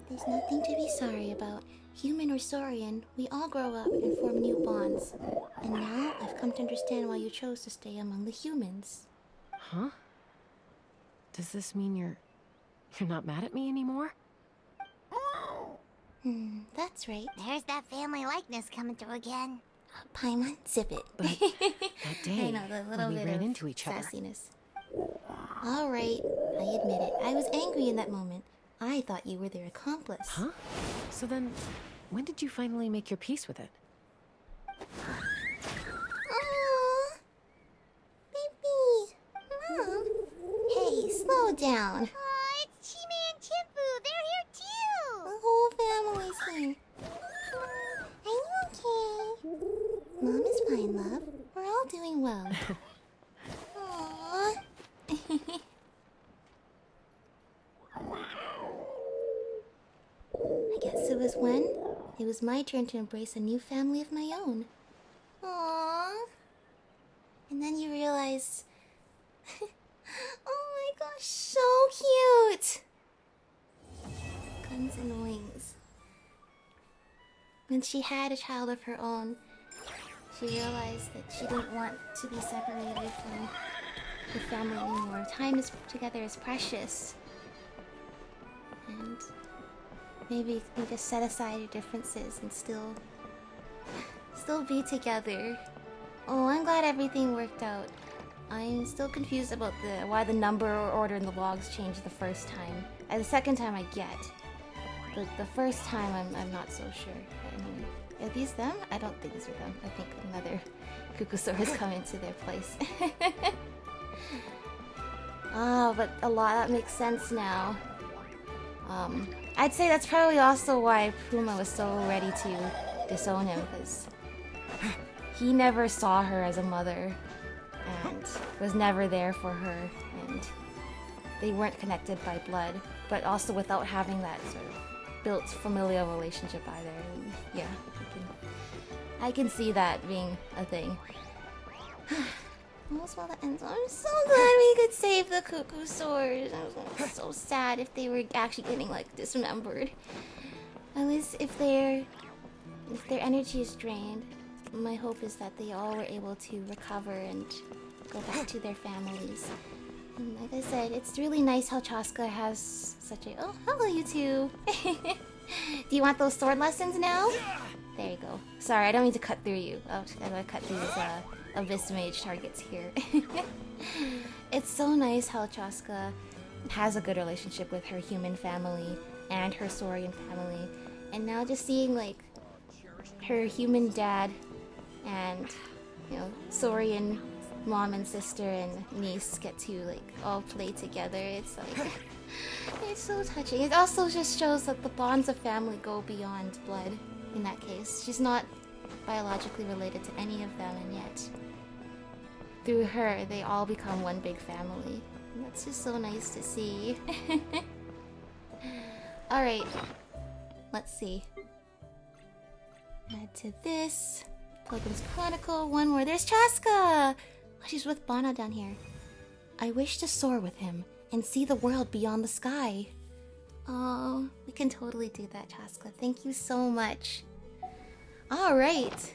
There's nothing to be sorry about. Human or Saurian, we all grow up and form new bonds. And now I've come to understand why you chose to stay among the humans. Huh? Does this mean you're not mad at me anymore? That's right. There's that family likeness coming through again. Paimon, zip it. That day, I know, the little when we bit ran of into each other. sassiness. All right, I admit it. I was angry in that moment. I thought you were their accomplice. Huh? So then, when did you finally make your peace with it? Aww. Baby. Mom. Hey, slow down. Aw, it's Chime and Chimpu. They're here too. The whole family's here. Are you okay? Mom is fine, love. We're all doing well. Aww. I guess it was my turn to embrace a new family of my own. Aww. And then you realized... oh my gosh, so cute! Guns and wings. When she had a child of her own, she realized that she didn't want to be separated from her family anymore. Time together is precious. And maybe you just set aside your differences and still be together. Oh, I'm glad everything worked out. I'm still confused about why the number or order in the logs changed the first time. And the second time I get. The first time I'm not so sure. Anyway, are these them? I don't think these are them. I think another Kukusaur has come into their place. But a lot that makes sense now. I'd say that's probably also why Puma was so ready to disown him, because he never saw her as a mother and was never there for her, and they weren't connected by blood, but also without having that sort of built familial relationship either. And yeah, I can see that being a thing. Almost while that ends. I'm so glad we could save the Kukusaurs. I was so sad if they were actually getting like dismembered. At least if their energy is drained, my hope is that they all were able to recover and go back to their families. And like I said, it's really nice how Chasca has such a... Oh, hello, you two. Do you want those sword lessons now? There you go. Sorry, I don't mean to cut through you. Oh, I gotta cut through these Abyss Mage targets here. It's so nice how Chasca has a good relationship with her human family and her Saurian family. And now just seeing, like, her human dad and, you know, Saurian mom and sister and niece get to, like, all play together. It's like... It's so touching. It also just shows that the bonds of family go beyond blood in that case. She's not biologically related to any of them, and yet through her, they all become one big family. And that's just so nice to see. Alright. Let's see. Add to this. Pilgrim's Chronicle. One more. There's Chasca! Oh, she's with Bana down here. I wish to soar with him and see the world beyond the sky. Oh, we can totally do that, Chasca. Thank you so much. Alright.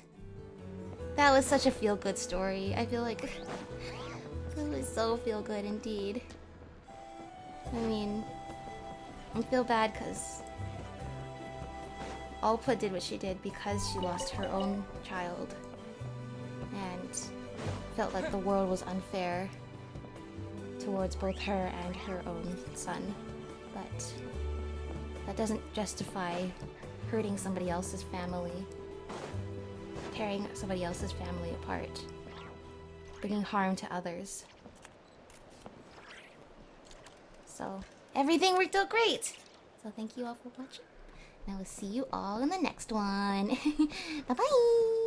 That was such a feel-good story. I feel like it was so feel-good indeed. I mean, I feel bad because Alpa did what she did because she lost her own child and felt like the world was unfair towards both her and her own son. But that doesn't justify hurting somebody else's family, tearing somebody else's family apart, bringing harm to others. So, everything worked out great! So thank you all for watching, and I will see you all in the next one. Bye-bye!